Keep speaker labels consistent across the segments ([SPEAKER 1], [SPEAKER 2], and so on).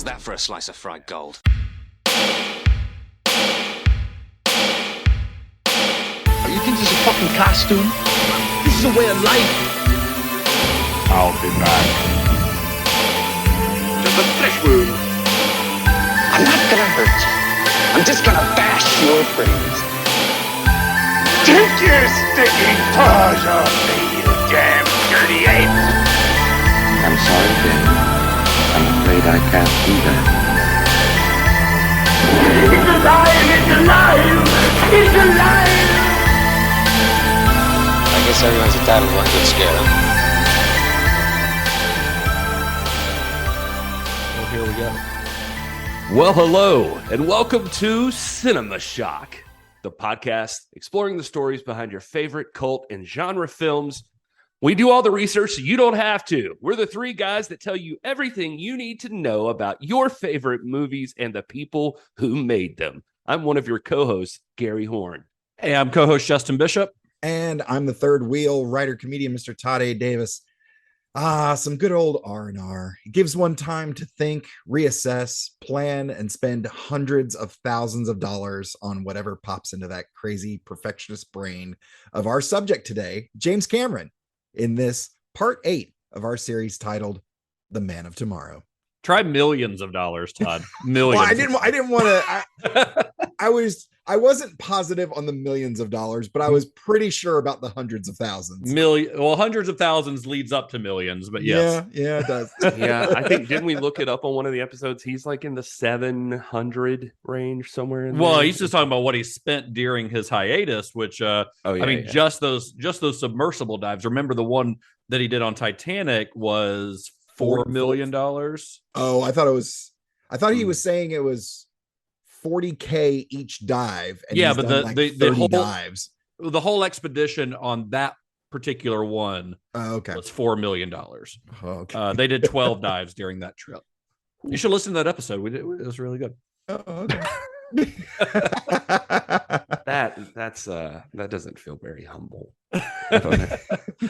[SPEAKER 1] How's that for a slice of fried gold?
[SPEAKER 2] You think this is a fucking costume? This is a way of life.
[SPEAKER 3] I'll be back.
[SPEAKER 2] There's a flesh wound. I'm not gonna hurt you. I'm just gonna bash your brains.
[SPEAKER 3] Take your sticking paws off me, you damn dirty ape!
[SPEAKER 4] I'm sorry, Dave. I'm afraid I can't do that.
[SPEAKER 3] It's alive! It's alive! It's alive!
[SPEAKER 1] I guess everyone's entitled to one good scare, huh?
[SPEAKER 5] Well, here we go. Well, hello, and welcome to Cinema Shock, the podcast exploring the stories behind your favorite cult and genre films. We do all the research so you don't have to. We're the three guys that tell you everything you need to know about your favorite movies and the people who made them. I'm one of your co-hosts, Gary Horne.
[SPEAKER 6] Hey, I'm co-host Justin Bishop.
[SPEAKER 7] And I'm the third wheel writer-comedian, Mr. Todd A. Davis. Some good old R&R. It gives one time to think, reassess, plan, and spend hundreds of thousands of dollars on whatever pops into that crazy perfectionist brain of our subject today, James Cameron, in this part 8 of our series titled The Man of Tomorrow.
[SPEAKER 6] Try millions of dollars, Todd. Millions.
[SPEAKER 7] Well, I didn't want to. I wasn't positive on the millions of dollars, but I was pretty sure about the hundreds of thousands.
[SPEAKER 6] Well, hundreds of thousands leads up to millions, but yes.
[SPEAKER 7] Yeah, it does.
[SPEAKER 5] Yeah, I think, didn't we look it up on one of the episodes? He's like in the 700 range somewhere in
[SPEAKER 6] Well,
[SPEAKER 5] there.
[SPEAKER 6] he's just talking about what he spent during his hiatus, which just those submersible dives. Remember the one that he did on Titanic was $4 million.
[SPEAKER 7] Oh, I thought he was saying it was $40K each dive. And
[SPEAKER 6] yeah, but the whole
[SPEAKER 7] dives,
[SPEAKER 6] the whole expedition on that particular one was $4 million.
[SPEAKER 7] Okay.
[SPEAKER 6] They did 12 dives during that trip. You should listen to that episode. It was really good.
[SPEAKER 7] Oh, okay.
[SPEAKER 5] that doesn't feel very humble.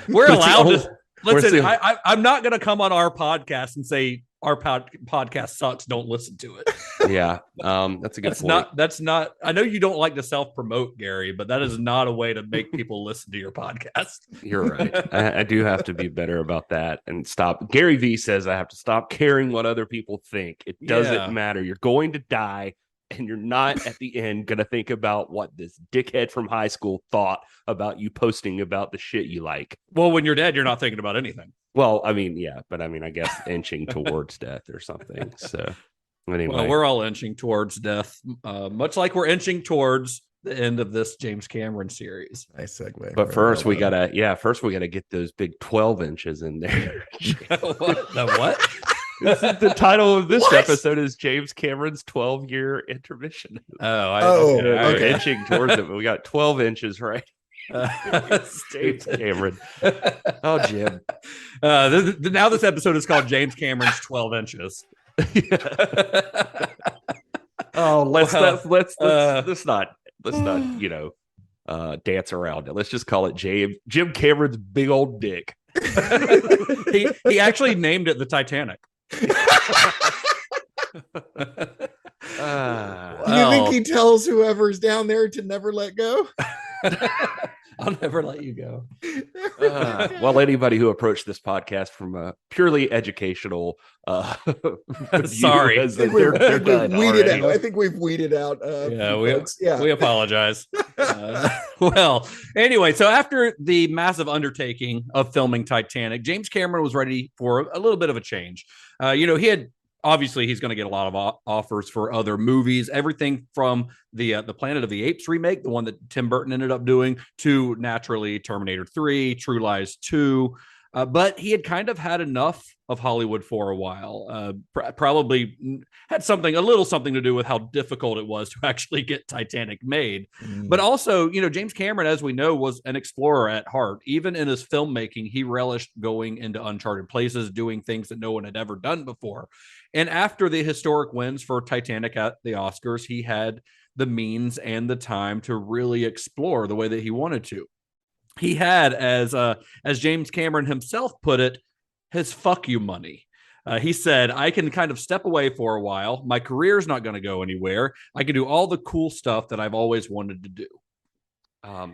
[SPEAKER 6] We're allowed to listen. I'm not going to come on our podcast and say our podcast sucks. Don't listen to it.
[SPEAKER 5] Yeah, that's a good point.
[SPEAKER 6] That's not. I know you don't like to self-promote, Gary, but that is not a way to make people listen to your podcast.
[SPEAKER 5] You're right. I do have to be better about that and stop. Gary V says I have to stop caring what other people think. It doesn't matter. You're going to die. And you're not at the end going to think about what this dickhead from high school thought about you posting about the shit you like.
[SPEAKER 6] Well, when you're dead, you're not thinking about anything.
[SPEAKER 5] Well, I mean, yeah, but I mean, I guess inching towards death or something. So anyway,
[SPEAKER 6] well, we're all inching towards death, much like we're inching towards the end of this James Cameron series.
[SPEAKER 7] Nice segue.
[SPEAKER 5] But first we gotta get those big 12 inches in there.
[SPEAKER 6] What?
[SPEAKER 5] The title of this episode is James Cameron's 12-year intermission.
[SPEAKER 7] Okay.
[SPEAKER 5] Inching towards it, but we got 12 inches right. James Cameron. Oh, Jim.
[SPEAKER 6] Now this episode is called James Cameron's 12 inches.
[SPEAKER 5] Oh, let's not dance around it. Let's just call it Jim Cameron's big old dick.
[SPEAKER 6] He actually named it the Titanic.
[SPEAKER 7] You think he tells whoever's down there to never let go?
[SPEAKER 6] I'll never let you go.
[SPEAKER 5] Well, anybody who approached this podcast from a purely educational
[SPEAKER 6] sorry,
[SPEAKER 5] they're done already.
[SPEAKER 7] I think we've weeded out.
[SPEAKER 6] We apologize. Well, anyway, so after the massive undertaking of filming Titanic, James Cameron was ready for a little bit of a change. Obviously, he's going to get a lot of offers for other movies, everything from the Planet of the Apes remake, the one that Tim Burton ended up doing, to naturally Terminator 3, True Lies 2. But he had kind of had enough of Hollywood for a while. Probably had a little something to do with how difficult it was to actually get Titanic made. But also, James Cameron, as we know, was an explorer at heart. Even in his filmmaking, he relished going into uncharted places, doing things that no one had ever done before. And after the historic wins for Titanic at the Oscars, he had the means and the time to really explore the way that he wanted to. He had, as James Cameron himself put it, his fuck you money. He said, I can kind of step away for a while. My career's not going to go anywhere. I can do all the cool stuff that I've always wanted to do.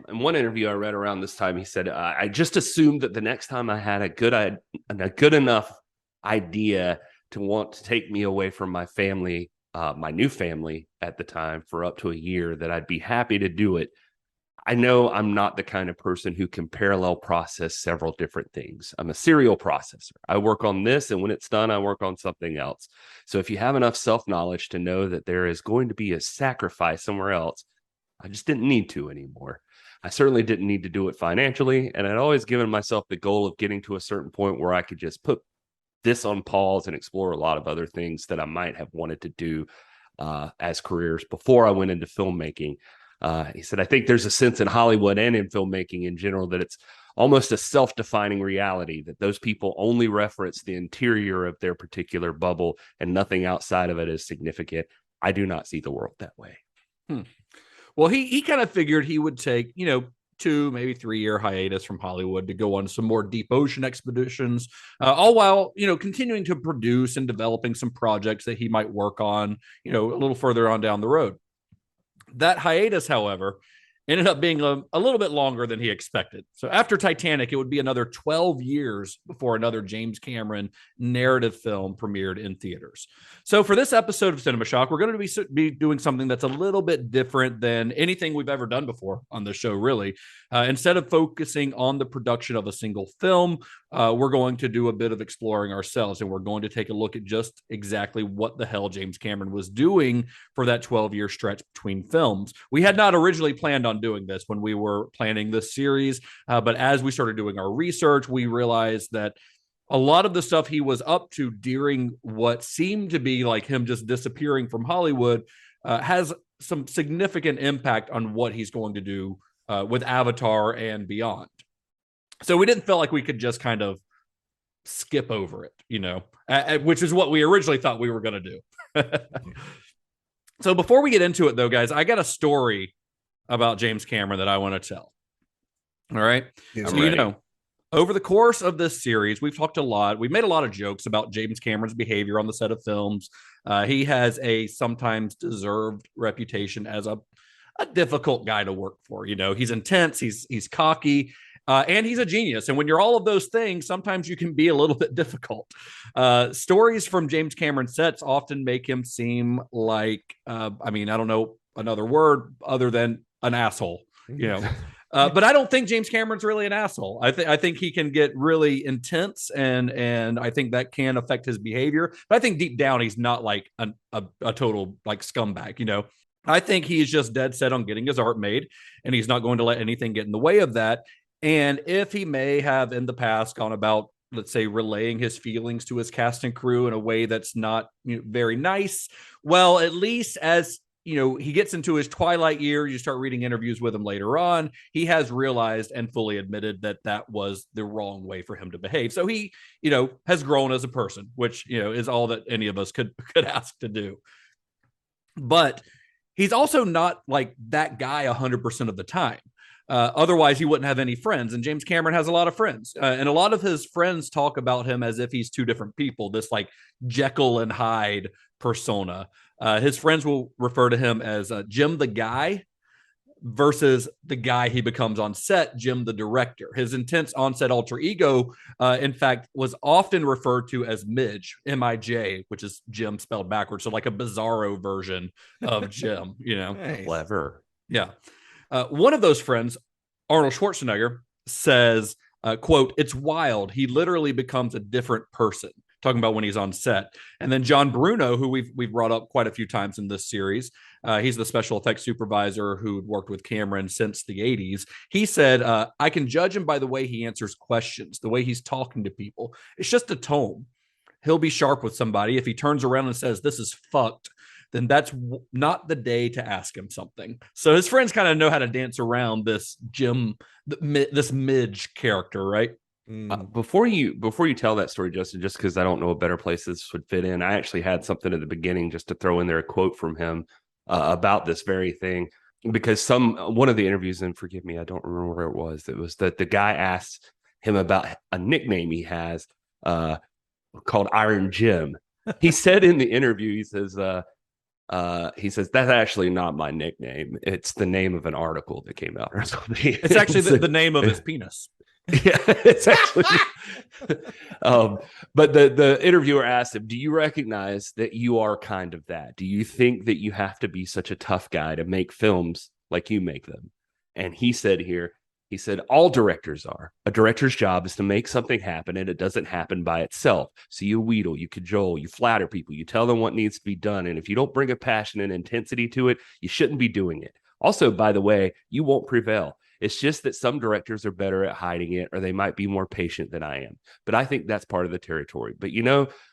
[SPEAKER 5] In one interview I read around this time, he said, I just assumed that the next time I had a good enough idea to want to take me away from my family, my new family at the time, for up to a year, that I'd be happy to do it. I know I'm not the kind of person who can parallel process several different things. I'm a serial processor. I work on this, and when it's done, I work on something else. So if you have enough self-knowledge to know that there is going to be a sacrifice somewhere else, I just didn't need to anymore. I certainly didn't need to do it financially, and I'd always given myself the goal of getting to a certain point where I could just put this on pause and explore a lot of other things that I might have wanted to do as careers before I went into filmmaking. He said, I think there's a sense in Hollywood and in filmmaking in general that it's almost a self-defining reality, that those people only reference the interior of their particular bubble and nothing outside of it is significant. I do not see the world that way.
[SPEAKER 6] Well, he kind of figured he would take, 2, maybe 3-year hiatus from Hollywood to go on some more deep ocean expeditions, all while, continuing to produce and developing some projects that he might work on, a little further on down the road. That hiatus, however, ended up being a little bit longer than he expected. So after Titanic, it would be another 12 years before another James Cameron narrative film premiered in theaters. So for this episode of Cinema Shock, we're going to be doing something that's a little bit different than anything we've ever done before on the show, really. Instead of focusing on the production of a single film, we're going to do a bit of exploring ourselves, and we're going to take a look at just exactly what the hell James Cameron was doing for that 12-year stretch between films. We had not originally planned on doing this when we were planning this series, but as we started doing our research, we realized that a lot of the stuff he was up to during what seemed to be like him just disappearing from Hollywood has some significant impact on what he's going to do with Avatar and beyond. So we didn't feel like we could just kind of skip over it, which is what we originally thought we were going to do. So before we get into it, though, guys, I got a story about James Cameron that I want to tell. All right. So, over the course of this series, we've talked a lot. We've made a lot of jokes about James Cameron's behavior on the set of films. He has a sometimes deserved reputation as a difficult guy to work for. He's intense, he's cocky, and he's a genius. And when you're all of those things, sometimes you can be a little bit difficult. Stories from James Cameron sets often make him seem like, I don't know another word other than an asshole, but I don't think James Cameron's really an asshole. I think he can get really intense, and I think that can affect his behavior. But I think deep down, he's not like a total like scumbag, I think he's just dead set on getting his art made, and he's not going to let anything get in the way of that. And if he may have in the past gone about, let's say, relaying his feelings to his cast and crew in a way that's not very nice, well, at least as he gets into his twilight year, you start reading interviews with him later on, he has realized and fully admitted that that was the wrong way for him to behave. So he, has grown as a person, which, is all that any of us could ask to do. But he's also not like that guy 100% of the time. Otherwise, he wouldn't have any friends. And James Cameron has a lot of friends. And a lot of his friends talk about him as if he's two different people, this like Jekyll and Hyde persona. His friends will refer to him as Jim the guy versus the guy he becomes on set, Jim the director. His intense on-set alter ego, in fact, was often referred to as Midge, M-I-J, which is Jim spelled backwards. So like a bizarro version of Jim,
[SPEAKER 5] Nice. Clever.
[SPEAKER 6] Yeah. One of those friends, Arnold Schwarzenegger, says, quote, "It's wild. He literally becomes a different person," talking about when he's on set. And then John Bruno, who we've brought up quite a few times in this series, he's the special effects supervisor who'd worked with Cameron since the 80s. He said, "I can judge him by the way he answers questions, the way he's talking to people. It's just a tone. He'll be sharp with somebody. If he turns around and says, 'This is fucked,' then that's not the day to ask him something." So his friends kind of know how to dance around this this Midge character, right?
[SPEAKER 5] Before you tell that story, Justin, just because I don't know a better place this would fit in, I actually had something at the beginning just to throw in there, a quote from him about this very thing, because one of the interviews, and forgive me, I don't remember where it was that the guy asked him about a nickname he has. called Iron Jim. He said in the interview, he says, that's actually not my nickname. It's the name of an article that came out or something.
[SPEAKER 6] It's actually the name of his penis.
[SPEAKER 5] Yeah, it's actually. But the interviewer asked him, "Do you recognize that you are kind of that? Do you think that you have to be such a tough guy to make films like you make them?" And he said, all directors are. A director's job is to make something happen, and it doesn't happen by itself. So you wheedle, you cajole, you flatter people, you tell them what needs to be done. And if you don't bring a passion and intensity to it, you shouldn't be doing it. Also, by the way, you won't prevail. It's just that some directors are better at hiding it, or they might be more patient than I am. But I think that's part of the territory. But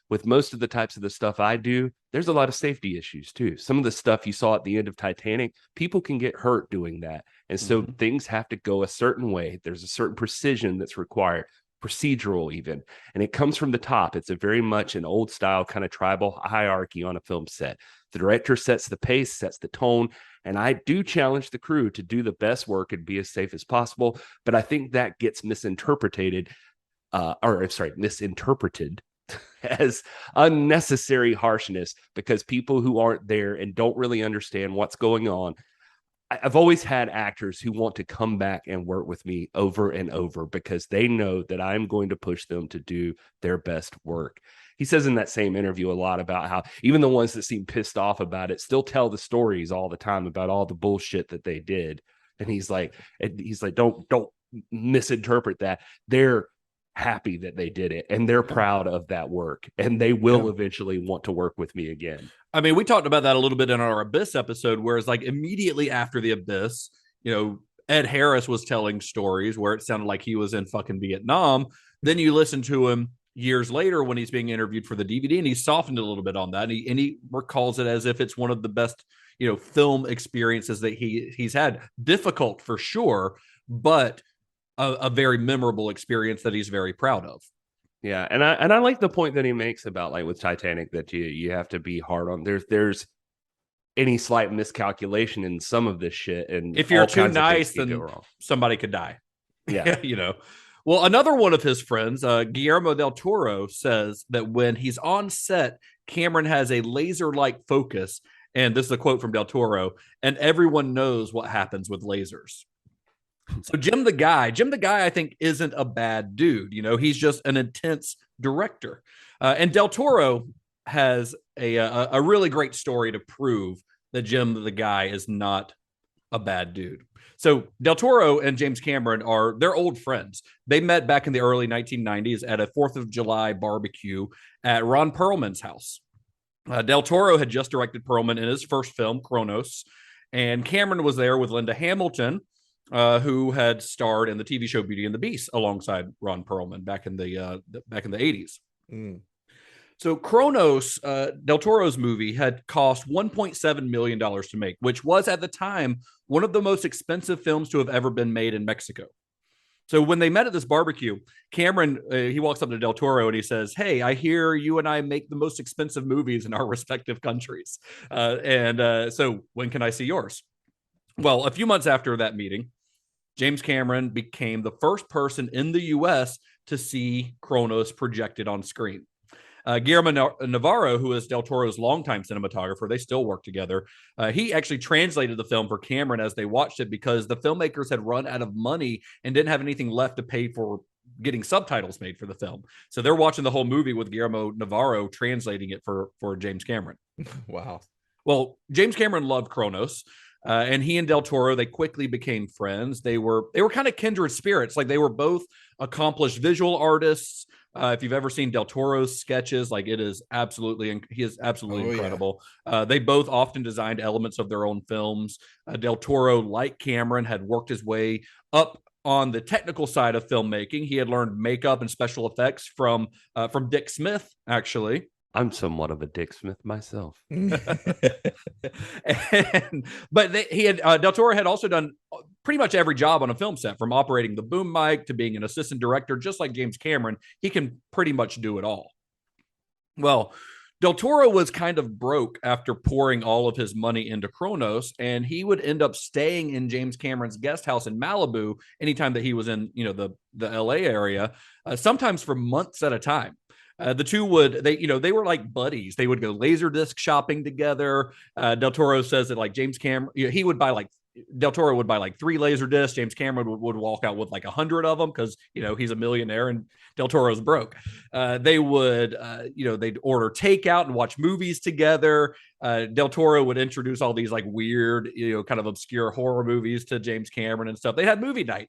[SPEAKER 5] with most of the types of the stuff I do, there's a lot of safety issues too. Some of the stuff you saw at the end of Titanic, people can get hurt doing that. And so things have to go a certain way. There's a certain precision that's required, procedural even. And it comes from the top. It's a very much an old style kind of tribal hierarchy on a film set. The director sets the pace, sets the tone. And I do challenge the crew to do the best work and be as safe as possible. But I think that gets misinterpreted as unnecessary harshness because people who aren't there and don't really understand what's going on. I've always had actors who want to come back and work with me over and over because they know that I'm going to push them to do their best work. He says in that same interview a lot about how even the ones that seem pissed off about it still tell the stories all the time about all the bullshit that they did. And he's like, don't misinterpret that. They're happy that they did it and they're proud of that work and they will eventually want to work with me again.
[SPEAKER 6] I mean, we talked about that a little bit in our Abyss episode, whereas like immediately after the Abyss, Ed Harris was telling stories where it sounded like he was in fucking Vietnam. Then you listen to him years later when he's being interviewed for the DVD and he softened a little bit on that. And he recalls it as if it's one of the best, film experiences that he's had. Difficult for sure, but a very memorable experience that he's very proud of.
[SPEAKER 5] Yeah, and I like the point that he makes about like with Titanic that you have to be hard on. There's any slight miscalculation in some of this shit, and
[SPEAKER 6] if you're too nice, then somebody could die.
[SPEAKER 5] Yeah,
[SPEAKER 6] Well, another one of his friends, Guillermo del Toro, says that when he's on set, Cameron has a laser-like focus, and this is a quote from del Toro, and everyone knows what happens with lasers. So Jim the guy, I think isn't a bad dude. He's just an intense director. And del Toro has a really great story to prove that Jim the guy is not a bad dude. So del Toro and James Cameron they're old friends. They met back in the early 1990s at a 4th of July barbecue at Ron Perlman's house. Del Toro had just directed Perlman in his first film, Kronos, and Cameron was there with Linda Hamilton, who had starred in the TV show Beauty and the Beast alongside Ron Perlman back in the 80s. So Kronos, del Toro's movie, had cost $1.7 million to make, which was at the time one of the most expensive films to have ever been made in Mexico. So when they met at this barbecue, Cameron, he walks up to del Toro and he says, "Hey, I hear you and I make the most expensive movies in our respective countries. So when can I see yours?" Well, a few months after that meeting, James Cameron became the first person in the U.S. to see Kronos projected on screen. Guillermo Navarro, who is del Toro's longtime cinematographer, they still work together. He actually translated the film for Cameron as they watched it because the filmmakers had run out of money and didn't have anything left to pay for getting subtitles made for the film. So they're watching the whole movie with Guillermo Navarro translating it for James Cameron.
[SPEAKER 7] Wow.
[SPEAKER 6] Well, James Cameron loved Kronos. And he and del Toro, they quickly became friends. They were kind of kindred spirits. Like they were both accomplished visual artists. If you've ever seen del Toro's sketches, like he is absolutely incredible. Yeah. They both often designed elements of their own films. Del Toro, like Cameron, had worked his way up on the technical side of filmmaking. He had learned makeup and special effects from Dick Smith, actually.
[SPEAKER 5] I'm somewhat of a Dick Smith myself.
[SPEAKER 6] But del Toro had also done pretty much every job on a film set, from operating the boom mic to being an assistant director. Just like James Cameron, he can pretty much do it all. Well, del Toro was kind of broke after pouring all of his money into Kronos, and he would end up staying in James Cameron's guest house in Malibu anytime that he was in the LA area, sometimes for months at a time. The two they were like buddies. They would go Laserdisc shopping together. Del Toro says that like James Cameron, he would buy like Del Toro would buy like 3 Laserdiscs. James Cameron would walk out with like 100 of them because he's a millionaire and Del Toro's broke. They would they'd order takeout and watch movies together. Del Toro would introduce all these like weird, kind of obscure horror movies to James Cameron and stuff. They had movie night,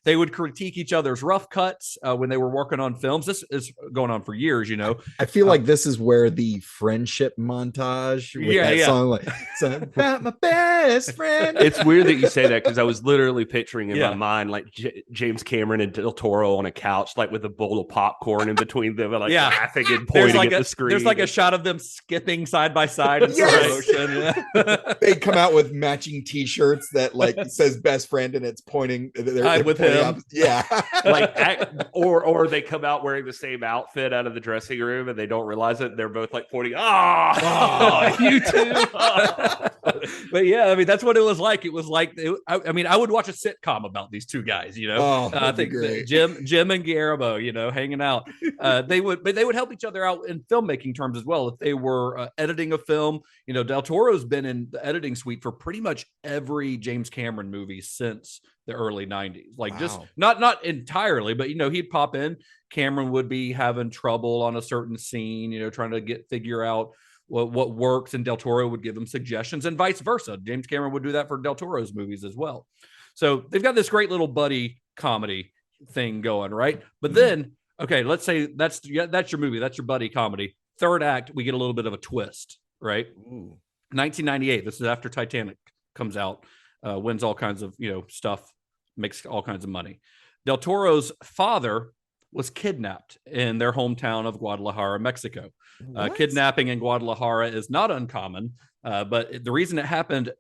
[SPEAKER 6] they would critique each other's rough cuts when they were working on films. This is going on for years,
[SPEAKER 7] I feel like this is where the friendship montage with that song, like, so about my best friend.
[SPEAKER 5] It's weird that you say that because I was literally picturing in my mind like James Cameron and Del Toro on a couch, like with a bowl of popcorn in between them, and like laughing and pointing at the screen.
[SPEAKER 6] There's like a shot of them skipping side by side.
[SPEAKER 7] They come out with matching T-shirts that like says "best friend" and it's pointing. They're
[SPEAKER 6] with him.
[SPEAKER 5] Or they come out wearing the same outfit out of the dressing room and they don't realize it. They're both like pointing. You too.
[SPEAKER 6] But yeah, I mean that's what it was like. It was like I would watch a sitcom about these two guys. I think Jim and Guillermo, hanging out. They would help each other out in filmmaking terms as well. If they were editing a film, Del Toro's been in the editing suite for pretty much every James Cameron movie since the early 90s. Like just not entirely, but he'd pop in. Cameron would be having trouble on a certain scene, trying to figure out what works, and Del Toro would give him suggestions, and vice versa. James Cameron would do that for Del Toro's movies as well. So they've got this great little buddy comedy thing going, right? But then, okay, let's say that's your movie, that's your buddy comedy. Third act, we get a little bit of a twist, right? Ooh. 1998. This is after Titanic comes out, wins all kinds of stuff, makes all kinds of money. Del Toro's father was kidnapped in their hometown of Guadalajara, Mexico. Kidnapping in Guadalajara is not uncommon, but the reason it happened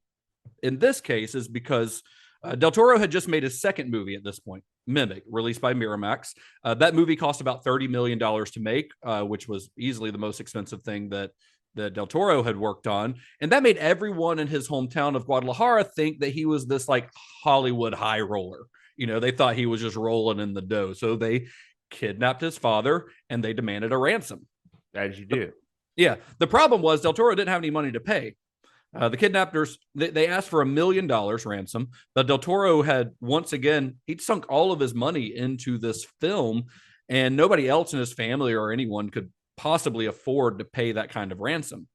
[SPEAKER 6] in this case is because Del Toro had just made his second movie at this point, Mimic, released by Miramax. That movie cost about $30 million to make, which was easily the most expensive thing that Del Toro had worked on. And that made everyone in his hometown of Guadalajara think that he was this like Hollywood high roller. They thought he was just rolling in the dough. So they kidnapped his father and they demanded a ransom.
[SPEAKER 5] As you do.
[SPEAKER 6] Yeah. The problem was Del Toro didn't have any money to pay. The kidnappers, they asked for $1 million ransom, but Del Toro had, once again, he'd sunk all of his money into this film, and nobody else in his family or anyone could possibly afford to pay that kind of ransom.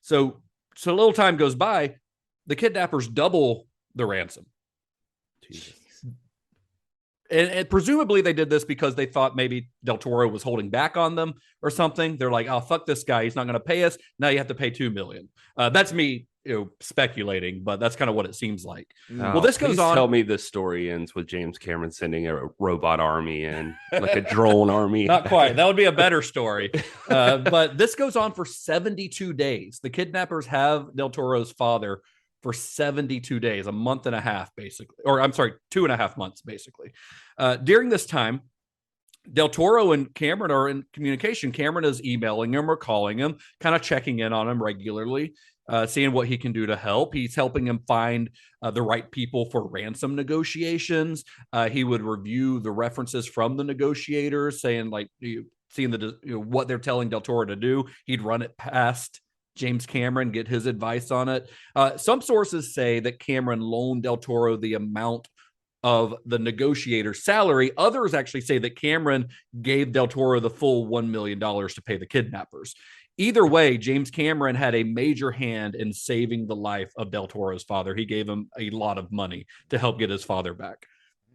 [SPEAKER 6] So a little time goes by, the kidnappers double the ransom. Jesus. And presumably they did this because they thought maybe Del Toro was holding back on them or something. They're like, oh, fuck this guy. He's not going to pay us. Now you have to pay $2 million. That's me speculating, but that's kind of what it seems like. Well, this goes on.
[SPEAKER 5] Tell me this story ends with James Cameron sending a robot army in, like a drone army.
[SPEAKER 6] Not quite. That would be a better story. But this goes on for 72 days. The kidnappers have Del Toro's father for 72 days, a month and a half, basically. Or I'm sorry, 2.5 months, basically. During this time, Del Toro and Cameron are in communication. Cameron is emailing him or calling him, kind of checking in on him regularly, seeing what he can do to help. He's helping him find the right people for ransom negotiations. He would review the references from the negotiators, saying like, seeing what they're telling Del Toro to do. He'd run it past James Cameron, get his advice on it. Some sources say that Cameron loaned Del Toro the amount of the negotiator's salary. Others actually say that Cameron gave Del Toro the full $1 million to pay the kidnappers. Either way, James Cameron had a major hand in saving the life of Del Toro's father. He gave him a lot of money to help get his father back.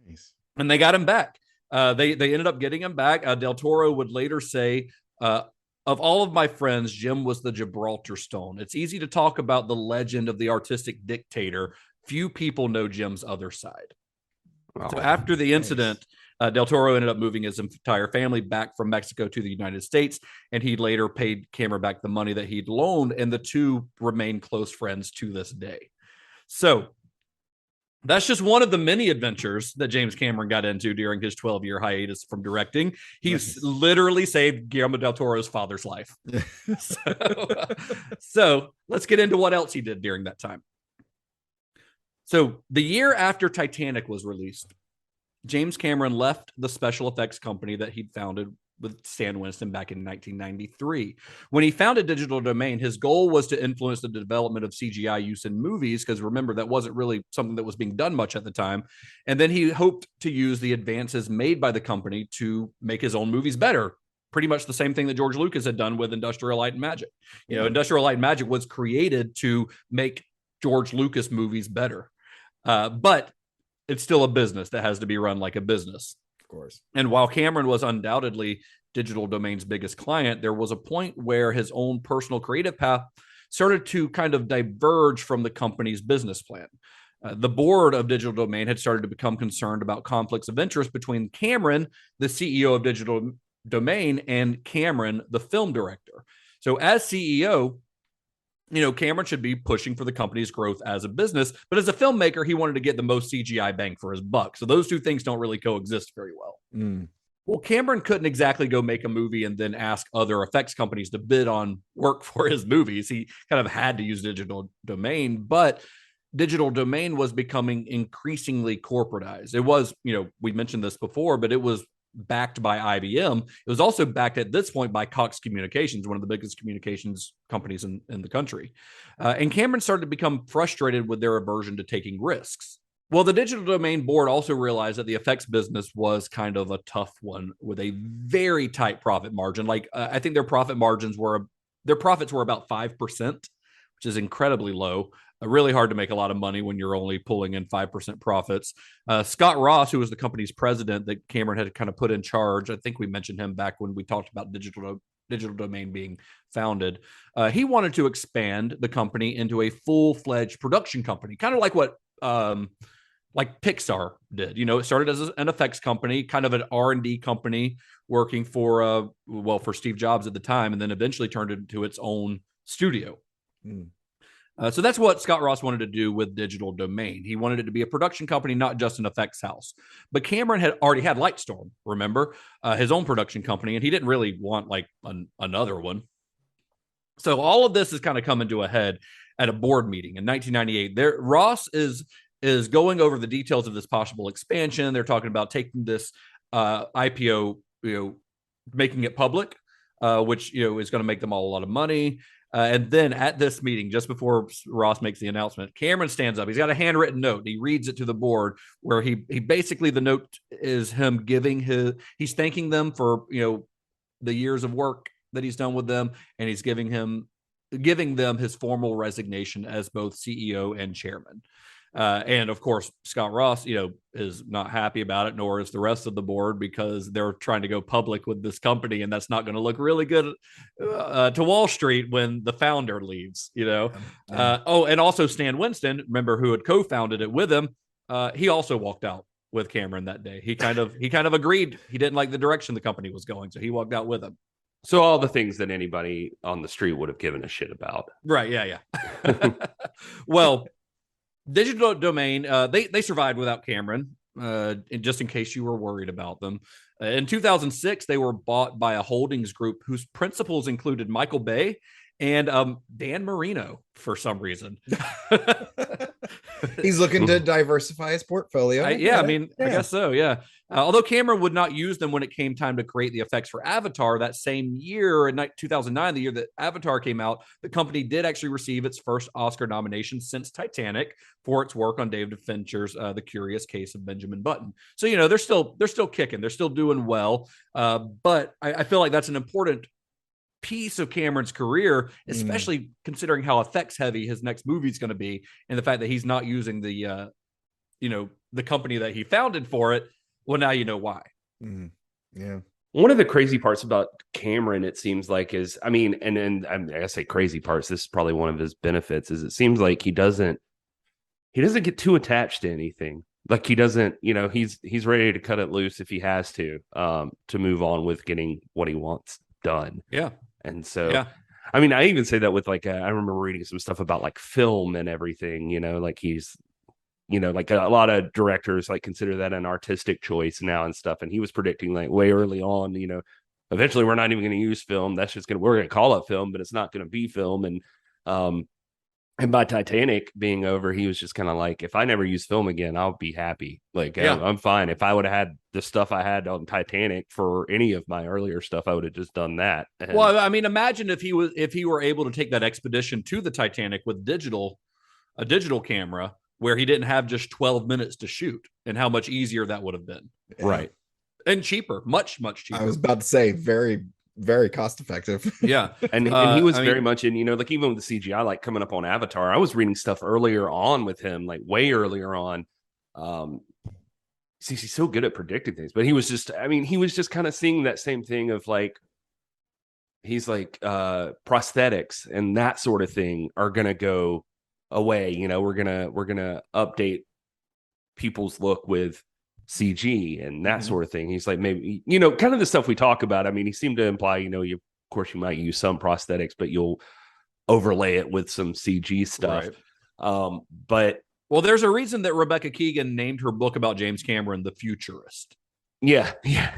[SPEAKER 6] Nice. And they got him back. They ended up getting him back. Del Toro would later say, of all of my friends, Jim was the Gibraltar stone. It's easy to talk about the legend of the artistic dictator. Few people know Jim's other side. Oh, so after the incident, Del Toro ended up moving his entire family back from Mexico to the United States, and he later paid Cameron back the money that he'd loaned, and the two remain close friends to this day. So that's just one of the many adventures that James Cameron got into during his 12-year hiatus from directing. He's literally saved Guillermo del Toro's father's life. So let's get into what else he did during that time. So the year after Titanic was released, James Cameron left the special effects company that he'd founded with Stan Winston back in 1993. When he founded Digital Domain, his goal was to influence the development of CGI use in movies, because remember, that wasn't really something that was being done much at the time. And then he hoped to use the advances made by the company to make his own movies better. Pretty much the same thing that George Lucas had done with Industrial Light and Magic. You know, Industrial Light and Magic was created to make George Lucas movies better. But it's still a business that has to be run like a business.
[SPEAKER 7] Of course.
[SPEAKER 6] And while Cameron was undoubtedly Digital Domain's biggest client, there was a point where his own personal creative path started to kind of diverge from the company's business plan. The board of Digital Domain had started to become concerned about conflicts of interest between Cameron, the CEO of Digital Domain, and Cameron, the film director. So as CEO, you know, Cameron should be pushing for the company's growth as a business, but as a filmmaker, he wanted to get the most CGI bang for his buck. So those two things don't really coexist very well. Well, Cameron couldn't exactly go make a movie and then ask other effects companies to bid on work for his movies. He kind of had to use Digital Domain, but Digital Domain was becoming increasingly corporatized. It was, you know, we mentioned this before, but it was backed by IBM. It was also backed at this point by Cox Communications, one of the biggest communications companies in the country. And Cameron started to become frustrated with their aversion to taking risks. Well, the Digital Domain board also realized that the effects business was kind of a tough one with a very tight profit margin. Like I think their profits were about 5%, which is incredibly low. Really hard to make a lot of money when you're only pulling in 5% profits. Scott Ross, who was the company's president that Cameron had kind of put in charge, I think we mentioned him back when we talked about Digital Domain being founded. He wanted to expand the company into a full-fledged production company, kind of like what like Pixar did. You know, it started as an effects company, kind of an R&D company working for Steve Jobs at the time, and then eventually turned it into its own studio. So that's what Scott Ross wanted to do with Digital Domain. He wanted it to be a production company, not just an effects house. But Cameron had already had Lightstorm, remember, his own production company, and he didn't really want like another one. So all of this is kind of coming to a head at a board meeting in 1998. Ross is going over the details of this possible expansion. They're talking about taking this IPO, you know, making it public, which, you know, is going to make them all a lot of money. And then at this meeting, just before Ross makes the announcement, Cameron stands up. He's got a handwritten note. He reads it to the board where he basically, the note is him he's thanking them for, you know, the years of work that he's done with them. And he's giving them his formal resignation as both CEO and chairman. And of course, Scott Ross, you know, is not happy about it, nor is the rest of the board, because they're trying to go public with this company, and that's not going to look really good to Wall Street when the founder leaves, you know. And also Stan Winston, remember, who had co-founded it with him, he also walked out with Cameron that day. He kind of agreed. He didn't like the direction the company was going, so he walked out with him.
[SPEAKER 5] So all the things that anybody on the street would have given a shit about.
[SPEAKER 6] Right, yeah. Well, Digital Domain, they survived without Cameron, just in case you were worried about them. In 2006, they were bought by a holdings group whose principals included Michael Bay and Dan Marino for some reason.
[SPEAKER 7] He's looking to diversify his portfolio.
[SPEAKER 6] I guess so, yeah. Although Cameron would not use them when it came time to create the effects for Avatar that same year, in 2009, the year that Avatar came out, the company did actually receive its first Oscar nomination since Titanic for its work on David Fincher's The Curious Case of Benjamin Button. So, you know, they're still kicking. They're still doing well. But I feel like that's an important piece of Cameron's career, especially considering how effects heavy his next movie is going to be, and the fact that he's not using the company that he founded for it. Well, now you know why.
[SPEAKER 7] Yeah.
[SPEAKER 5] One of the crazy parts about Cameron, it seems like, is, I mean, and I say crazy parts, this is probably one of his benefits, is it seems like he doesn't get too attached to anything. Like he doesn't, you know, he's ready to cut it loose if he has to move on with getting what he wants done.
[SPEAKER 6] Yeah.
[SPEAKER 5] And so, I mean, I even say that with like, I remember reading some stuff about like film and everything, you know, like he's, you know, like a lot of directors like consider that an artistic choice now and stuff. And he was predicting like way early on, you know, eventually we're not even going to use film. We're going to call it film, but it's not going to be film. And And by Titanic being over, he was just kind of like, if I never use film again, I'll be happy. Like,
[SPEAKER 6] Yeah.
[SPEAKER 5] I'm fine. If I would have had the stuff I had on Titanic for any of my earlier stuff, I would have just done that. And
[SPEAKER 6] Well, I mean, imagine if he were able to take that expedition to the Titanic with a digital camera where he didn't have just 12 minutes to shoot, and how much easier that would have been.
[SPEAKER 5] right.
[SPEAKER 6] And cheaper, much cheaper.
[SPEAKER 7] I was about to say very, very cost effective.
[SPEAKER 6] Yeah.
[SPEAKER 5] And he was
[SPEAKER 6] I
[SPEAKER 5] very
[SPEAKER 6] mean,
[SPEAKER 5] much in, like even with the CGI, like coming up on Avatar, I was reading stuff earlier on with him, like way earlier on. He's so good at predicting things, but he was just kind of seeing that same thing of like, he's like prosthetics and that sort of thing are going to go away. We're going to update people's look with CG and that sort of thing. He's like, maybe, kind of the stuff we talk about. I mean, he seemed to imply, of course you might use some prosthetics, but you'll overlay it with some CG stuff.
[SPEAKER 6] Right.
[SPEAKER 5] But
[SPEAKER 6] well, there's a reason that Rebecca Keegan named her book about James Cameron The Futurist.
[SPEAKER 5] Yeah,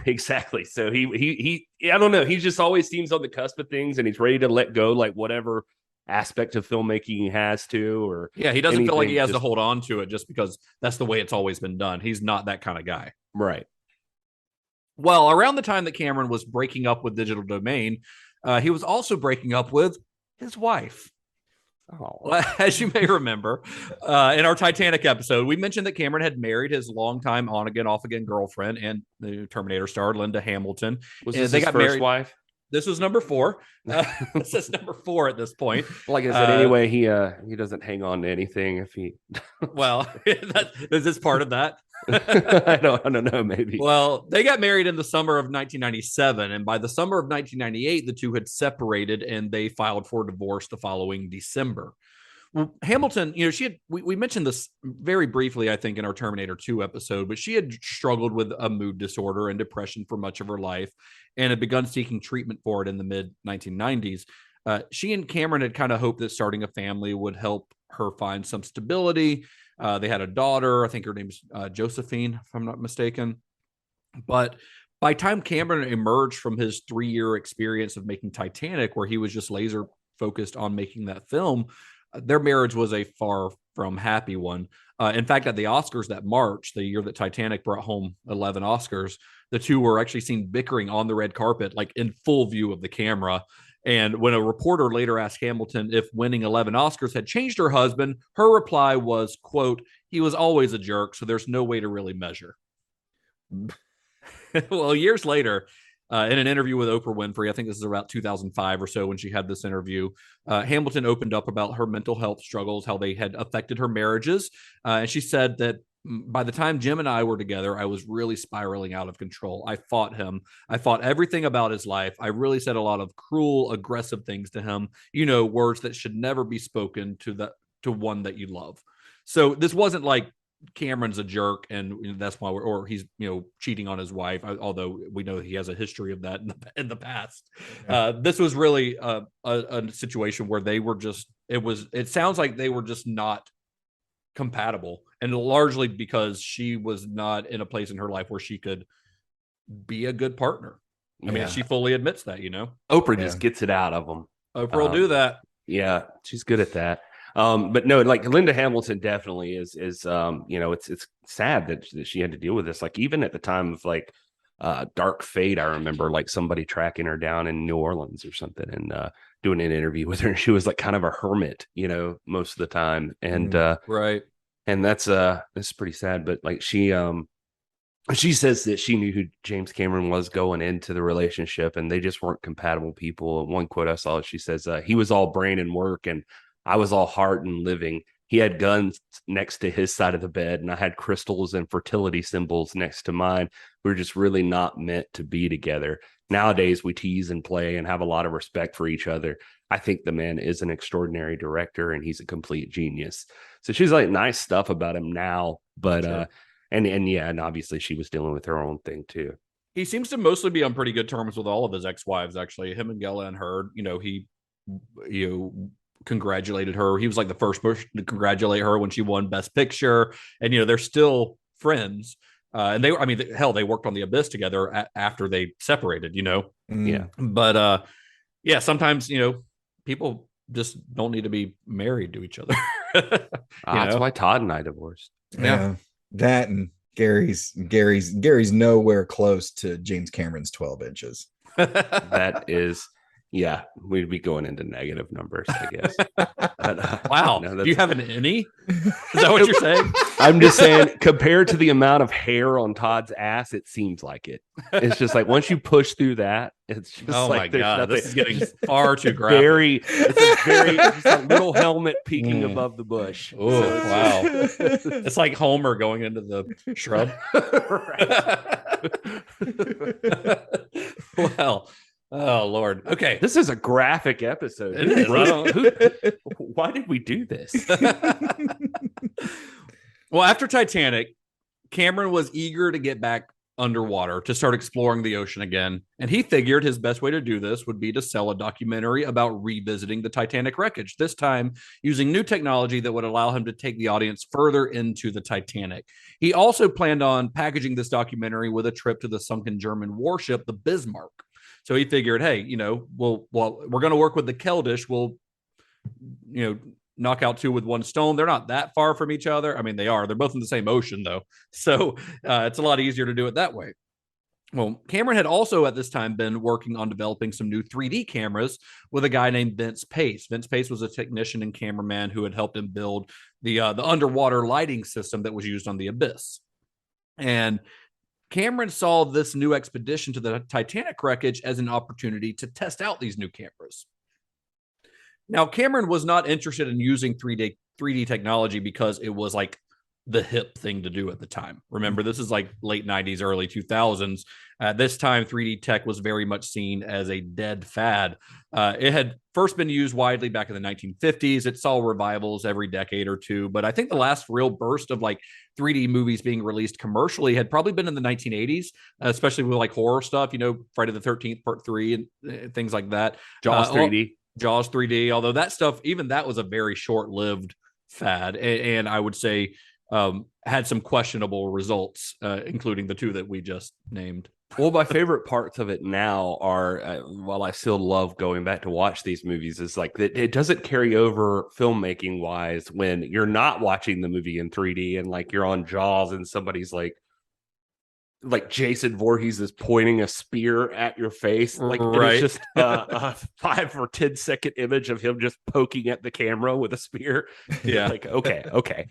[SPEAKER 5] exactly. So he I don't know. He just always seems on the cusp of things, and he's ready to let go, like whatever aspect of filmmaking he has to, or
[SPEAKER 6] Yeah, he doesn't feel like he has
[SPEAKER 5] just
[SPEAKER 6] to hold on to it just because that's the way it's always been done. He's not that kind of guy.
[SPEAKER 5] right.
[SPEAKER 6] Well, around the time that Cameron was breaking up with Digital Domain, he was also breaking up with his wife.
[SPEAKER 5] Oh,
[SPEAKER 6] As you may remember, in our Titanic episode, we mentioned that Cameron had married his longtime on-again, off-again girlfriend and the Terminator star, Linda Hamilton.
[SPEAKER 5] was
[SPEAKER 6] And
[SPEAKER 5] this
[SPEAKER 6] they
[SPEAKER 5] his
[SPEAKER 6] got
[SPEAKER 5] first
[SPEAKER 6] married.
[SPEAKER 5] wife?
[SPEAKER 6] This was number 4. This is number 4 at this point.
[SPEAKER 5] Like I said, anyway, he doesn't hang on to anything if he.
[SPEAKER 6] Well, is this part of that?
[SPEAKER 5] I don't know. Maybe.
[SPEAKER 6] Well, they got married in the summer of 1997, and by the summer of 1998, the two had separated, and they filed for divorce the following December. Well, Hamilton, we mentioned this very briefly, I think, in our Terminator 2 episode, but she had struggled with a mood disorder and depression for much of her life and had begun seeking treatment for it in the mid 1990s. She and Cameron had kind of hoped that starting a family would help her find some stability. They had a daughter. I think her name's Josephine, if I'm not mistaken. But by the time Cameron emerged from his 3-year experience of making Titanic, where he was just laser focused on making that film, their marriage was a far from happy one. In fact, at the Oscars that March, the year that Titanic brought home 11 Oscars, the two were actually seen bickering on the red carpet, like in full view of the camera. And when a reporter later asked Hamilton if winning 11 Oscars had changed her husband, her reply was, quote, "He was always a jerk, so there's no way to really measure." Well, years later, in an interview with Oprah Winfrey, I think this is about 2005 or so when she had this interview, Hamilton opened up about her mental health struggles, how they had affected her marriages. And she said that by the time Jim and I were together, I was really spiraling out of control. I fought him. I fought everything about his life. I really said a lot of cruel, aggressive things to him, words that should never be spoken to one that you love. So this wasn't like Cameron's a jerk and that's why or he's cheating on his wife, although we know he has a history of that in the past. Yeah. This was really a situation where they were just it sounds like they were just not compatible, and largely because she was not in a place in her life where she could be a good partner. I mean, she fully admits that.
[SPEAKER 5] Oprah just gets it out of them.
[SPEAKER 6] Oprah will do that.
[SPEAKER 5] Yeah, she's good at that. But no, like Linda Hamilton definitely is it's sad that she had to deal with this. Like even at the time of like Dark Fate, I remember like somebody tracking her down in New Orleans or something and doing an interview with her. She was like kind of a hermit, most of the time. And
[SPEAKER 6] right.
[SPEAKER 5] And that's pretty sad. But like she says that she knew who James Cameron was going into the relationship and they just weren't compatible people. One quote I saw, she says, he was all brain and work and I was all heart and living. He had guns next to his side of the bed, and I had crystals and fertility symbols next to mine. We were just really not meant to be together. Nowadays, we tease and play and have a lot of respect for each other. I think the man is an extraordinary director, and he's a complete genius. So she's like nice stuff about him now, but sure. And obviously she was dealing with her own thing too.
[SPEAKER 6] He seems to mostly be on pretty good terms with all of his ex-wives. Actually, him and Gela and her. He congratulated her. He was like the first person to congratulate her when she won Best Picture, and they're still friends. And they worked on The Abyss together after they separated. Yeah, but sometimes people just don't need to be married to each other.
[SPEAKER 5] That's why Todd and I divorced.
[SPEAKER 7] Yeah. That and Gary's nowhere close to James Cameron's 12 inches.
[SPEAKER 5] That is, yeah, we'd be going into negative numbers, I guess. But,
[SPEAKER 6] wow.
[SPEAKER 5] no,
[SPEAKER 6] Do you have an innie? Is that what you're saying?
[SPEAKER 5] I'm just saying, compared to the amount of hair on Todd's ass, it seems like it. It's just like once you push through that, it's just
[SPEAKER 6] oh
[SPEAKER 5] like
[SPEAKER 6] my god,
[SPEAKER 5] nothing.
[SPEAKER 6] this is getting far too graphic.
[SPEAKER 5] It's a little helmet peeking above the bush.
[SPEAKER 6] Oh wow, it's like Homer going into the shrub. Well, oh Lord. Okay,
[SPEAKER 5] this is a graphic episode.
[SPEAKER 6] It is.
[SPEAKER 5] Why did we do this?
[SPEAKER 6] Well, after Titanic, Cameron was eager to get back underwater to start exploring the ocean again, and he figured his best way to do this would be to sell a documentary about revisiting the Titanic wreckage, this time using new technology that would allow him to take the audience further into the Titanic. He also planned on packaging this documentary with a trip to the sunken German warship, the Bismarck. So he figured, hey, we're going to work with the Keldysh. We'll, knock out two with one stone. They're not that far from each other. I mean, they are. They're both in the same ocean, though. So it's a lot easier to do it that way. Well, Cameron had also at this time been working on developing some new 3D cameras with a guy named Vince Pace. Vince Pace was a technician and cameraman who had helped him build the underwater lighting system that was used on the Abyss. And Cameron saw this new expedition to the Titanic wreckage as an opportunity to test out these new cameras. Now, Cameron was not interested in using 3D technology because it was like the hip thing to do at the time. Remember, this is like late 90s, early 2000s. At this time, 3D tech was very much seen as a dead fad. It had first been used widely back in the 1950s. It saw revivals every decade or two. But I think the last real burst of like 3D movies being released commercially had probably been in the 1980s, especially with like horror stuff, Friday the 13th, Part 3 and things like that.
[SPEAKER 5] Jaws 3D.
[SPEAKER 6] Jaws 3D, although that stuff, even that was a very short-lived fad, and I would say had some questionable results, including the two that we just named.
[SPEAKER 5] Well, my favorite parts of it now are, while I still love going back to watch these movies, is like that it doesn't carry over filmmaking wise when you're not watching the movie in 3D and like you're on Jaws and somebody's like Jason Voorhees is pointing a spear at your face. Like
[SPEAKER 6] right.
[SPEAKER 5] It's just a 5 or 10 second image of him just poking at the camera with a spear.
[SPEAKER 6] Yeah.
[SPEAKER 5] Like, okay.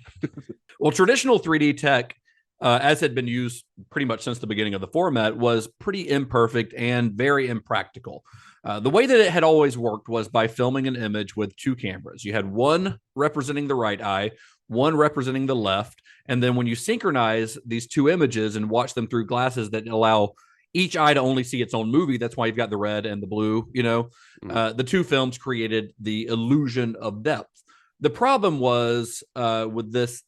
[SPEAKER 6] Well, traditional 3D tech, as had been used pretty much since the beginning of the format, was pretty imperfect and very impractical. The way that it had always worked was by filming an image with two cameras. You had one representing the right eye, one representing the left. And then when you synchronize these two images and watch them through glasses that allow each eye to only see its own movie, that's why you've got the red and the blue, the two films created the illusion of depth. The problem was with this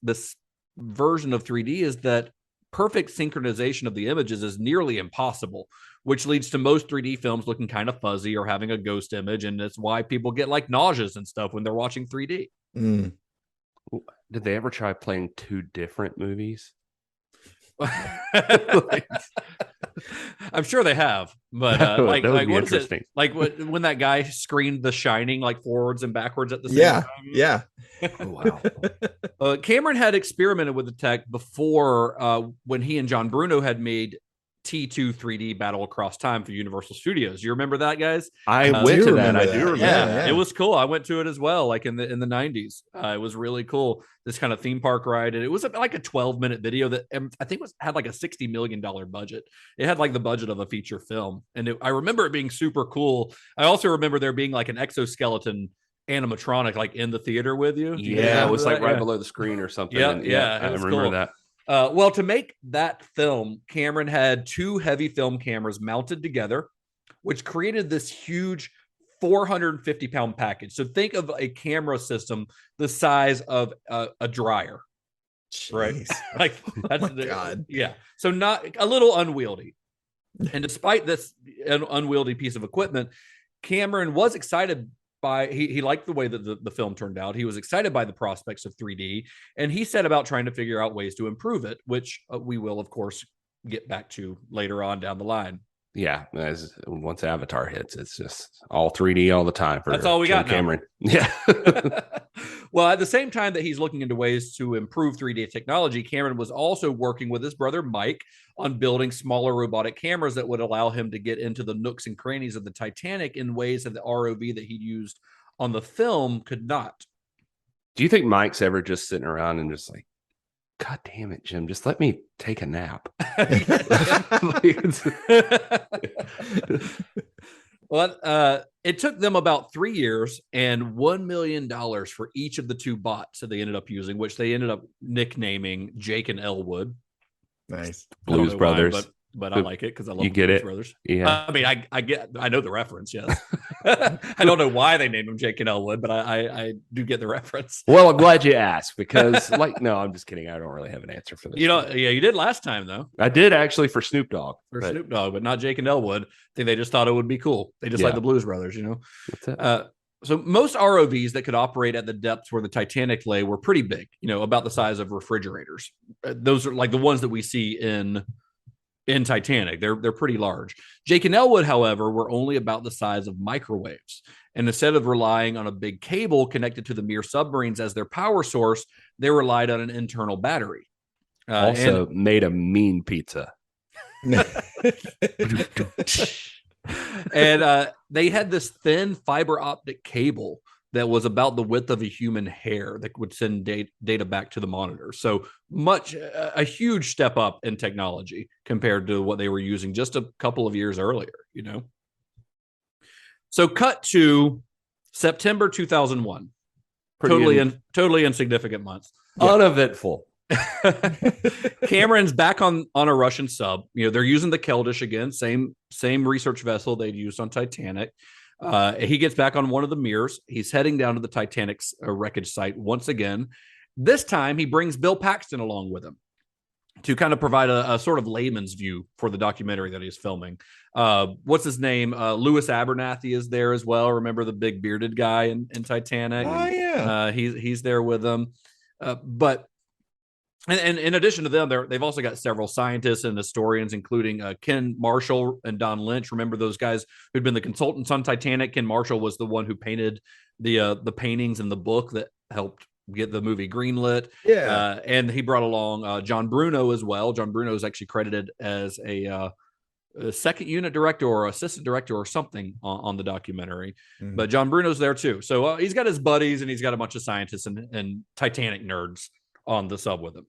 [SPEAKER 6] version of 3D is that perfect synchronization of the images is nearly impossible, which leads to most 3D films looking kind of fuzzy or having a ghost image. And that's why people get like nauseous and stuff when they're watching 3D.
[SPEAKER 7] Mm.
[SPEAKER 5] Did they ever try playing two different movies?
[SPEAKER 6] I'm sure they have, but
[SPEAKER 5] that would be
[SPEAKER 6] what is
[SPEAKER 5] interesting.
[SPEAKER 6] It? Like when that guy screened The Shining like forwards and backwards at the same time.
[SPEAKER 7] Yeah.
[SPEAKER 5] Oh, wow.
[SPEAKER 6] Cameron had experimented with the tech before when he and John Bruno had made T2 3D Battle Across Time for Universal Studios. You remember that, guys?
[SPEAKER 5] I went to that. I do remember.
[SPEAKER 6] Yeah, it was cool. I went to it as well, like in the 90s. It was really cool. This kind of theme park ride, and it was like a 12-minute video that I think had like a $60 million budget. It had like the budget of a feature film, and I remember it being super cool. I also remember there being like an exoskeleton animatronic like in the theater with you.
[SPEAKER 5] Yeah, it was like right below the screen or something.
[SPEAKER 6] Yeah,
[SPEAKER 5] I remember
[SPEAKER 6] cool.
[SPEAKER 5] that.
[SPEAKER 6] Well, to make that film, Cameron had two heavy film cameras mounted together, which created this huge 450-pound package. So think of a camera system the size of a dryer.
[SPEAKER 7] Jeez.
[SPEAKER 6] Right? Like that's
[SPEAKER 7] God.
[SPEAKER 6] Yeah. So not a little unwieldy. And despite this unwieldy piece of equipment, Cameron was excited by he liked the way that the film turned out. He was excited by the prospects of 3D, and he set about trying to figure out ways to improve it, which we will, of course, get back to later on down the line.
[SPEAKER 5] Yeah, once Avatar hits, it's just all 3D all the time.
[SPEAKER 6] That's all we got now.
[SPEAKER 5] Cameron. Yeah.
[SPEAKER 6] Well, at the same time that he's looking into ways to improve 3D technology, Cameron was also working with his brother Mike on building smaller robotic cameras that would allow him to get into the nooks and crannies of the Titanic in ways that the ROV that he'd used on the film could not.
[SPEAKER 5] Do you think Mike's ever just sitting around and just like, God damn it, Jim, just let me take a nap?
[SPEAKER 6] Well, it took them about 3 years and $1 million for each of the two bots that they ended up using, which they ended up nicknaming Jake and Elwood.
[SPEAKER 7] Nice.
[SPEAKER 5] Blues Brothers.
[SPEAKER 6] But I like it because I love
[SPEAKER 5] you get
[SPEAKER 6] Blues
[SPEAKER 5] it.
[SPEAKER 6] Brothers.
[SPEAKER 5] Yeah.
[SPEAKER 6] I mean, I know the reference. Yes. I don't know why they named him Jake and Elwood, but I do get the reference.
[SPEAKER 5] Well, I'm glad you asked because, no, I'm just kidding. I don't really have an answer for this.
[SPEAKER 6] Yeah, you did last time though.
[SPEAKER 5] I did actually for Snoop Dogg.
[SPEAKER 6] Snoop Dogg, but not Jake and Elwood. I think they just thought it would be cool. They just like the Blues Brothers, So most ROVs that could operate at the depths where the Titanic lay were pretty big, about the size of refrigerators. Those are like the ones that we see in Titanic. They're pretty large. Jake and Elwood, however, were only about the size of microwaves. And instead of relying on a big cable connected to the mere submarines as their power source, they relied on an internal battery.
[SPEAKER 5] Also made a mean pizza.
[SPEAKER 6] And they had this thin fiber optic cable that was about the width of a human hair that would send data back to the monitor. So a huge step up in technology compared to what they were using just a couple of years earlier, So cut to September 2001. Totally insignificant month.
[SPEAKER 5] Uneventful.
[SPEAKER 6] Cameron's back on a Russian sub. They're using the Keldysh again, same research vessel they'd used on Titanic. He gets back on one of the mirrors. He's heading down to the Titanic's wreckage site once again. This time, he brings Bill Paxton along with him to kind of provide a sort of layman's view for the documentary that he's filming. What's his name? Louis Abernathy is there as well. Remember the big bearded guy in Titanic?
[SPEAKER 7] Oh, yeah.
[SPEAKER 6] He's there with them. But in addition to them, they've also got several scientists and historians, including Ken Marshall and Don Lynch. Remember those guys who'd been the consultants on Titanic? Ken Marshall was the one who painted the paintings in the book that helped get the movie greenlit.
[SPEAKER 7] Yeah.
[SPEAKER 6] And he brought along John Bruno as well. John Bruno is actually credited as a second unit director or assistant director or something on the documentary. Mm-hmm. But John Bruno's there too. So he's got his buddies and he's got a bunch of scientists and Titanic nerds on the sub with him.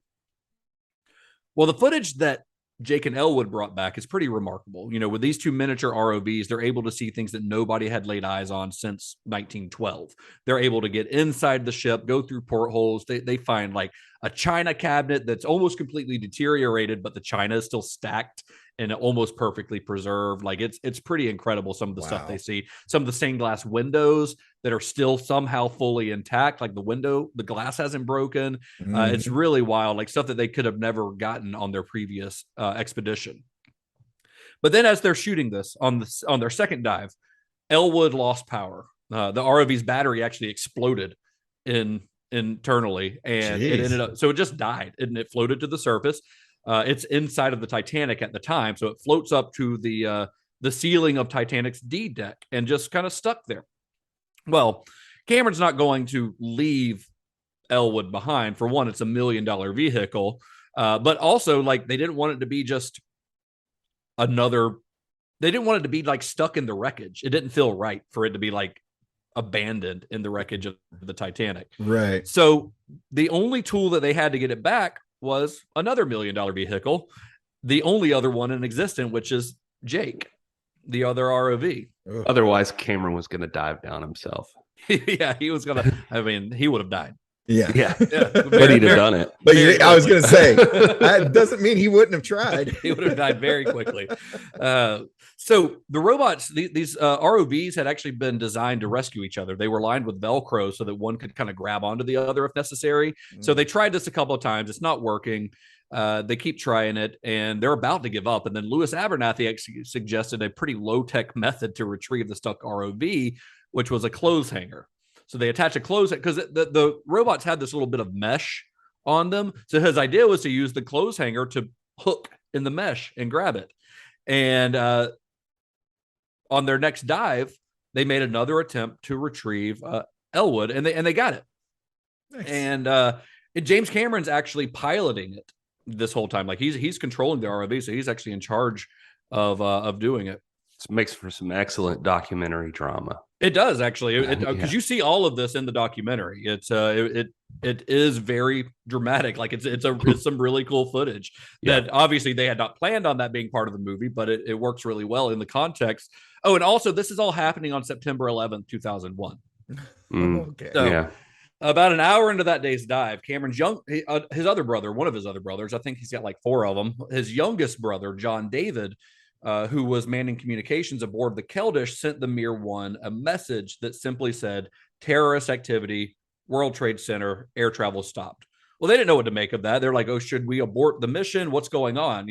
[SPEAKER 6] Well, the footage that Jake and Elwood brought back is pretty remarkable. With these two miniature ROVs, they're able to see things that nobody had laid eyes on since 1912. They're able to get inside the ship, go through portholes. They find like a china cabinet that's almost completely deteriorated, but the china is still stacked and almost perfectly preserved. Like it's pretty incredible. Some of the stuff they see, some of the stained glass windows that are still somehow fully intact. Like the glass hasn't broken. Mm-hmm. It's really wild, like stuff that they could have never gotten on their previous expedition. But then as they're shooting this on their second dive, Elwood lost power. The ROV's battery actually exploded internally and it ended up, so it just died and it floated to the surface. It's inside of the Titanic at the time, so it floats up to the ceiling of Titanic's D deck and just kind of stuck there. Well, Cameron's not going to leave Elwood behind. For one, it's $1 million vehicle, but also like they didn't want it to be just another. They didn't want it to be like stuck in the wreckage. It didn't feel right for it to be like abandoned in the wreckage of the Titanic.
[SPEAKER 7] Right.
[SPEAKER 6] So the only tool that they had to get it back was another $1 million vehicle, the only other one in existence, which is Jake, the other ROV.
[SPEAKER 7] Ugh.
[SPEAKER 5] Otherwise, Cameron was going to dive down himself.
[SPEAKER 6] Yeah, he was going to. I mean, he would have died.
[SPEAKER 7] Yeah.
[SPEAKER 5] But he'd have done it.
[SPEAKER 7] But I was going to say, that doesn't mean he wouldn't have tried.
[SPEAKER 6] He would have died very quickly. So the robots, these ROVs had actually been designed to rescue each other. They were lined with Velcro so that one could kind of grab onto the other if necessary. So they tried this a couple of times. It's not working. They keep trying it and they're about to give up. And then Louis Abernathy actually suggested a pretty low-tech method to retrieve the stuck ROV, which was a clothes hanger. So they attach a clothes because the robots had this little bit of mesh on them. So his idea was to use the clothes hanger to hook in the mesh and grab it. And on their next dive, they made another attempt to retrieve Elwood, and they got it. Nice. And James Cameron's actually piloting it this whole time. Like he's controlling the ROV, so he's actually in charge of doing it.
[SPEAKER 5] It makes for some excellent documentary drama.
[SPEAKER 6] It does actually, because you see all of this in the documentary. It is very dramatic. Like it's some really cool footage that obviously they had not planned on that being part of the movie, but it works really well in the context. Oh, and also this is all happening on September 11th, 2001.
[SPEAKER 7] Okay.
[SPEAKER 6] So, about an hour into that day's dive, Cameron's his other brother, one of his other brothers, I think he's got like 4 of them. His youngest brother, John David, who was manning communications aboard the Keldysh, sent the Mir 1 a message that simply said, terrorist activity, World Trade Center, air travel stopped. Well, they didn't know what to make of that. They're like, oh, should we abort the mission? What's going on?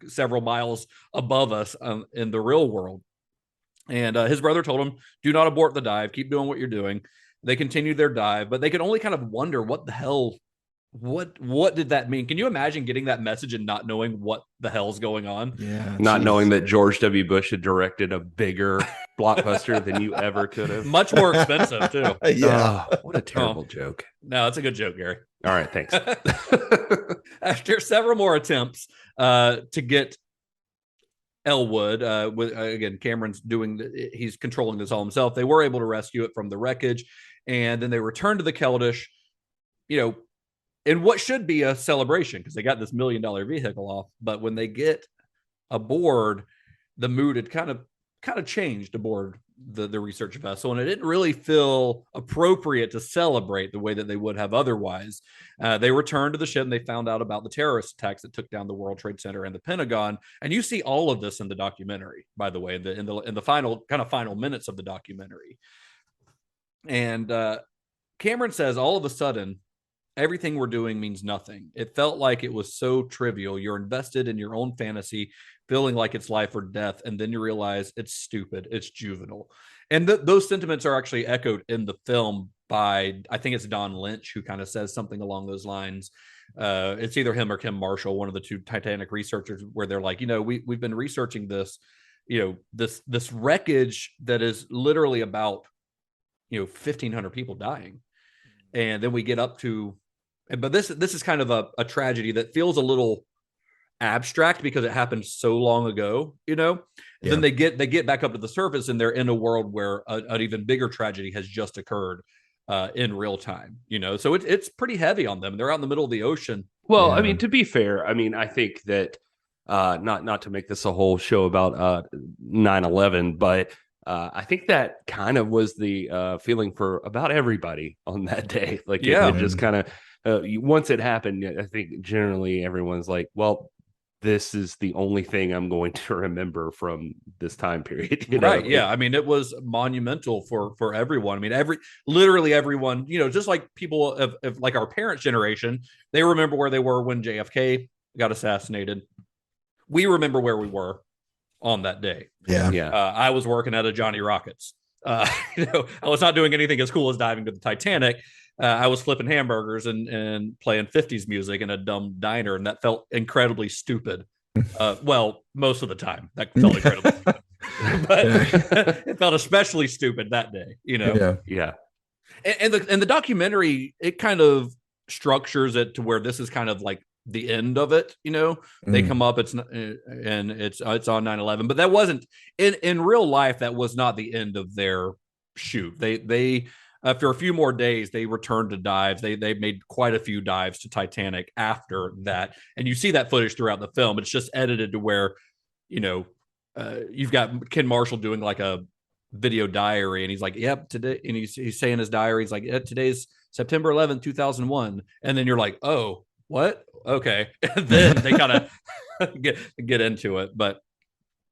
[SPEAKER 6] Several miles above us in the real world. And his brother told him, do not abort the dive. Keep doing what you're doing. They continued their dive, but they could only kind of wonder what the hell, what did that mean? Can you imagine getting that message and not knowing what the hell's going on?
[SPEAKER 7] Yeah.
[SPEAKER 5] Not knowing that George W. Bush had directed a bigger blockbuster than you ever could have.
[SPEAKER 6] Much more expensive, too.
[SPEAKER 7] Yeah.
[SPEAKER 5] Oh, what a terrible joke.
[SPEAKER 6] No, it's a good joke, Gary.
[SPEAKER 5] All right, thanks.
[SPEAKER 6] After several more attempts to get Elwood, again, Cameron's he's controlling this all himself. They were able to rescue it from the wreckage, and then they returned to the Keldysh, in what should be a celebration because they got this $1 million vehicle off. But when they get aboard, the mood had kind of changed aboard the research vessel, and it didn't really feel appropriate to celebrate the way that they would have otherwise. They returned to the ship and they found out about the terrorist attacks that took down the World Trade Center and the Pentagon. And you see all of this in the documentary, by the way, in the final minutes of the documentary. And Cameron says, all of a sudden, everything we're doing means nothing. It felt like it was so trivial. You're invested in your own fantasy, feeling like it's life or death, and then you realize it's stupid, it's juvenile. And those sentiments are actually echoed in the film by, I think it's Don Lynch, who kind of says something along those lines. It's either him or Kim Marshall, one of the 2 Titanic researchers, where they're like, we've been researching this, this wreckage that is literally about, 1,500 people dying. And then we get up to, but this is kind of a tragedy that feels a little abstract because it happened so long ago, Yeah. Then they get back up to the surface and they're in a world where an even bigger tragedy has just occurred in real time, So it's pretty heavy on them. They're out in the middle of the ocean.
[SPEAKER 5] Well, I mean, to be fair, I think that not to make this a whole show about 9/11, but I think that kind of was the feeling for about everybody on that day. Like, it just kind of, once it happened, I think generally everyone's like, well, this is the only thing I'm going to remember from this time period.
[SPEAKER 6] Right. Yeah. I mean, it was monumental for everyone. I mean, literally everyone, just like people of like our parents' generation, they remember where they were when JFK got assassinated. We remember where we were on that day.
[SPEAKER 7] Yeah.
[SPEAKER 6] I was working at a Johnny Rockets. I was not doing anything as cool as diving to the Titanic. I was flipping hamburgers and playing 50s music in a dumb diner, and that felt incredibly stupid. Well, most of the time that felt incredibly stupid. But it felt especially stupid that day,
[SPEAKER 5] Yeah.
[SPEAKER 6] And the documentary, it kind of structures it to where this is kind of like the end of it. They come up, it's on 9/11, but that wasn't in real life. That was not the end of their shoot. They after a few more days, they returned to dives. They made quite a few dives to Titanic after that. And you see that footage throughout the film. It's just edited to where, you've got Ken Marshall doing like a video diary. And he's like, yep, today. And he's saying his diary. He's like, yeah, today's September 11th, 2001. And then you're like, oh, what? Okay. And then they kind of get into it. But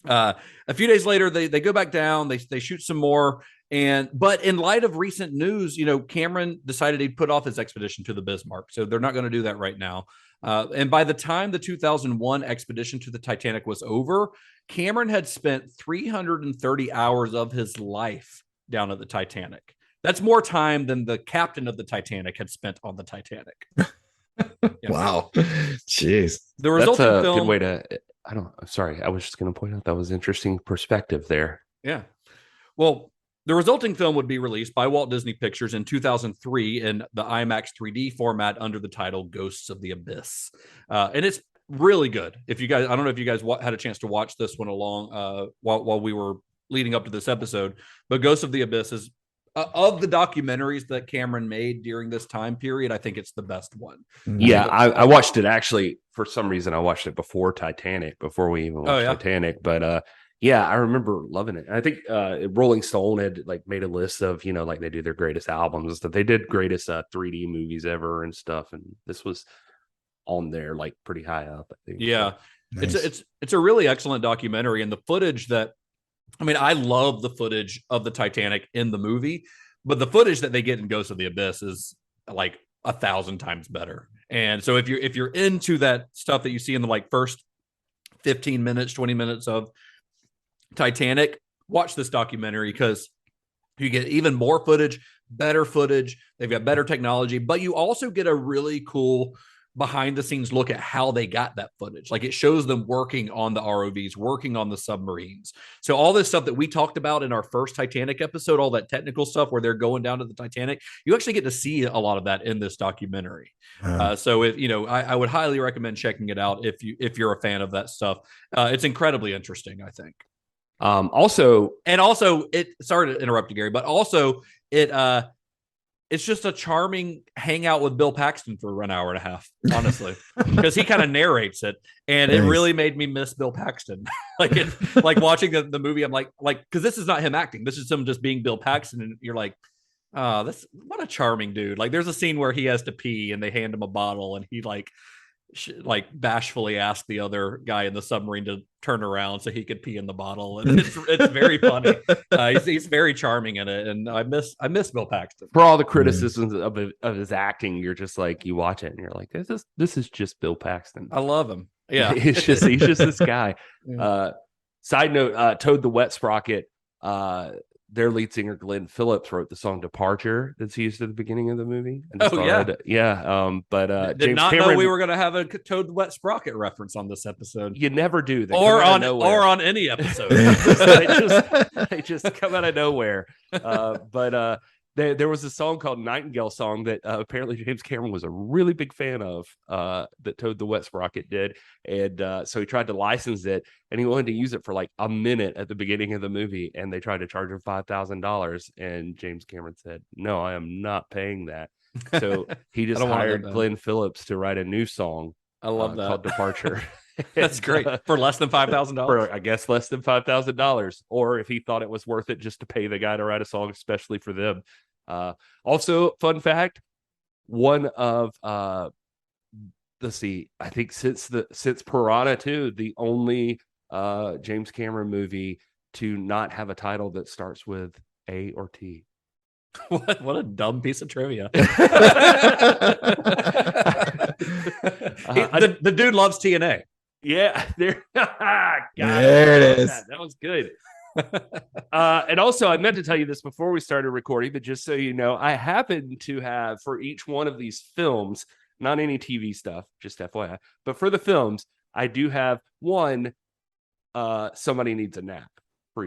[SPEAKER 6] a few days later, they go back down. They shoot some more. But in light of recent news, Cameron decided he'd put off his expedition to the Bismarck. So they're not going to do that right now. And by the time the 2001 expedition to the Titanic was over, Cameron had spent 330 hours of his life down at the Titanic. That's more time than the captain of the Titanic had spent on the Titanic.
[SPEAKER 7] Wow. Jeez.
[SPEAKER 6] The resulting
[SPEAKER 5] That's a
[SPEAKER 6] film,
[SPEAKER 5] good way to I'm sorry. I was just going to point out that was interesting perspective there.
[SPEAKER 6] Yeah. Well, the resulting film would be released by Walt Disney Pictures in 2003 in the IMAX 3D format under the title Ghosts of the Abyss. And it's really good. If you guys, I don't know if you guys had a chance to watch this one along while we were leading up to this episode, but Ghosts of the Abyss is of the documentaries that Cameron made during this time period, I think it's the best one.
[SPEAKER 5] Yeah, I watched it actually. For some reason, I watched it before Titanic, before we even watched Titanic. But yeah, I remember loving it. I think Rolling Stone had like made a list of, you know, like they do their greatest albums, that they did greatest 3D movies ever and stuff, and this was on there like pretty high up, I think.
[SPEAKER 6] Yeah,
[SPEAKER 7] Nice.
[SPEAKER 6] it's a really excellent documentary, and the footage that, I mean, I love the footage of the Titanic in the movie, but the footage that they get in Ghost of the Abyss is like 1,000 times better. And so if you're into that stuff that you see in the like first 15 minutes, 20 minutes of Titanic, watch this documentary, because you get even more footage, better footage. They've got better technology, but you also get a really cool behind the scenes look at how they got that footage. Like, it shows them working on the ROVs, working on the submarines. So all this stuff that we talked about in our first Titanic episode, all that technical stuff where they're going down to the Titanic, you actually get to see a lot of that in this documentary. So if, you know, I would highly recommend checking it out if you're a fan of that stuff. It's incredibly interesting, I think.
[SPEAKER 5] Also,
[SPEAKER 6] it, sorry to interrupt you, Gary, but also it's just a charming hangout with Bill Paxton for an hour and a half, honestly, because he kind of narrates it, and it really made me miss Bill Paxton. like watching the movie, I'm like, because this is not him acting, this is him just being Bill Paxton, and you're like, oh, that's what a charming dude. Like, there's a scene where he has to pee, and they hand him a bottle, and he like bashfully asked the other guy in the submarine to turn around so he could pee in the bottle, and it's very funny. He's very charming in it, and I miss Bill Paxton.
[SPEAKER 5] For all the criticisms of his acting, you're just like, you watch it and you're like, this is just Bill Paxton.
[SPEAKER 6] I love him. Yeah,
[SPEAKER 5] he's just this guy. Side note: Toad the Wet Sprocket. Their lead singer Glenn Phillips wrote the song "Departure" that's used at the beginning of the movie. And
[SPEAKER 6] but
[SPEAKER 5] did
[SPEAKER 6] James
[SPEAKER 5] not
[SPEAKER 6] Cameron, know we were going to have a Toad the Wet Sprocket reference on this episode.
[SPEAKER 5] You never do,
[SPEAKER 6] or on any episode.
[SPEAKER 5] they just come out of nowhere. There was a song called "Nightingale Song" that apparently James Cameron was a really big fan of, that Toad the Wet Sprocket did. And so he tried to license it, and he wanted to use it for like a minute at the beginning of the movie. And they tried to charge him $5,000. And James Cameron said, "No, I am not paying that." So he just hired Glenn Phillips to write a new song.
[SPEAKER 6] I love that.
[SPEAKER 5] Called "Departure."
[SPEAKER 6] That's great. For less than $5,000?
[SPEAKER 5] For, I guess, less than $5,000. Or if he thought it was worth it just to pay the guy to write a song especially for them. Also, fun fact, one of let's see, I think since Piranha 2, the only James Cameron movie to not have a title that starts with A or T.
[SPEAKER 6] What a dumb piece of trivia. The dude loves TNA.
[SPEAKER 5] Yeah, there
[SPEAKER 7] it is.
[SPEAKER 5] That was good. And also, I meant to tell you this before we started recording, but just so you know, I happen to have, for each one of these films, not any TV stuff, just FYI, but for the films, I do have one, Somebody Needs a Nap.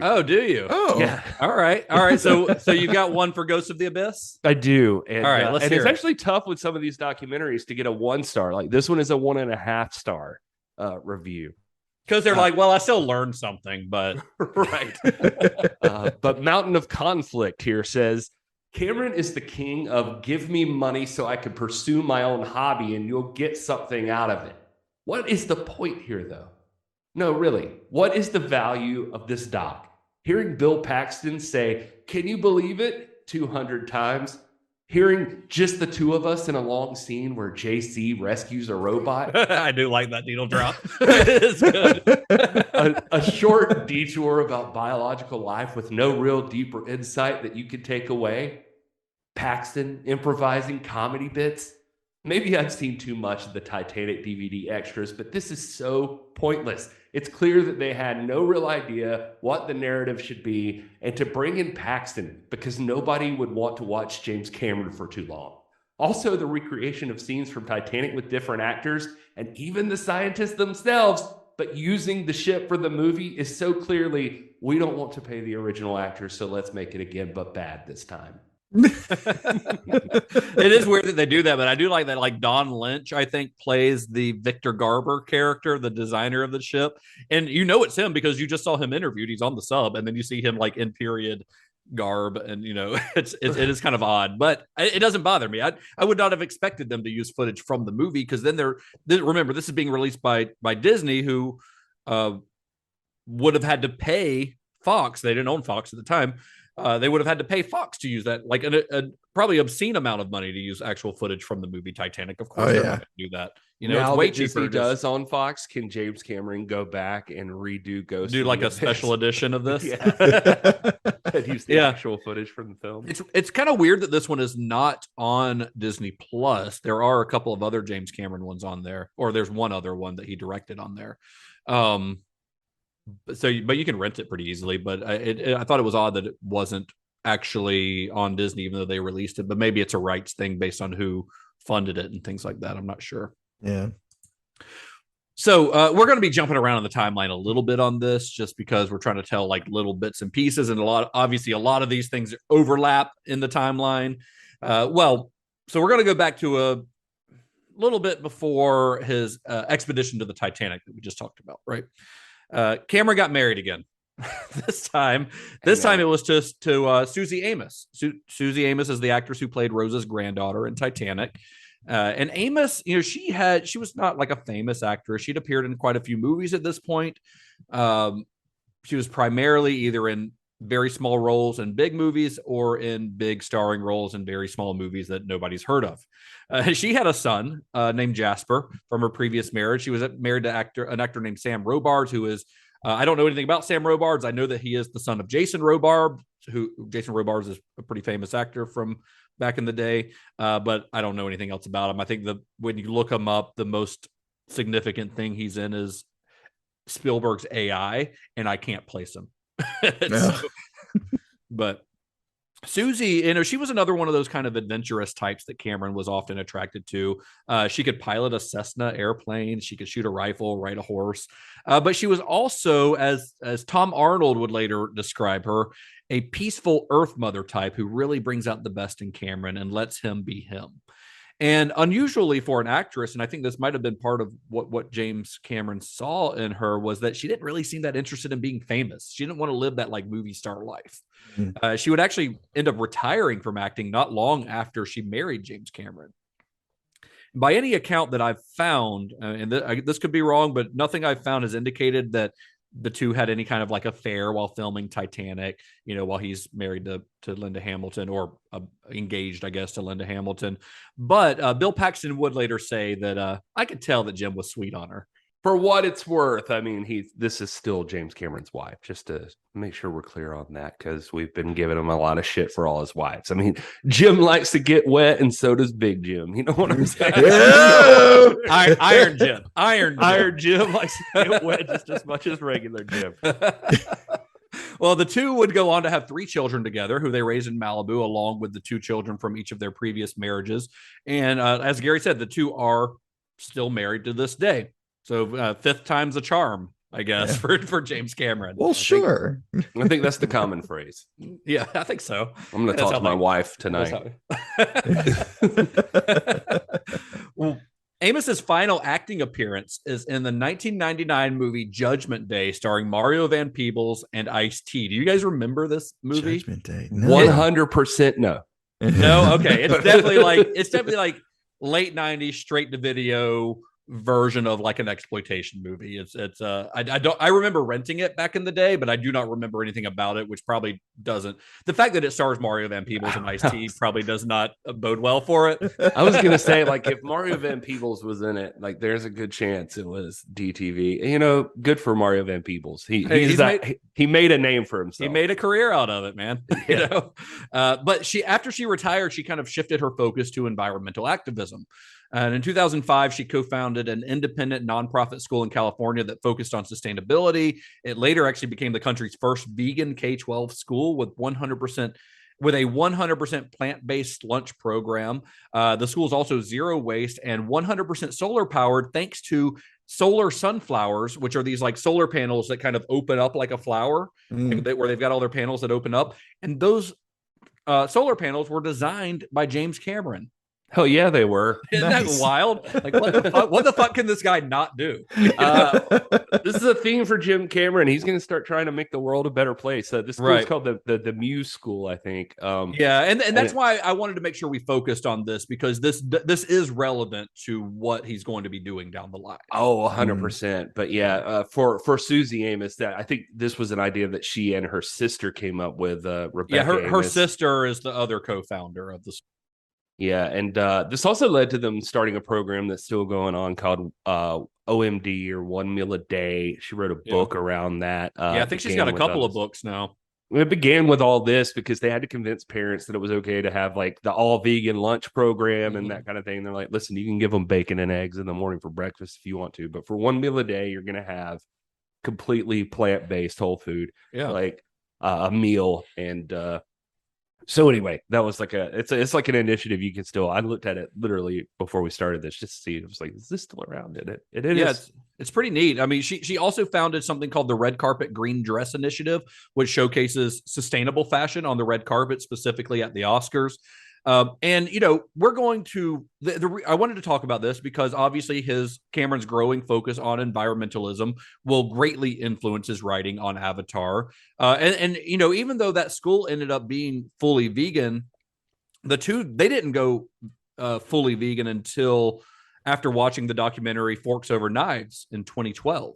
[SPEAKER 6] Oh, do you?
[SPEAKER 7] Oh,
[SPEAKER 6] yeah. All right. So you got one for Ghosts of the Abyss?
[SPEAKER 5] I do. And,
[SPEAKER 6] all right, let's hear
[SPEAKER 5] it's
[SPEAKER 6] it.
[SPEAKER 5] Actually tough with some of these documentaries to get a 1-star. Like this one is a 1.5 star review.
[SPEAKER 6] Because they're like, well, I still learned something, but
[SPEAKER 5] right. But Mountain of Conflict here says, Cameron is the king of give me money so I can pursue my own hobby and you'll get something out of it. What is the point here, though? No, really. What is the value of this doc? Hearing Bill Paxton say, can you believe it? 200 times. Hearing just the two of us in a long scene where JC rescues a robot.
[SPEAKER 6] I do like that needle drop. It's good.
[SPEAKER 5] a short detour about biological life with no real deeper insight that you could take away. Paxton improvising comedy bits. Maybe I've seen too much of the Titanic DVD extras, but this is so pointless. It's clear that they had no real idea what the narrative should be, and to bring in Paxton because nobody would want to watch James Cameron for too long. Also, the recreation of scenes from Titanic with different actors, and even the scientists themselves, but using the ship for the movie is so clearly, we don't want to pay the original actors, so let's make it again, but bad this time.
[SPEAKER 6] It is weird that they do that, but I do like that. Like Don Lynch, I think, plays the Victor Garber character, the designer of the ship, and you know it's him because you just saw him interviewed. He's on the sub, and then you see him like in period garb, and you know it is kind of odd, but it doesn't bother me. I would not have expected them to use footage from the movie because then remember, this is being released by Disney, who would have had to pay Fox. They didn't own Fox at the time. They would have had to pay Fox to use that, like a probably obscene amount of money to use actual footage from the movie Titanic. Of course, they're not going to do that. You know,
[SPEAKER 5] now
[SPEAKER 6] it's way
[SPEAKER 5] that
[SPEAKER 6] cheaper.
[SPEAKER 5] Disney does on Fox, can James Cameron go back and redo Ghost?
[SPEAKER 6] Do like a special edition of this?
[SPEAKER 5] And use the actual footage from the film.
[SPEAKER 6] It's kind of weird that this one is not on Disney Plus. There are a couple of other James Cameron ones on there, or there's one other one that he directed on there. But you can rent it pretty easily. But I thought it was odd that it wasn't actually on Disney, even though they released it. But maybe it's a rights thing based on who funded it and things like that. I'm not sure.
[SPEAKER 7] Yeah.
[SPEAKER 6] So we're going to be jumping around on the timeline a little bit on this, just because we're trying to tell like little bits and pieces, and obviously a lot of these things overlap in the timeline. So we're going to go back to a little bit before his expedition to the Titanic that we just talked about, right? Cameron got married again. This time it was to Susie Amos. Susie Amos is the actress who played Rose's granddaughter in Titanic. And Amos, you know, she was not like a famous actress. She'd appeared in quite a few movies at this point. She was primarily either in very small roles in big movies or in big starring roles in very small movies that nobody's heard of. She had a son named Jasper from her previous marriage. She was married to an actor named Sam Robards, who is, I don't know anything about Sam Robards. I know that he is the son of Jason Robards, Jason Robards is a pretty famous actor from back in the day, but I don't know anything else about him. I think when you look him up, the most significant thing he's in is Spielberg's AI, and I can't place him. But Susie, you know, she was another one of those kind of adventurous types that Cameron was often attracted to. She could pilot a Cessna airplane. She could shoot a rifle, ride a horse. But she was also, as Tom Arnold would later describe her, a peaceful Earth Mother type who really brings out the best in Cameron and lets him be him. And unusually for an actress, and I think this might have been part of what James Cameron saw in her, was that she didn't really seem that interested in being famous. She didn't want to live that like movie star life. She would actually end up retiring from acting not long after she married James Cameron. By any account that I've found, and this could be wrong, but nothing I've found has indicated that the two had any kind of like affair while filming Titanic, you know, while he's married to Linda Hamilton, or engaged, I guess, to Linda Hamilton. But Bill Paxton would later say that I could tell that Jim was sweet on her.
[SPEAKER 5] For what it's worth, I mean, this is still James Cameron's wife, just to make sure we're clear on that, because we've been giving him a lot of shit for all his wives. I mean, Jim likes to get wet, and so does Big Jim. You know what I'm saying?
[SPEAKER 6] Iron
[SPEAKER 5] Jim likes to get wet just as much as regular Jim.
[SPEAKER 6] Well, the two would go on to have 3 children together, who they raised in Malibu, along with the 2 children from each of their previous marriages. And as Gary said, the 2 are still married to this day. So 5th time's a charm, I guess, for James Cameron.
[SPEAKER 7] Well, sure.
[SPEAKER 5] I think that's the common phrase.
[SPEAKER 6] Yeah, I think so.
[SPEAKER 5] I'm going to talk to my wife tonight.
[SPEAKER 6] Well, Amos's final acting appearance is in the 1999 movie Judgment Day, starring Mario Van Peebles and Ice-T. Do you guys remember this movie?
[SPEAKER 7] Judgment Day.
[SPEAKER 5] 100% no.
[SPEAKER 6] No? Okay. It's definitely like late 90s straight to video version of like an exploitation movie. I remember renting it back in the day, but I do not remember anything about it, which probably doesn't. The fact that it stars Mario Van Peebles and Ice-T probably does not bode well for it.
[SPEAKER 5] I was gonna say, like, if Mario Van Peebles was in it, like, there's a good chance it was DTV. You know, good for Mario Van Peebles. He made a name for himself.
[SPEAKER 6] He made a career out of it, man. You know, but after she retired, she kind of shifted her focus to environmental activism. And in 2005, she co-founded an independent nonprofit school in California that focused on sustainability. It later actually became the country's first vegan K-12 school with a 100% plant-based lunch program. The school is also zero waste and 100% solar powered, thanks to solar sunflowers, which are these like solar panels that kind of open up like a flower, where they've got all their panels that open up. And those solar panels were designed by James Cameron.
[SPEAKER 5] Hell yeah, they were.
[SPEAKER 6] Isn't that wild? Like, what the fuck can this guy not do?
[SPEAKER 5] This is a theme for Jim Cameron. He's going to start trying to make the world a better place. This school is called the Muse School, I think.
[SPEAKER 6] And that's why I wanted to make sure we focused on this, because this is relevant to what he's going to be doing down the line.
[SPEAKER 5] Oh, 100%. But yeah, for Susie Amos, that I think this was an idea that she and her sister came up with. Rebecca.
[SPEAKER 6] Yeah, her sister is the other co-founder of the school.
[SPEAKER 5] Yeah, and this also led to them starting a program that's still going on called OMD, or 1 Meal a Day. She wrote a book around that.
[SPEAKER 6] I think she's got a couple of books now.
[SPEAKER 5] It began with all this because they had to convince parents that it was okay to have like the all vegan lunch program and that kind of thing. They're like, listen, you can give them bacon and eggs in the morning for breakfast if you want to, but for 1 meal a day, you're going to have completely plant-based whole food, like a meal. And so anyway, that was like it's like an initiative you can still. I looked at it literally before we started this just to see. It was like, is this still around? It is.
[SPEAKER 6] It's pretty neat. I mean, she also founded something called the Red Carpet Green Dress Initiative, which showcases sustainable fashion on the red carpet, specifically at the Oscars. And we're going to. I wanted to talk about this because obviously Cameron's growing focus on environmentalism will greatly influence his writing on Avatar. And even though that school ended up being fully vegan, they didn't go fully vegan until after watching the documentary Forks Over Knives in 2012,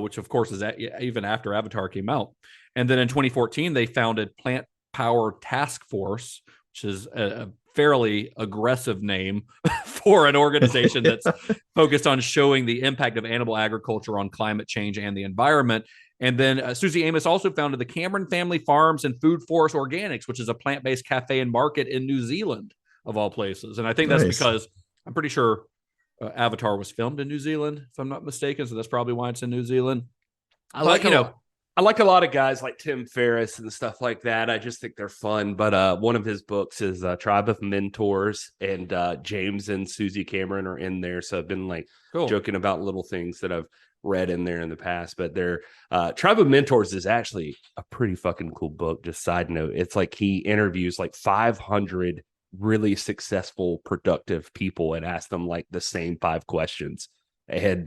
[SPEAKER 6] which of course is even after Avatar came out. And then in 2014, they founded Plant Power Task Force, which is a fairly aggressive name for an organization that's focused on showing the impact of animal agriculture on climate change and the environment. And then Susie Amos also founded the Cameron Family Farms and Food Forest Organics, which is a plant-based cafe and market in New Zealand, of all places. And I think that's because I'm pretty sure Avatar was filmed in New Zealand, if I'm not mistaken. So that's probably why it's in New Zealand.
[SPEAKER 5] I like a lot of guys like Tim Ferriss and stuff like that. I just think they're fun. But one of his books is Tribe of Mentors, and James and Susie Cameron are in there. So I've been like joking about little things that I've read in there in the past. But their Tribe of Mentors is actually a pretty fucking cool book. Just side note, it's like he interviews like 500 really successful, productive people and asks them like the same 5 questions. And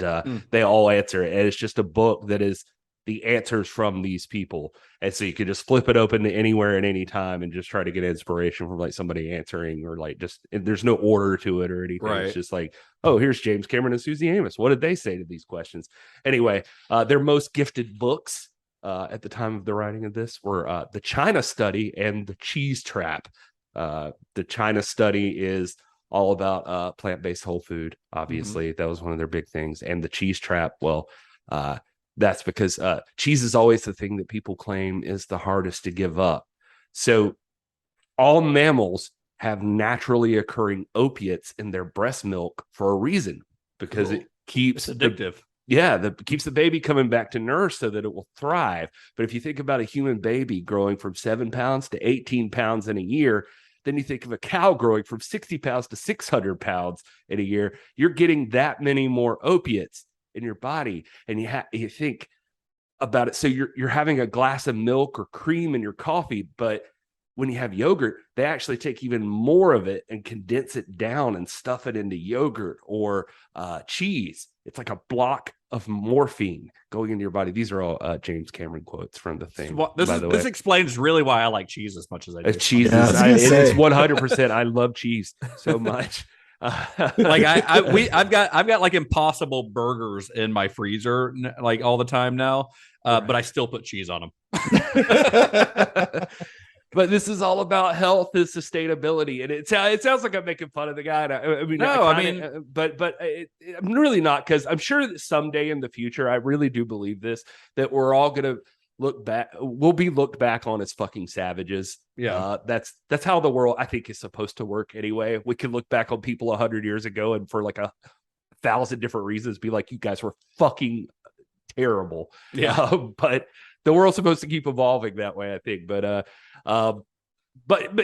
[SPEAKER 5] they all answer it. And it's just a book that is the answers from these people, and so you can just flip it open to anywhere at any time and just try to get inspiration from like somebody answering, or like just there's no order to it or anything. It's just like, oh, here's James Cameron and Susie Amos, what did they say to these questions? Anyway, their most gifted books at the time of the writing of this were The China Study and The Cheese Trap. The China Study is all about plant-based whole food, obviously. That was one of their big things. And The Cheese Trap, well, that's because cheese is always the thing that people claim is the hardest to give up. So all mammals have naturally occurring opiates in their breast milk for a reason, because it keeps
[SPEAKER 6] addictive.
[SPEAKER 5] Keeps the baby coming back to nurse so that it will thrive. But if you think about a human baby growing from 7 pounds to 18 pounds in a year, then you think of a cow growing from 60 pounds to 600 pounds in a year, you're getting that many more opiates in your body, and you think about it. So you're having a glass of milk or cream in your coffee, but when you have yogurt, they actually take even more of it and condense it down and stuff it into yogurt or cheese. It's like a block of morphine going into your body. These are all James Cameron quotes from the thing.
[SPEAKER 6] This explains really why I like cheese as much as I do.
[SPEAKER 5] Cheese it's 100%. I love cheese so much.
[SPEAKER 6] Like I've got like Impossible burgers in my freezer like all the time now, but I still put cheese on them.
[SPEAKER 5] But this is all about health and sustainability, and it sounds like I'm making fun of the guy. But I'm really not, because I'm sure that someday in the future, I really do believe this, that we're all gonna look back. We'll be looked back on as fucking savages. Yeah, that's how the world, I think, is supposed to work anyway. We can look back on people 100 years ago and for like 1,000 different reasons be like, you guys were fucking terrible. Yeah, but the world's supposed to keep evolving that way, I think. But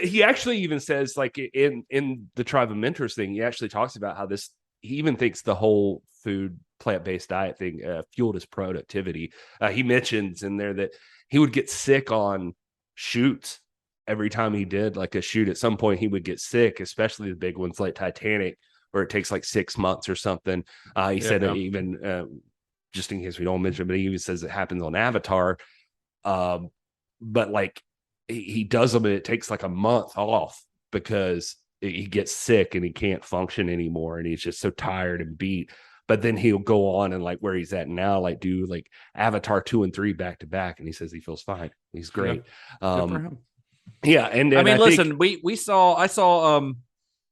[SPEAKER 5] he actually even says, like in the Tribe of Mentors thing, he actually talks about how this he even thinks the whole food plant-based diet thing fueled his productivity. He mentions in there that he would get sick on shoots every time he did like a shoot. At some point he would get sick, especially the big ones like Titanic, where it takes like 6 months or something. He said that even just in case we don't mention it, but he even says it happens on Avatar. But like he does them and it takes like a month off because he gets sick and he can't function anymore and he's just so tired and beat. But then he'll go on and like where he's at now, like do like Avatar 2 and 3 back to back, and he says he feels fine. He's great.
[SPEAKER 6] Good for him.
[SPEAKER 5] Yeah, and
[SPEAKER 6] I mean, listen,
[SPEAKER 5] think,
[SPEAKER 6] I saw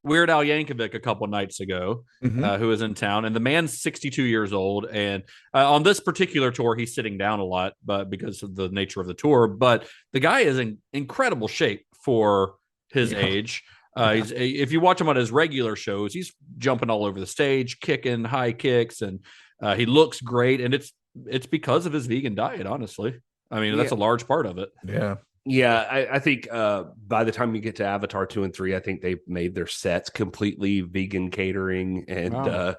[SPEAKER 6] Weird Al Yankovic a couple nights ago, who was in town, and the man's 62 years old, and on this particular tour, he's sitting down a lot, but because of the nature of the tour. But the guy is in incredible shape for his age. If you watch him on his regular shows, he's jumping all over the stage, kicking high kicks, and he looks great. And it's because of his vegan diet, honestly. I mean, that's a large part of it.
[SPEAKER 5] Yeah, I think by the time you get to Avatar 2 and 3, I think they've made their sets completely vegan catering, and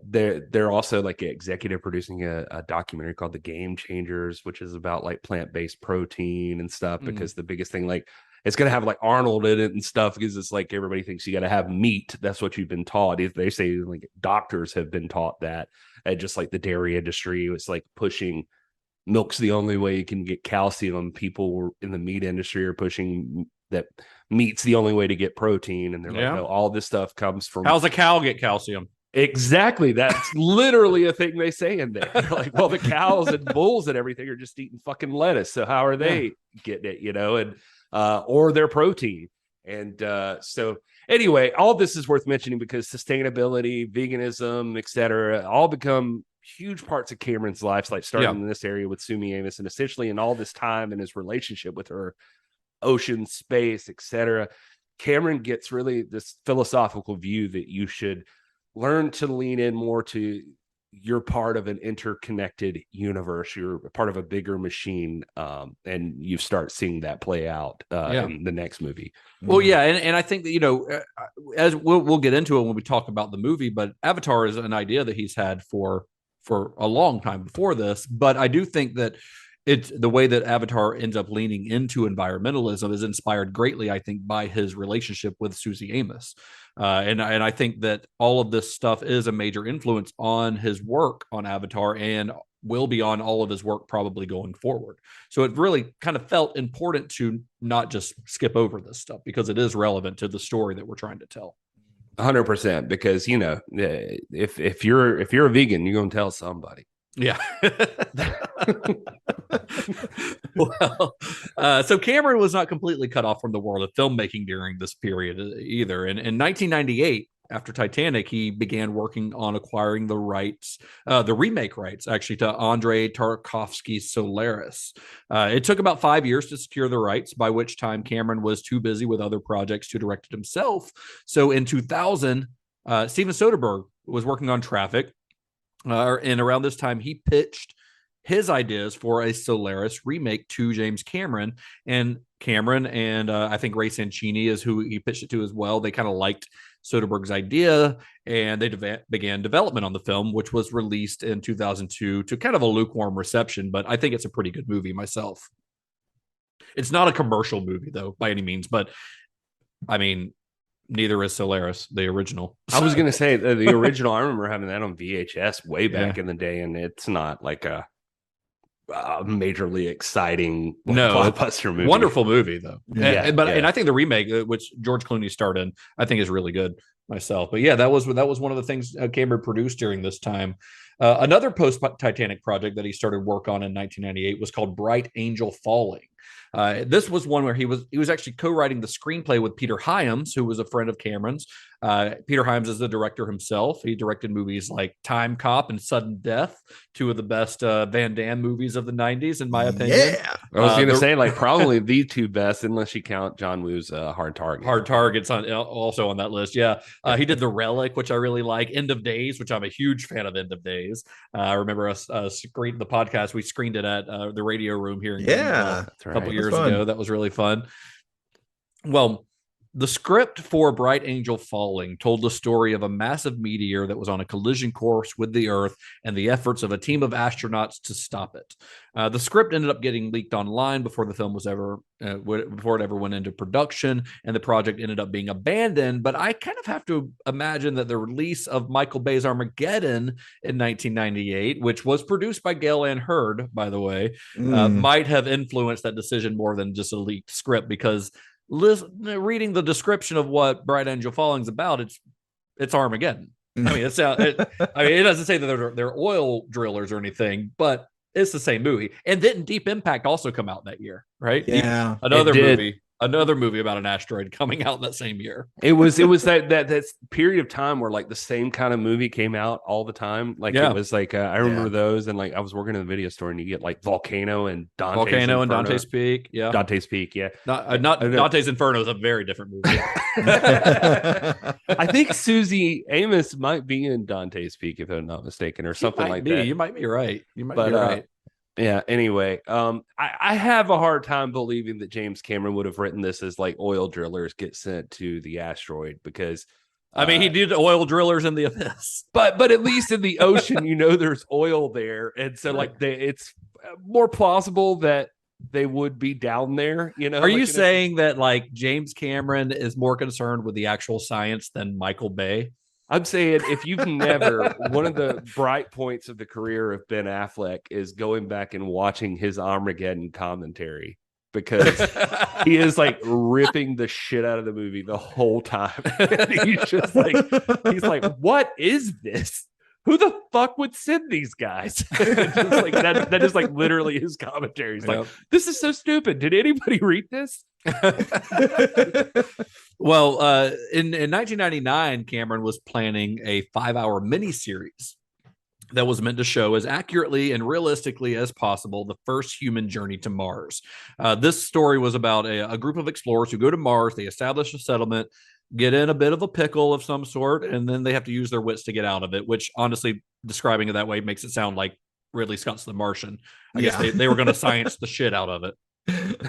[SPEAKER 5] they're also like executive producing a documentary called The Game Changers, which is about like plant-based protein and stuff. Because the biggest thing, like, it's going to have like Arnold in it and stuff, because it's like everybody thinks you got to have meat. That's what you've been taught. They say like doctors have been taught that, just like the dairy industry, it's like pushing milk's the only way you can get calcium. People in the meat industry are pushing that meat's the only way to get protein. And they're like, no, all this stuff comes from...
[SPEAKER 6] How's a cow get calcium?
[SPEAKER 5] Exactly. That's literally a thing they say in there. They're like, well, the cows and bulls and everything are just eating fucking lettuce. So how are they getting it, and or their protein? And so anyway, all this is worth mentioning because sustainability, veganism, etc., all become huge parts of Cameron's life, like starting in this area with Sumi Amos, and essentially in all this time in his relationship with her, ocean, space, etc. Cameron gets really this philosophical view that you should learn to lean in more to you're part of an interconnected universe. You're part of a bigger machine. And you start seeing that play out in the next movie.
[SPEAKER 6] Well, yeah. And I think that, as we'll get into it when we talk about the movie, but Avatar is an idea that he's had for a long time before this. But I do think that it's the way that Avatar ends up leaning into environmentalism is inspired greatly, I think, by his relationship with Susie Amos. And I think that all of this stuff is a major influence on his work on Avatar and will be on all of his work probably going forward. So it really kind of felt important to not just skip over this stuff because it is relevant to the story that we're trying to tell.
[SPEAKER 5] 100%, because if you're a vegan, you're gonna tell somebody.
[SPEAKER 6] Yeah. Well, so Cameron was not completely cut off from the world of filmmaking during this period either. And in 1998, after Titanic, he began working on acquiring the rights, the remake rights, actually, to Andrei Tarkovsky's Solaris. It took about 5 years to secure the rights, by which time Cameron was too busy with other projects to direct it himself. So in 2000, Steven Soderbergh was working on Traffic. And around this time, he pitched his ideas for a Solaris remake to James Cameron. And Cameron and I think Ray Sancini is who he pitched it to as well. They kind of liked Soderbergh's idea, and they began development on the film, which was released in 2002 to kind of a lukewarm reception. But I think it's a pretty good movie myself. It's not a commercial movie, though, by any means. But, I mean... neither is Solaris, the original.
[SPEAKER 5] I was going to say the original. I remember having that on VHS way back in the day, and it's not like a majorly exciting blockbuster movie.
[SPEAKER 6] Wonderful movie though. And I think the remake, which George Clooney starred in, I think is really good myself. But yeah, that was one of the things Cameron produced during this time. Another post-Titanic project that he started work on in 1998 was called Bright Angel Falling. This was one where he was actually co-writing the screenplay with Peter Hyams, who was a friend of Cameron's. Peter Hyams is the director himself. He directed movies like Time Cop and Sudden Death, two of the best Van Damme movies of the 90s, in my opinion.
[SPEAKER 5] Yeah, I was going to say like probably the two best, unless you count John Woo's Hard Target.
[SPEAKER 6] Hard Target's also on that list. Yeah, he did The Relic, which I really like. End of Days, which I'm a huge fan of. End of Days. I remember us screened the podcast. We screened it at the Radio Room here in a couple years ago. That was really fun. Well, The script for Bright Angel Falling told the story of a massive meteor that was on a collision course with the Earth and the efforts of a team of astronauts to stop it. The script ended up getting leaked online before the film was ever before it ever went into production, and the project ended up being abandoned. But I kind of have to imagine that the release of Michael Bay's Armageddon in 1998, which was produced by Gale Ann Hurd, by the way, might have influenced that decision more than just a leaked script, because reading the description of what Bright Angel Falling is about, it's Armageddon. I mean, it doesn't say that they're oil drillers or anything, but it's the same movie. And didn't Deep Impact also come out that year? Right?
[SPEAKER 7] Yeah,
[SPEAKER 6] Another movie about an asteroid coming out that same year.
[SPEAKER 5] It was that period of time where like the same kind of movie came out all the time. Like it was like I remember those, and like I was working in the video store, and you get like Volcano and
[SPEAKER 6] Dante's Peak. Yeah,
[SPEAKER 5] Dante's Peak. Yeah,
[SPEAKER 6] not Dante's Inferno is a very different movie.
[SPEAKER 5] I think Susie Amos might be in Dante's Peak, if I'm not mistaken, or something like that.
[SPEAKER 6] You might be right. You might be right.
[SPEAKER 5] Yeah. Anyway, I have a hard time believing that James Cameron would have written this as like oil drillers get sent to the asteroid, because
[SPEAKER 6] I mean, he did oil drillers in the abyss,
[SPEAKER 5] but at least in the ocean, there's oil there, and so like it's more plausible that they would be down there.
[SPEAKER 6] Are you saying that like James Cameron is more concerned with the actual science than Michael Bay?
[SPEAKER 5] I'm saying if you've never, one of the bright points of the career of Ben Affleck is going back and watching his Armageddon commentary, because he is like ripping the shit out of the movie the whole time. He's just like, what is this? Who the fuck would send these guys? Just like that is like literally his commentary. He's like, this is so stupid. Did anybody read this?
[SPEAKER 6] Well, in 1999, Cameron was planning a 5-hour miniseries that was meant to show as accurately and realistically as possible the first human journey to Mars. This story was about a group of explorers who go to Mars. They establish a settlement, get in a bit of a pickle of some sort, and then they have to use their wits to get out of it, which honestly, describing it that way makes it sound like Ridley Scott's The Martian. I guess they were going to science the shit out of it.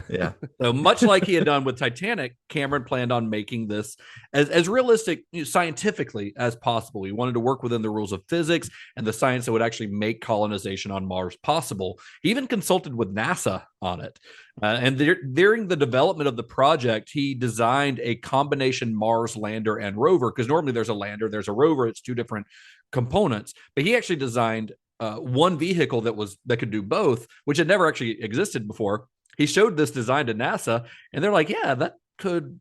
[SPEAKER 7] Yeah.
[SPEAKER 6] So much like he had done with Titanic, Cameron planned on making this as realistic scientifically as possible. He wanted to work within the rules of physics and the science that would actually make colonization on Mars possible. He even consulted with NASA on it. And during the development of the project, he designed a combination Mars lander and rover, because normally there's a lander, there's a rover, it's two different components. But he actually designed one vehicle that could do both, which had never actually existed before. He showed this design to NASA, and they're like, yeah, that could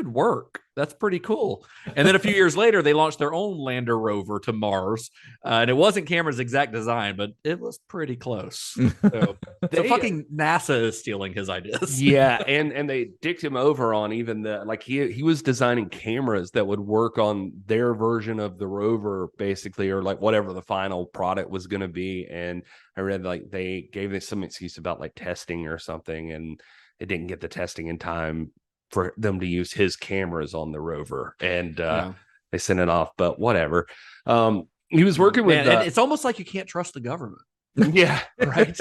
[SPEAKER 6] work. That's pretty cool. And then a few years later, they launched their own lander rover to Mars. And it wasn't Cameron's exact design, but it was pretty close. So fucking NASA is stealing his ideas.
[SPEAKER 5] Yeah, and they dicked him over on even he was designing cameras that would work on their version of the rover, basically, or like whatever the final product was going to be. And I read like they gave us some excuse about like testing or something, and it didn't get the testing in time for them to use his cameras on the rover, and they sent it off, but whatever. He was working with
[SPEAKER 6] and it's almost like you can't trust the government.
[SPEAKER 5] Yeah, right.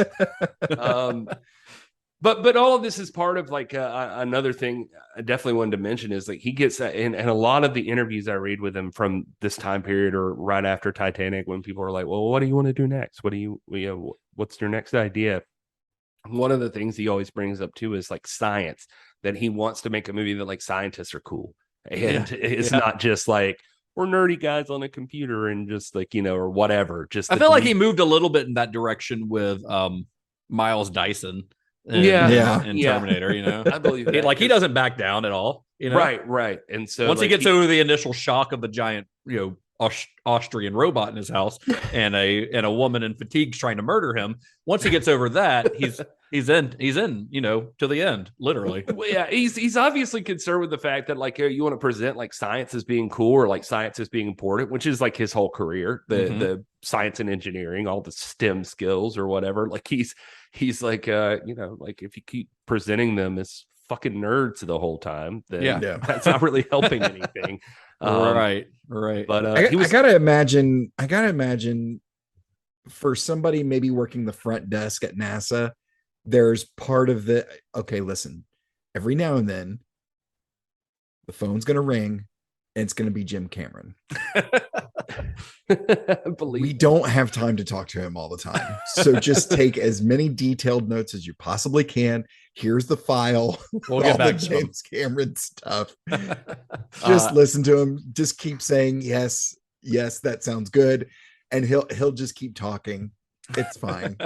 [SPEAKER 5] But all of this is part of like another thing I definitely wanted to mention is like he gets in a lot of the interviews I read with him from this time period or right after Titanic, when people are like, well, what do you want to do next? What's your next idea? One of the things he always brings up too is like science, that he wants to make a movie that like scientists are cool. And it's not just like we're nerdy guys on a computer and just like, or whatever. Just
[SPEAKER 6] I feel like he moved a little bit in that direction with Miles Dyson in Terminator,
[SPEAKER 5] I believe that.
[SPEAKER 6] He doesn't back down at all.
[SPEAKER 5] Right. And so
[SPEAKER 6] once he gets over the initial shock of the giant, Austrian robot in his house and a woman in fatigues trying to murder him, once he gets over that, he's in to the end, literally.
[SPEAKER 5] Well, yeah, he's obviously concerned with the fact that like you want to present like science as being cool or like science as being important, which is like his whole career, the science and engineering, all the STEM skills or whatever. Like he's like like if you keep presenting them as fucking nerds the whole time, then that's not really helping anything.
[SPEAKER 6] Right.
[SPEAKER 5] But
[SPEAKER 7] I gotta imagine for somebody maybe working the front desk at NASA, there's part of the, okay, listen, every now and then The phone's going to ring and it's going to be Jim Cameron. We don't have time to talk to him all the time. So just take as many detailed notes as you possibly can. Here's the file.
[SPEAKER 6] We'll get back to
[SPEAKER 7] James Cameron stuff. Just listen to him. Just keep saying, yes, that sounds good. And he'll just keep talking. It's fine.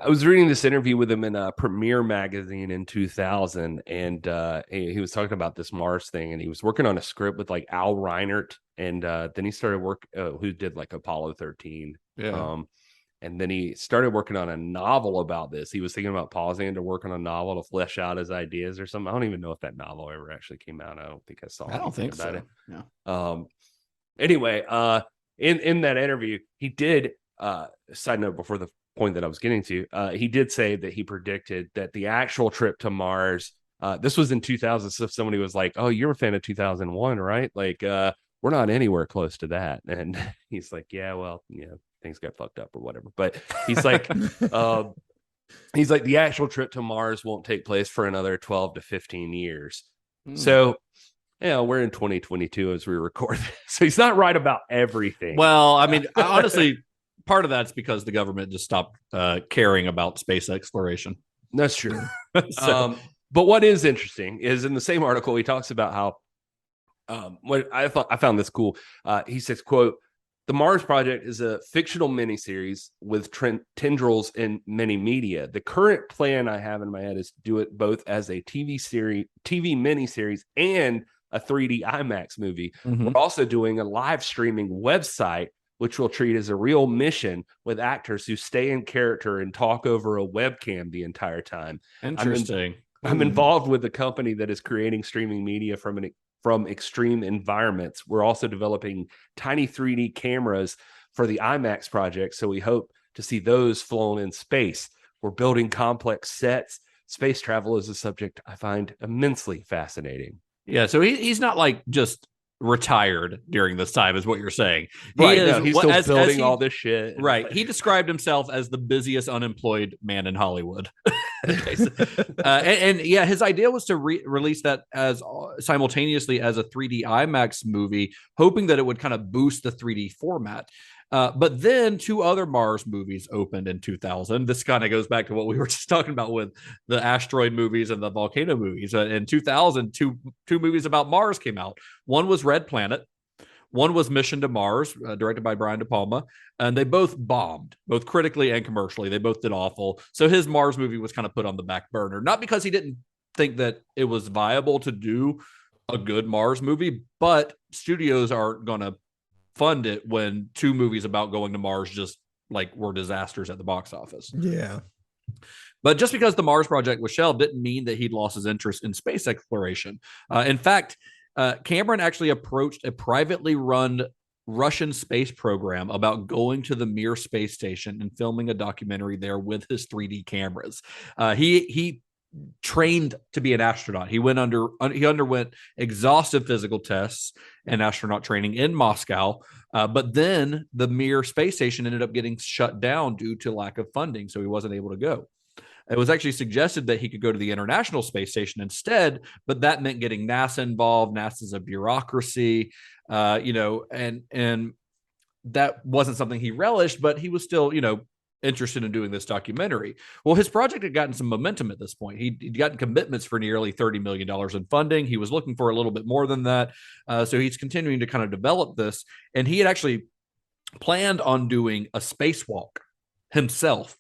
[SPEAKER 5] I was reading this interview with him in Premiere magazine in 2000, and he was talking about this Mars thing, and he was working on a script with like Al Reinert, and then he started who did like Apollo 13. And then he started working on a novel about this. He was thinking about pausing to work on a novel to flesh out his ideas or something. I don't even know if that novel ever actually came out. I don't think I saw.
[SPEAKER 6] I don't think
[SPEAKER 5] about
[SPEAKER 6] so.
[SPEAKER 5] it.
[SPEAKER 6] Yeah.
[SPEAKER 5] Anyway, in that interview, he did. Side note before the point that I was getting to, he did say that he predicted that the actual trip to Mars, this was in 2000. So if somebody was like, "Oh, you're a fan of 2001, right?" Like, we're not anywhere close to that. And he's like, "Yeah, well, things got fucked up or whatever." But he's like, the actual trip to Mars won't take place for another 12 to 15 years. So, we're in 2022 as we record. So he's not right about everything.
[SPEAKER 6] Well, I mean, honestly, part of that's because the government just stopped caring about space exploration.
[SPEAKER 5] That's true. But what is interesting is in the same article, he talks about how what I found this cool. He says, quote, "The Mars Project is a fictional miniseries with tendrils in many media. The current plan I have in my head is to do it both as a TV miniseries and a 3D IMAX movie.
[SPEAKER 6] Mm-hmm.
[SPEAKER 5] We're also doing a live streaming website, which we'll treat as a real mission with actors who stay in character and talk over a webcam the entire time."
[SPEAKER 6] Interesting.
[SPEAKER 5] I'm involved with a company that is creating streaming media from extreme environments. We're also developing tiny 3D cameras for the IMAX project, so we hope to see those flown in space. We're building complex sets. Space travel is a subject I find immensely fascinating.
[SPEAKER 6] Yeah, so he's not like just retired during this time, is what you're saying.
[SPEAKER 5] He's still building all this shit.
[SPEAKER 6] Right. He described himself as the busiest unemployed man in Hollywood. And his idea was to release that as simultaneously as a 3D IMAX movie, hoping that it would kind of boost the 3D format. But then two other Mars movies opened in 2000. This kind of goes back to what we were just talking about with the asteroid movies and the volcano movies. In 2000, two movies about Mars came out. One was Red Planet. One was Mission to Mars, directed by Brian De Palma. And they both bombed, both critically and commercially. They both did awful. So his Mars movie was kind of put on the back burner. Not because he didn't think that it was viable to do a good Mars movie, but studios aren't going to fund it when two movies about going to Mars just like were disasters at the box office.
[SPEAKER 7] Yeah.
[SPEAKER 6] But just because the Mars project was shelved didn't mean that he'd lost his interest in space exploration. In fact, Cameron actually approached a privately run Russian space program about going to the Mir space station and filming a documentary there with his 3D cameras. He trained to be an astronaut. He underwent exhaustive physical tests and astronaut training in Moscow. But then the Mir space station ended up getting shut down due to lack of funding, so he wasn't able to go. It was actually suggested that he could go to the International Space Station instead, but that meant getting NASA involved. NASA's a bureaucracy, and that wasn't something he relished, but he was still, interested in doing this documentary. Well, his project had gotten some momentum at this point. He'd gotten commitments for nearly $30 million in funding. He was looking for a little bit more than that. So he's continuing to kind of develop this. And he had actually planned on doing a spacewalk himself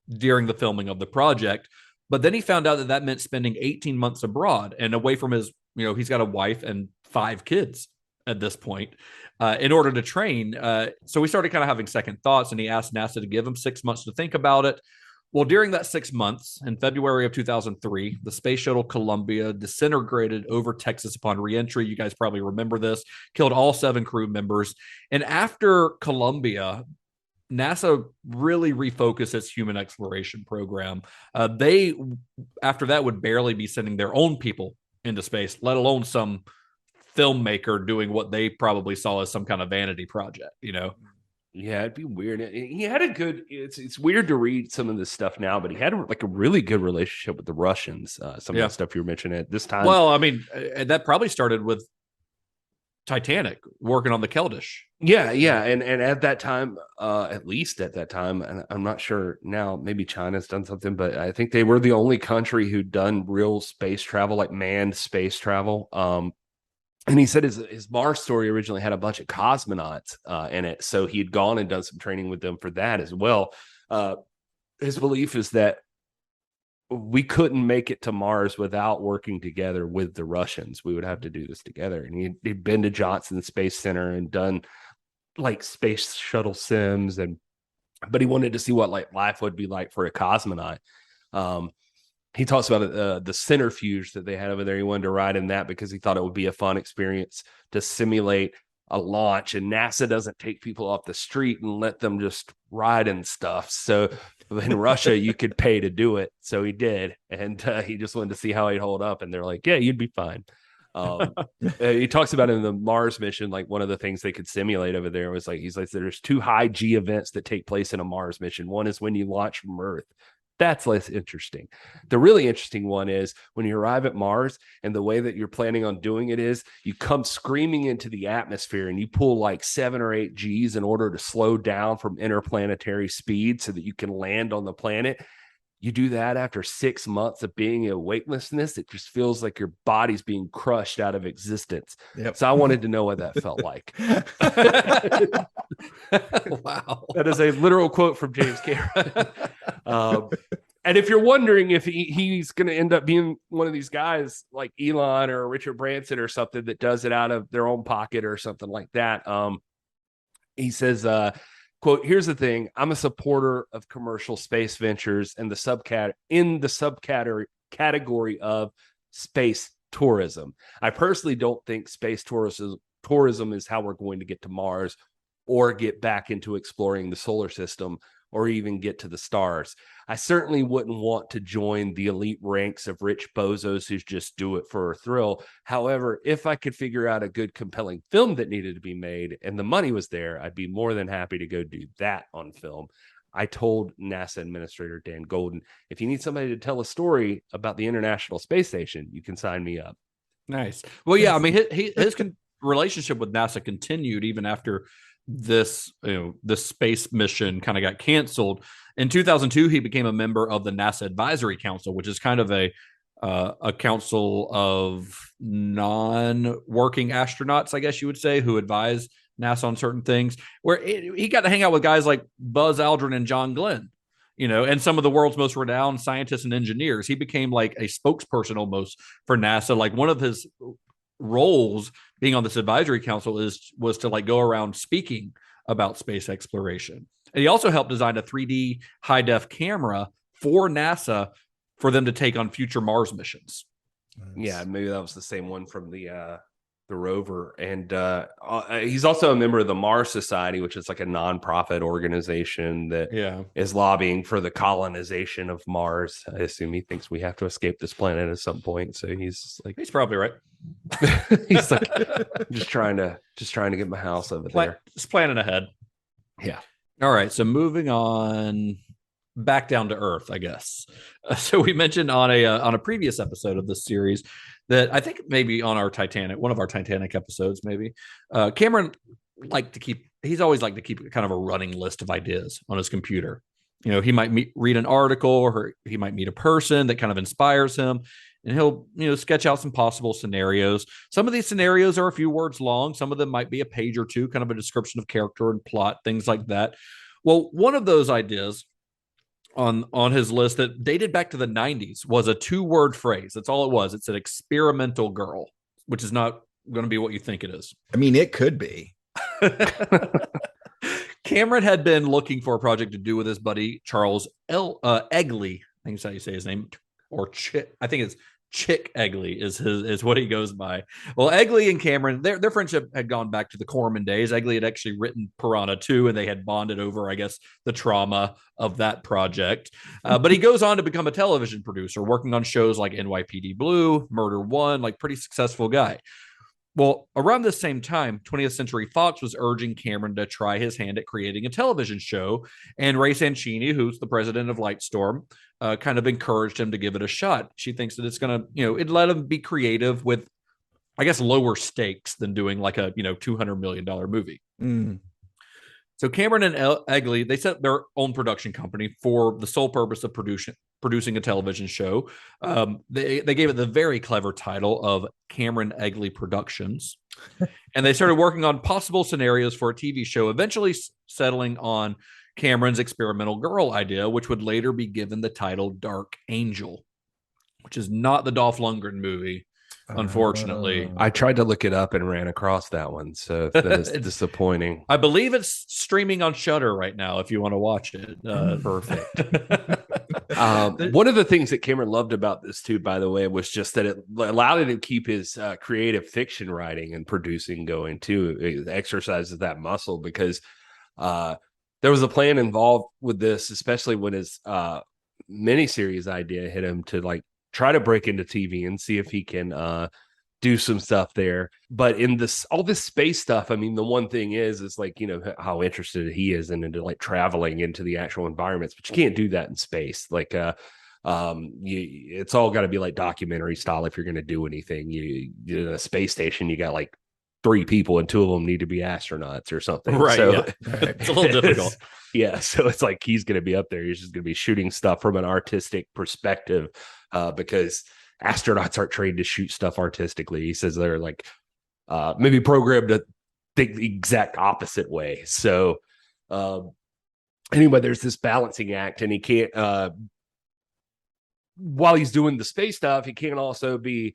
[SPEAKER 6] during the filming of the project. But then he found out that meant spending 18 months abroad and away from his, he's got a wife and 5 kids at this point in order to train. So we started kind of having second thoughts, and he asked NASA to give him 6 months to think about it. Well, during that 6 months, in February of 2003, the space shuttle Columbia disintegrated over Texas upon reentry. You guys probably remember this, killed all 7 crew members. And after Columbia, NASA really refocused its human exploration program. They, after that, would barely be sending their own people into space, let alone some filmmaker doing what they probably saw as some kind of vanity project,
[SPEAKER 5] Yeah, it'd be weird. He had a good. It's weird to read some of this stuff now, but he had like a really good relationship with the Russians. Some of the stuff you were mentioning at this time.
[SPEAKER 6] Well, I mean, that probably started with Titanic working on the Keldysh.
[SPEAKER 5] Yeah, and at that time, at least at that time, and I'm not sure now. Maybe China's done something, but I think they were the only country who'd done real space travel, like manned space travel. And he said his Mars story originally had a bunch of cosmonauts in it. So he'd gone and done some training with them for that as well. His belief is that we couldn't make it to Mars without working together with the Russians. We would have to do this together. And he'd been to Johnson Space Center and done like space shuttle sims. But he wanted to see what like life would be like for a cosmonaut. He talks about the centrifuge that they had over there. He wanted to ride in that because he thought it would be a fun experience to simulate a launch. And NASA doesn't take people off the street and let them just ride and stuff. So in Russia, you could pay to do it. So he did. And he just wanted to see how he'd hold up. And they're like, yeah, you'd be fine. He talks about in the Mars mission, like one of the things they could simulate over there was like, he's like, there's 2 high G events that take place in a Mars mission. One is when you launch from Earth. That's less interesting. The really interesting one is when you arrive at Mars, and the way that you're planning on doing it is you come screaming into the atmosphere and you pull like 7 or 8 Gs in order to slow down from interplanetary speed so that you can land on the planet. You do that after 6 months of being in weightlessness. It just feels like your body's being crushed out of existence. Yep. So I wanted to know what that felt like.
[SPEAKER 6] Wow.
[SPEAKER 5] That is a literal quote from James Cameron. And if you're wondering if he's going to end up being one of these guys like Elon or Richard Branson or something that does it out of their own pocket or something like that, he says, quote, here's the thing. I'm a supporter of commercial space ventures and the subcategory of space tourism. I personally don't think space tourism is how we're going to get to Mars or get back into exploring the solar system or even get to the stars. I certainly wouldn't want to join the elite ranks of rich bozos who just do it for a thrill. However, if I could figure out a good, compelling film that needed to be made and the money was there, I'd be more than happy to go do that on film. I told NASA Administrator Dan Golden, if you need somebody to tell a story about the International Space Station, you can sign me up.
[SPEAKER 6] Nice. Well, yeah, I mean, his relationship with NASA continued even after this space mission kind of got canceled. In 2002, he became a member of the NASA Advisory Council, which is kind of a council of non-working astronauts, I guess you would say, who advise NASA on certain things, where he got to hang out with guys like Buzz Aldrin and John Glenn, and some of the world's most renowned scientists and engineers. He became like a spokesperson almost for NASA. Like one of his roles being on this advisory council was to like go around speaking about space exploration. And he also helped design a 3D high def camera for NASA for them to take on future Mars missions.
[SPEAKER 5] Nice. Yeah, maybe that was the same one from the rover. And he's also a member of the Mars Society, which is like a nonprofit organization that is lobbying for the colonization of Mars. I assume he thinks we have to escape this planet at some point. So he's
[SPEAKER 6] probably right.
[SPEAKER 5] He's like just trying to get my house over there.
[SPEAKER 6] Just planning ahead.
[SPEAKER 5] Yeah.
[SPEAKER 6] All right. So moving on back down to Earth, I guess. So we mentioned on a previous episode of this series that I think maybe on one of our Titanic episodes, maybe Cameron he's always liked to keep kind of a running list of ideas on his computer. He might read an article, or he might meet a person that kind of inspires him, and he'll sketch out some possible scenarios. Some of these scenarios are a few words long. Some of them might be a page or two, kind of a description of character and plot, things like that. Well, one of those ideas on his list that dated back to the 90s was a 2-word phrase. That's all it was. It's an experimental girl, which is not going to be what you think it is.
[SPEAKER 7] I mean, it could be.
[SPEAKER 6] Cameron had been looking for a project to do with his buddy Charles Egley. I think that's how you say his name, or Chick. I think it's Chick Egley is what he goes by. Well, Egley and Cameron, their friendship had gone back to the Corman days. Egley had actually written Piranha 2, and they had bonded over, I guess, the trauma of that project. But he goes on to become a television producer, working on shows like NYPD Blue, Murder One, like pretty successful guy. Well, around this same time, 20th Century Fox was urging Cameron to try his hand at creating a television show. And Ray Sancini, who's the president of Lightstorm, kind of encouraged him to give it a shot. She thinks that it's going to, it'd let him be creative with, I guess, lower stakes than doing like a, $200 million movie.
[SPEAKER 7] Mm.
[SPEAKER 6] So Cameron and Egley, they set their own production company for the sole purpose of producing a television show. They gave it the very clever title of Cameron Egley Productions. And they started working on possible scenarios for a TV show, eventually settling on Cameron's experimental girl idea, which would later be given the title Dark Angel, which is not the Dolph Lundgren movie, unfortunately.
[SPEAKER 5] I tried to look it up and ran across that one, so that is disappointing.
[SPEAKER 6] I believe it's streaming on Shudder right now if you want to watch it.
[SPEAKER 5] Perfect. One of the things that Cameron loved about this too, by the way, was just that it allowed him to keep his creative fiction writing and producing going too. It exercises that muscle because there was a plan involved with this, especially when his miniseries idea hit him to like try to break into TV and see if he can do some stuff there. But in this, all this space stuff, I mean, the one thing is like, how interested he is into like traveling into the actual environments, but you can't do that in space. Like, it's all got to be like documentary style. If you're going to do anything, you in a space station, you got like 3 people and 2 of them need to be astronauts or something.
[SPEAKER 6] Right.
[SPEAKER 5] So
[SPEAKER 6] yeah. It's a little difficult.
[SPEAKER 5] Yeah. So it's like, he's going to be up there. He's just going to be shooting stuff from an artistic perspective because astronauts aren't trained to shoot stuff artistically. He says they're like maybe programmed to think the exact opposite way. So anyway, there's this balancing act, and he can't while he's doing the space stuff, he can't also be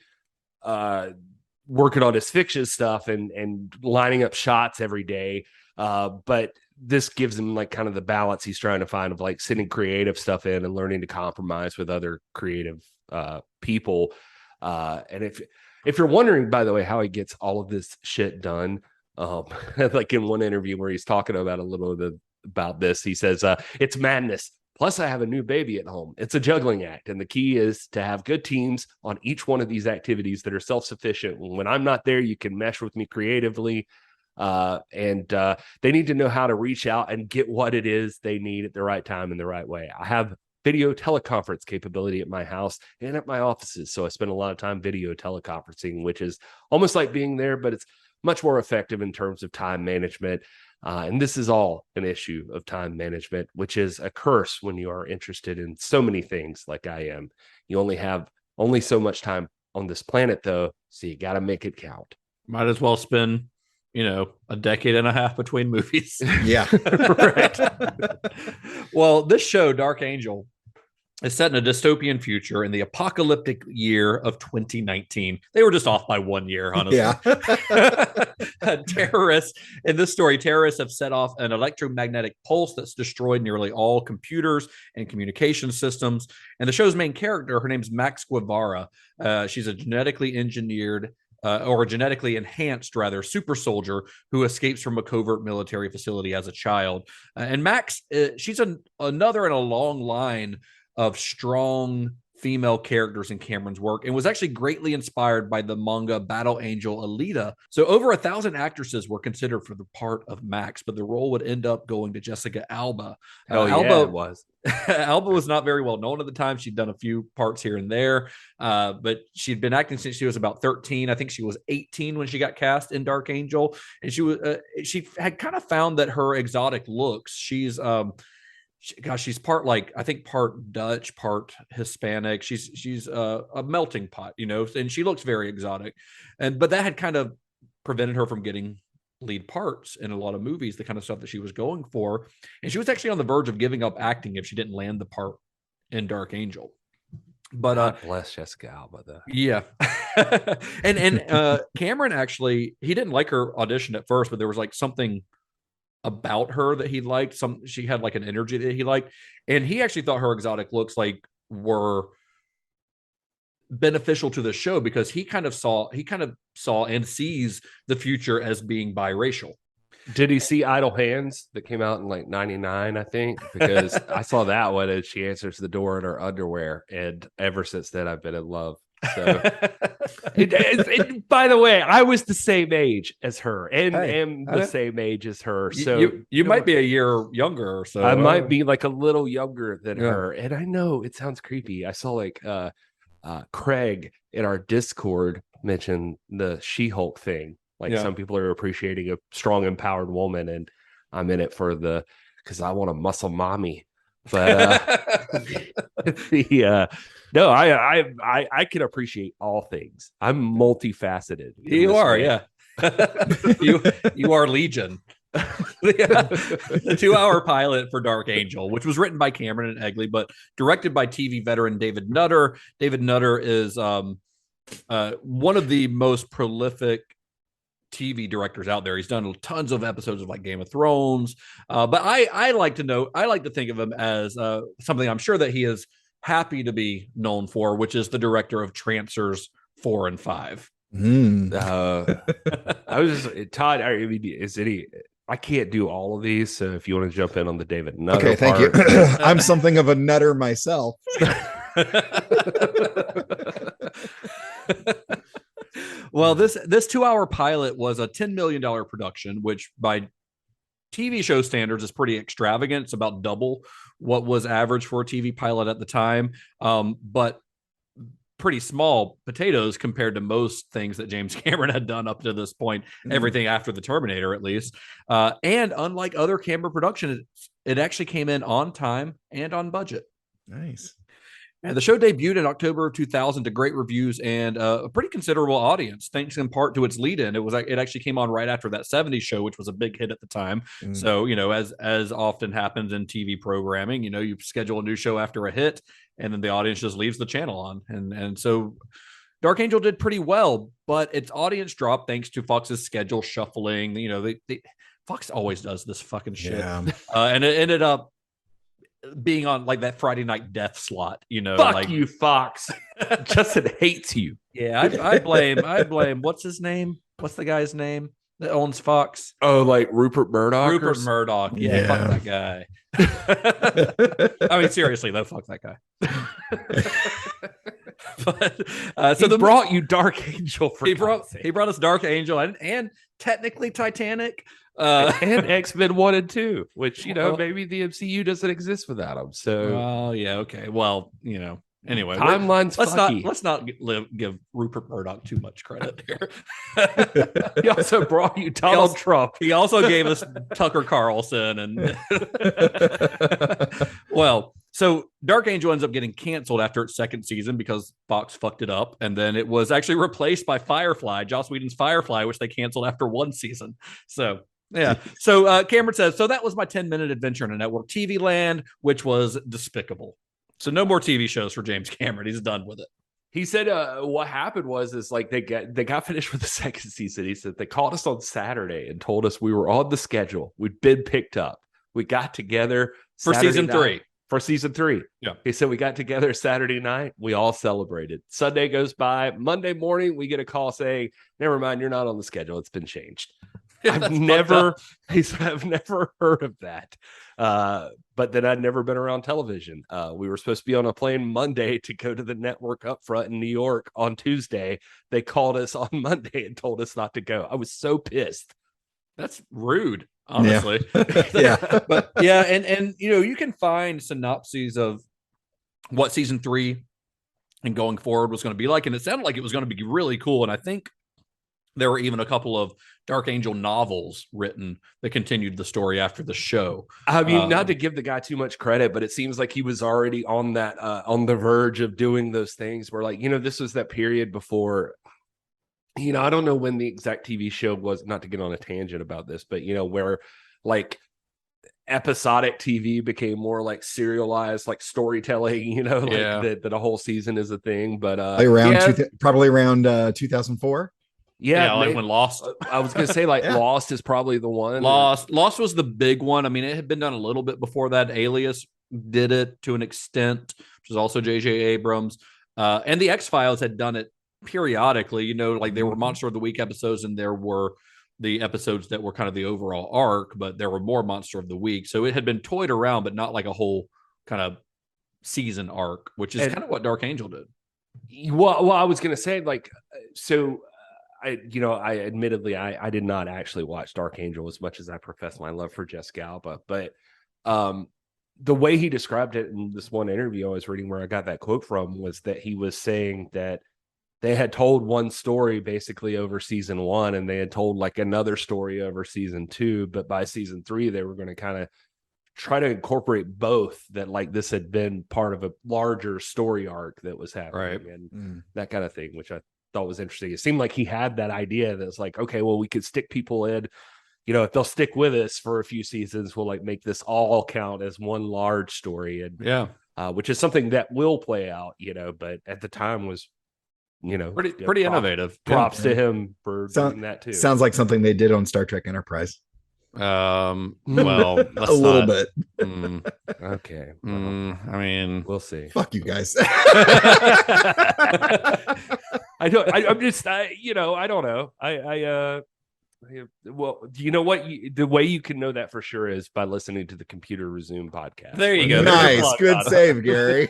[SPEAKER 5] working on his fiction stuff and lining up shots every day. But this gives him like kind of the balance he's trying to find of like sending creative stuff in and learning to compromise with other creative people. And if you're wondering, by the way, how he gets all of this shit done, like in one interview where he's talking about a little bit about this, he says, it's madness. Plus, I have a new baby at home. It's a juggling act. And the key is to have good teams on each one of these activities that are self-sufficient. When I'm not there, you can mesh with me creatively. And they need to know how to reach out and get what it is they need at the right time in the right way. I have video teleconference capability at my house and at my offices. So I spend a lot of time video teleconferencing, which is almost like being there, but it's much more effective in terms of time management. And this is all an issue of time management, which is a curse when you are interested in so many things like I am. You only have so much time on this planet, though, so you got to make it count.
[SPEAKER 6] Might as well spend, a decade and a half between movies.
[SPEAKER 7] Yeah.
[SPEAKER 6] Right. Well, this show, Dark Angel, is set in a dystopian future in the apocalyptic year of 2019. They were just off by 1 year, honestly.
[SPEAKER 7] Yeah.
[SPEAKER 6] Terrorists have set off an electromagnetic pulse that's destroyed nearly all computers and communication systems. And the show's main character, her name's Max Guevara. She's a genetically engineered or a genetically enhanced, rather, super soldier who escapes from a covert military facility as a child. And Max, she's another in a long line of strong female characters in Cameron's work, and was actually greatly inspired by the manga Battle Angel Alita. So over 1,000 actresses were considered for the part of Max, but the role would end up going to Jessica Alba.
[SPEAKER 5] Alba, it was.
[SPEAKER 6] Alba was not very well known at the time. She'd done a few parts here and there, but she'd been acting since she was about 13. I think she was 18 when she got cast in Dark Angel, and she had kind of found that her exotic looks. She's part part Dutch, part Hispanic. She's a melting pot, and she looks very exotic. But that had kind of prevented her from getting lead parts in a lot of movies, the kind of stuff that she was going for. And she was actually on the verge of giving up acting if she didn't land the part in Dark Angel. But
[SPEAKER 5] God bless Jessica Alba, though.
[SPEAKER 6] Yeah. and Cameron actually, he didn't like her audition at first, but there was like something about her that he liked. She had like an energy that he liked, and he actually thought her exotic looks like were beneficial to the show because he kind of saw and sees the future as being biracial.
[SPEAKER 5] Did he see Idle Hands that came out in like 99, I think? Because I saw that one and she answers the door in her underwear, and ever since then I've been in love. So, by the way, I was the same age as her, and
[SPEAKER 6] Hey,
[SPEAKER 5] am the same age as her. So
[SPEAKER 6] you might be a year younger, or so
[SPEAKER 5] I might be like a little younger than
[SPEAKER 6] Yeah.
[SPEAKER 5] her. And I know it sounds creepy. I saw like Craig in our Discord mention the She-Hulk thing. Like
[SPEAKER 6] Yeah.
[SPEAKER 5] some people are appreciating a strong, empowered woman, and I'm in it for because I want a muscle mommy. But no, I can appreciate all things. I'm multifaceted. in
[SPEAKER 6] You
[SPEAKER 5] this
[SPEAKER 6] are,
[SPEAKER 5] way.
[SPEAKER 6] yeah. you are Legion. The 2-hour pilot for Dark Angel, which was written by Cameron and Egley, but directed by TV veteran David Nutter. David Nutter is one of the most prolific TV directors out there. He's done tons of episodes of like Game of Thrones, but I like to think of him as something I'm sure that he is happy to be known for, which is the director of Trancers 4 and 5.
[SPEAKER 5] I was just Todd. I mean, I can't do all of these, so if you want to jump in on the David Nutter,
[SPEAKER 7] Okay, thank you. I'm something of a nutter myself.
[SPEAKER 6] Well, this 2-hour pilot was a $10 million production, which by TV show standards is pretty extravagant. It's about double what was average for a TV pilot at the time, but pretty small potatoes compared to most things that James Cameron had done up to this point, everything after the Terminator, at least. And unlike other Cameron productions, it actually came in on time and on budget.
[SPEAKER 7] Nice.
[SPEAKER 6] And the show debuted in October of 2000 to great reviews and a pretty considerable audience, thanks in part to its lead-in. It actually came on right after that 70s show, which was a big hit at the time. So, as often happens in TV programming, you schedule a new show after a hit, and then the audience just leaves the channel on. And so Dark Angel did pretty well, but its audience dropped thanks to Fox's schedule shuffling. Fox always does this fucking shit.
[SPEAKER 7] Yeah.
[SPEAKER 6] And it ended up being on like that Friday night death slot,
[SPEAKER 5] Fuck you, Fox. Justin hates you.
[SPEAKER 6] Yeah, I blame what's his name? What's the guy's name that owns Fox?
[SPEAKER 5] Oh, like Rupert Murdoch.
[SPEAKER 6] Rupert Murdoch. Yeah, fuck that guy. I mean, seriously though, fuck that guy. But
[SPEAKER 5] So they brought you Dark Angel.
[SPEAKER 6] He brought us Dark Angel and technically Titanic.
[SPEAKER 5] And X-Men 1 and 2, which maybe the MCU doesn't exist without them. So,
[SPEAKER 6] yeah, okay. Well, anyway,
[SPEAKER 5] timeline's
[SPEAKER 6] let's not give Rupert Murdoch too much credit here.
[SPEAKER 5] He also brought you Donald Trump.
[SPEAKER 6] He also gave us Tucker Carlson, and well, so Dark Angel ends up getting canceled after its second season because Fox fucked it up, and then it was actually replaced by Firefly, Joss Whedon's Firefly, which they canceled after one season. So. Yeah. So Cameron says, so that was my 10-minute adventure in a network TV land, which was despicable. So no more TV shows for James Cameron. He's done with it.
[SPEAKER 5] He said what happened was like they got finished with the second season. He said they called us on Saturday and told us we were on the schedule. We'd been picked up. We got together
[SPEAKER 6] for
[SPEAKER 5] Saturday
[SPEAKER 6] season
[SPEAKER 5] night.
[SPEAKER 6] 3.
[SPEAKER 5] For season 3.
[SPEAKER 6] Yeah.
[SPEAKER 5] He said we got together Saturday night. We all celebrated. Sunday goes by. Monday morning, we get a call saying, never mind, you're not on the schedule. It's been changed. I've never heard of that. But then I'd never been around television. We were supposed to be on a plane Monday to go to the network up front in New York on Tuesday. They called us on Monday and told us not to go. I was so pissed.
[SPEAKER 6] That's rude, honestly.
[SPEAKER 7] Yeah.
[SPEAKER 6] But yeah, and you can find synopses of what season 3 and going forward was going to be like, and it sounded like it was going to be really cool. And I think there were even a couple of Dark Angel novels written that continued the story after the show.
[SPEAKER 5] I mean, not to give the guy too much credit, but it seems like he was already on that on the verge of doing those things where, like, this was that period before, I don't know when the exact TV show was, not to get on a tangent about this, but where like episodic TV became more like serialized, like storytelling, that a whole season is a thing. But
[SPEAKER 7] probably around 2004.
[SPEAKER 6] Yeah, like when Lost.
[SPEAKER 5] I was gonna say Lost is probably the one.
[SPEAKER 6] Lost was the big one. I mean, it had been done a little bit before that. Alias did it to an extent, which is also J.J. Abrams. And the X-Files had done it periodically. Like there were Monster of the Week episodes, and there were the episodes that were kind of the overall arc, but there were more Monster of the Week. So it had been toyed around, but not like a whole kind of season arc, which is kind of what Dark Angel did.
[SPEAKER 5] Well, I was going to say, like, so I admittedly, I did not actually watch Dark Angel as much as I profess my love for Jessica Alba, but the way he described it in this one interview I was reading, where I got that quote from, was that he was saying that they had told one story basically over season 1, and they had told like another story over season 2, but by season 3 they were going to kind of try to incorporate both, that like this had been part of a larger story arc that was happening, and that kind of thing, which I thought was interesting. It seemed like he had that idea that's like, okay, well, we could stick people in, if they'll stick with us for a few seasons, we'll like make this all count as one large story. And which is something that will play out, but at the time was,
[SPEAKER 6] pretty innovative.
[SPEAKER 5] Props to him for doing that too.
[SPEAKER 7] Sounds like something they did on Star Trek Enterprise.
[SPEAKER 6] Well,
[SPEAKER 7] a little bit.
[SPEAKER 5] Okay.
[SPEAKER 6] I mean,
[SPEAKER 5] we'll see.
[SPEAKER 7] Fuck you guys.
[SPEAKER 5] I don't. I'm just. I don't know. Well, you know what? The way you can know that for sure is by listening to the Computer Resume podcast.
[SPEAKER 6] There you go.
[SPEAKER 7] Nice. Good save, Gary.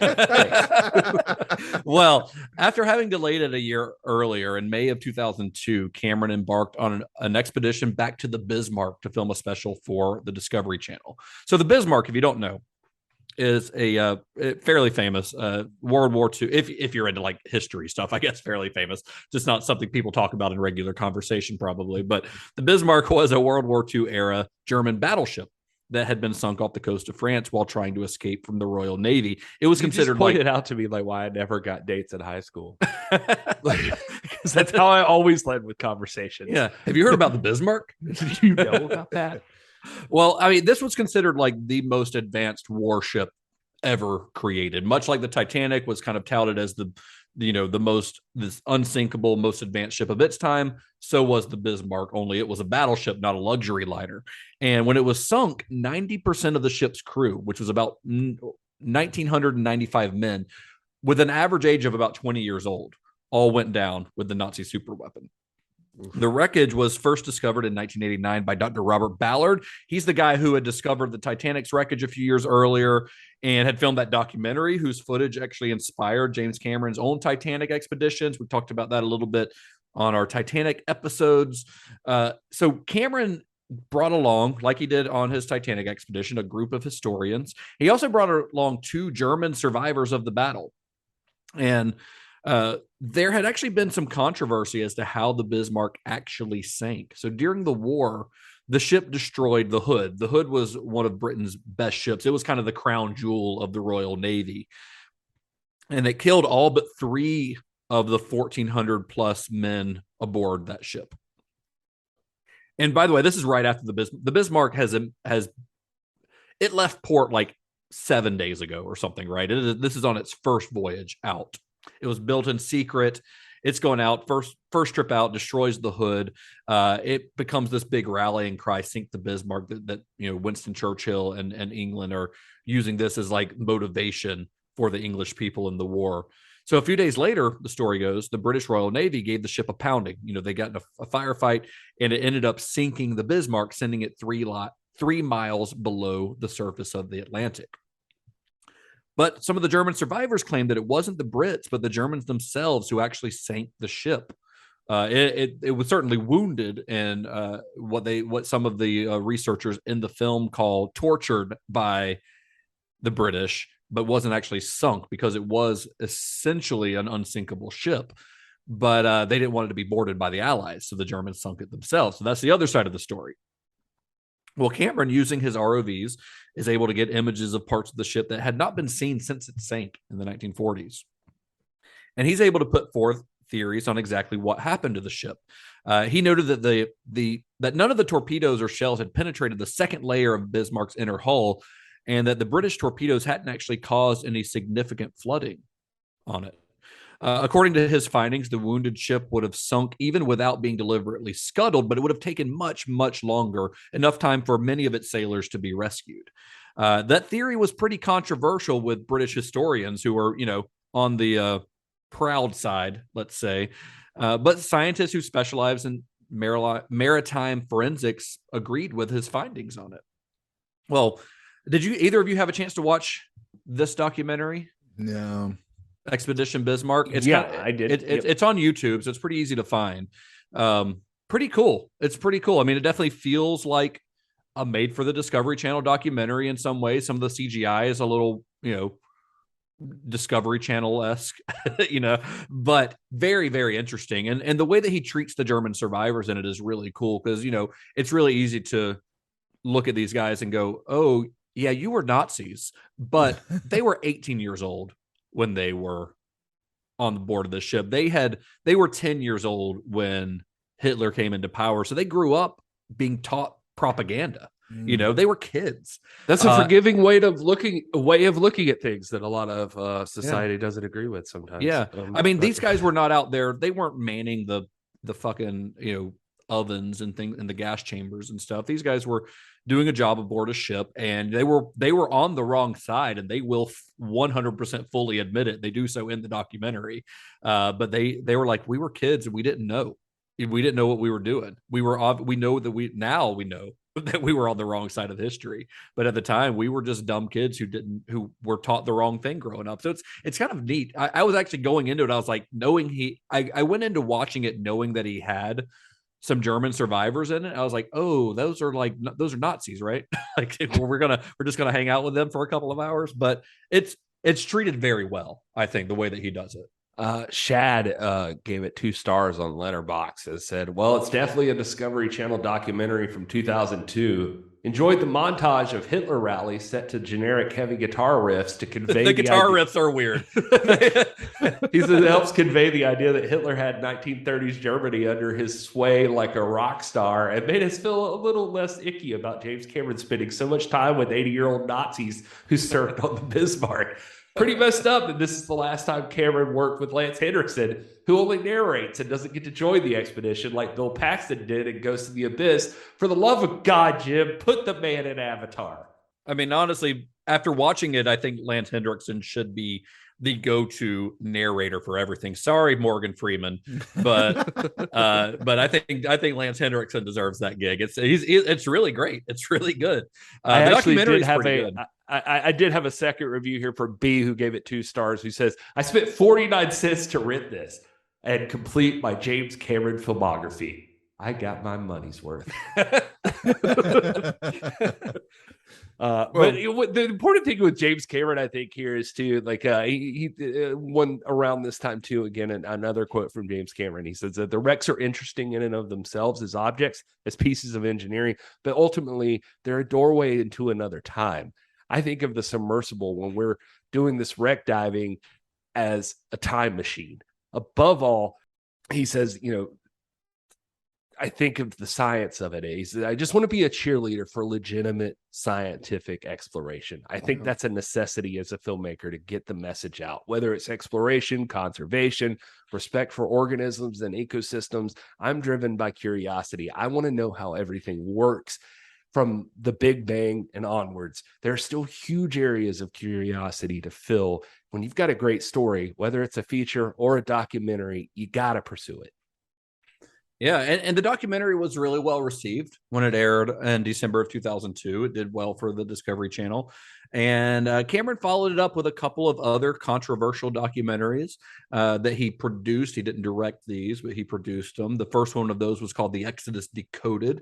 [SPEAKER 6] Well, after having delayed it a year earlier, in May of 2002, Cameron embarked on an expedition back to the Bismarck to film a special for the Discovery Channel. So the Bismarck, if you don't know, is a fairly famous World War II. If you're into like history stuff, I guess fairly famous. Just not something people talk about in regular conversation, probably. But the Bismarck was a World War II era German battleship that had been sunk off the coast of France while trying to escape from the Royal Navy. It was considered
[SPEAKER 5] pointed out to me like why I never got dates in high school. Because that's how I always led with conversations.
[SPEAKER 6] Yeah. Have you heard about the Bismarck?
[SPEAKER 5] Did you know about that?
[SPEAKER 6] Well, I mean, this was considered like the most advanced warship ever created. Much like the Titanic was kind of touted as this unsinkable, most advanced ship of its time. So was the Bismarck, only it was a battleship, not a luxury liner. And when it was sunk, 90% of the ship's crew, which was about 1,995 men, with an average age of about 20 years old, all went down with the Nazi superweapon. The wreckage was first discovered in 1989 by Dr. Robert Ballard. He's the guy who had discovered the Titanic's wreckage a few years earlier and had filmed that documentary, whose footage actually inspired James Cameron's own Titanic expeditions. We talked about that a little bit on our Titanic episodes. So Cameron brought along, like he did on his Titanic expedition, a group of historians. He also brought along 2 German survivors of the battle. And there had actually been some controversy as to how the Bismarck actually sank. So during the war, the ship destroyed the Hood. The Hood was one of Britain's best ships. It was kind of the crown jewel of the Royal Navy. And it killed all but 3 of the 1,400 plus men aboard that ship. And by the way, this is right after the Bismarck has it left port like 7 days ago or something, right? This is on its first voyage out. It was built in secret. It's going out first trip out, destroys the Hood. It becomes this big rallying cry, sink the Bismarck, that Winston Churchill and England are using this as like motivation for the English people in the war. So a few days later, the story goes, the British Royal Navy gave the ship a pounding. They got in a firefight, and it ended up sinking the Bismarck, sending it 3 miles below the surface of the Atlantic. But some of the German survivors claimed that it wasn't the Brits, but the Germans themselves who actually sank the ship. It was certainly wounded, and what some of the researchers in the film call tortured by the British, but wasn't actually sunk because it was essentially an unsinkable ship. But they didn't want it to be boarded by the Allies, so the Germans sunk it themselves. So that's the other side of the story. Well, Cameron, using his ROVs, is able to get images of parts of the ship that had not been seen since it sank in the 1940s. And he's able to put forth theories on exactly what happened to the ship. He noted that that none of the torpedoes or shells had penetrated the second layer of Bismarck's inner hull, and that the British torpedoes hadn't actually caused any significant flooding on it. According to his findings, the wounded ship would have sunk even without being deliberately scuttled, but it would have taken much, much longer, enough time for many of its sailors to be rescued. That theory was pretty controversial with British historians who were, on the proud side, let's say. But scientists who specialize in maritime forensics agreed with his findings on it. Well, did either of you have a chance to watch this documentary?
[SPEAKER 7] No.
[SPEAKER 6] Expedition Bismarck. It's
[SPEAKER 5] I did.
[SPEAKER 6] It's on YouTube, so it's pretty easy to find. Pretty cool. It's pretty cool. I mean, it definitely feels like a made for the Discovery Channel documentary in some ways. Some of the CGI is a little, Discovery Channel-esque, but very, very interesting. And the way that he treats the German survivors in it is really cool because, it's really easy to look at these guys and go, oh, yeah, you were Nazis, but they were 18 years old when they were on the board of the ship. They were 10 years old when Hitler came into power. So they grew up being taught propaganda. They were kids.
[SPEAKER 5] That's a forgiving way of looking at things that a lot of society doesn't agree with sometimes.
[SPEAKER 6] Yeah. I mean, these guys were not out there. They weren't manning the fucking, ovens and things in the gas chambers and stuff. These guys were doing a job aboard a ship, and they were on the wrong side, and they will 100% fully admit it. They do so in the documentary. But they were like, we were kids and we didn't know. We didn't know what we were doing. We know that we were on the wrong side of history. But at the time, we were just dumb kids who were taught the wrong thing growing up. So it's kind of neat. I was actually going into it. I was like, I went into watching it knowing that he had some German survivors in it. I was like, oh, those are Nazis, right? Like we're just gonna hang out with them for a couple of hours. But it's treated very well, I think, the way that he does it.
[SPEAKER 5] Shad gave it 2 stars on Letterboxd and said, well, it's definitely a Discovery Channel documentary from 2002. Enjoyed the montage of Hitler rallies set to generic heavy guitar riffs to convey
[SPEAKER 6] the guitar riffs are weird.
[SPEAKER 5] He says it helps convey the idea that Hitler had 1930s Germany under his sway like a rock star, and made us feel a little less icky about James Cameron spending so much time with 80-year-old Nazis who served on the Bismarck. Pretty messed up that this is the last time Cameron worked with Lance Henriksen, who only narrates and doesn't get to join the expedition like Bill Paxton did in Ghost of the Abyss. For the love of God, Jim, put the man in Avatar.
[SPEAKER 6] I mean, honestly, after watching it, I think Lance Henriksen should be the go-to narrator for everything. Sorry, Morgan Freeman, but I think Lance Henriksen deserves that gig. It's really great. It's really good.
[SPEAKER 5] I actually did have I did have a second review here for B, who gave it 2 stars, who says, I spent 49 cents to rent this and complete my James Cameron filmography. I got my money's worth. But the important thing with James Cameron, I think, here is too, like he one around this time too. Again, another quote from James Cameron. He says that the wrecks are interesting in and of themselves as objects, as pieces of engineering, but ultimately they're a doorway into another time. I think of the submersible when we're doing this wreck diving as a time machine. Above all, he says, I think of the science of it. He said, I just want to be a cheerleader for legitimate scientific exploration. I think that's a necessity as a filmmaker to get the message out, whether it's exploration, conservation, respect for organisms and ecosystems. I'm driven by curiosity. I want to know how everything works from the Big Bang and onwards. There are still huge areas of curiosity to fill. When you've got a great story, whether it's a feature or a documentary, you got to pursue it.
[SPEAKER 6] Yeah, and the documentary was really well received when it aired in December of 2002. It did well for the Discovery Channel. And Cameron followed it up with a couple of other controversial documentaries that he produced. He didn't direct these, but he produced them. The first one of those was called The Exodus Decoded,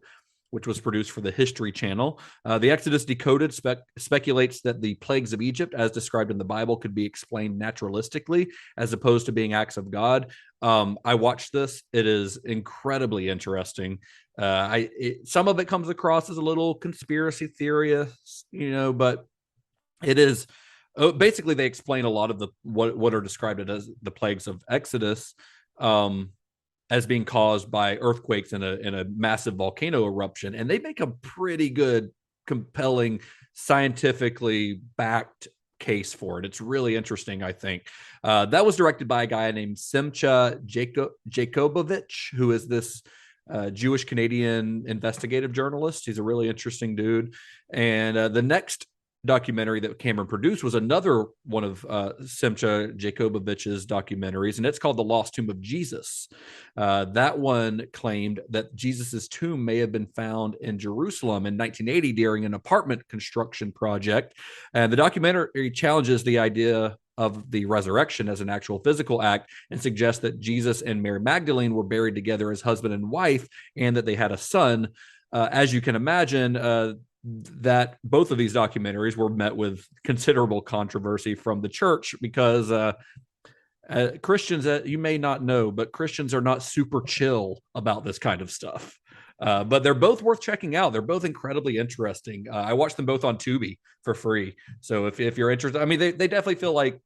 [SPEAKER 6] which was produced for the History Channel. The Exodus Decoded speculates that the plagues of Egypt, as described in the Bible, could be explained naturalistically as opposed to being acts of God. I watched this. It is incredibly interesting. Some of it comes across as a little conspiracy theorist, but it is basically they explain a lot of the what are described as the plagues of Exodus as being caused by earthquakes in a massive volcano eruption. And they make a pretty good, compelling, scientifically backed case for it. It's really interesting, I think. That was directed by a guy named Simcha Jacobovich, who is this Jewish Canadian investigative journalist. He's a really interesting dude. And the next documentary that Cameron produced was another one of Simcha Jacobovich's documentaries, and it's called The Lost Tomb of Jesus. That one claimed that Jesus's tomb may have been found in Jerusalem in 1980 during an apartment construction project. And the documentary challenges the idea of the resurrection as an actual physical act, and suggests that Jesus and Mary Magdalene were buried together as husband and wife, and that they had a son. As you can imagine, that both of these documentaries were met with considerable controversy from the church, because Christians, you may not know, but Christians are not super chill about this kind of stuff. But they're both worth checking out. They're both incredibly interesting. I watched them both on Tubi for free. So if you're interested, I mean, they definitely feel like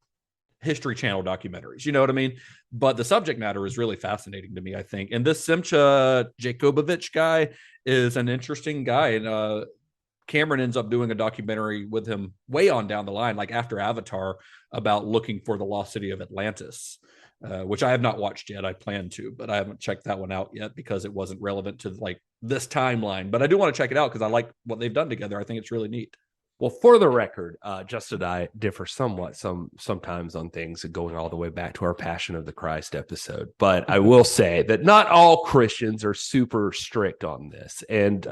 [SPEAKER 6] History Channel documentaries, you know what I mean? But the subject matter is really fascinating to me, I think. And this Simcha Jacobovich guy is an interesting guy. And Cameron ends up doing a documentary with him way on down the line, like after Avatar, about looking for the lost city of Atlantis, which I have not watched yet. I plan to, but I haven't checked that one out yet because it wasn't relevant to like this timeline. But I do want to check it out because I like what they've done together. I think it's really neat.
[SPEAKER 5] Well, for the record, Justin and I differ somewhat sometimes on things, going all the way back to our Passion of the Christ episode. But I will say that not all Christians are super strict on this. And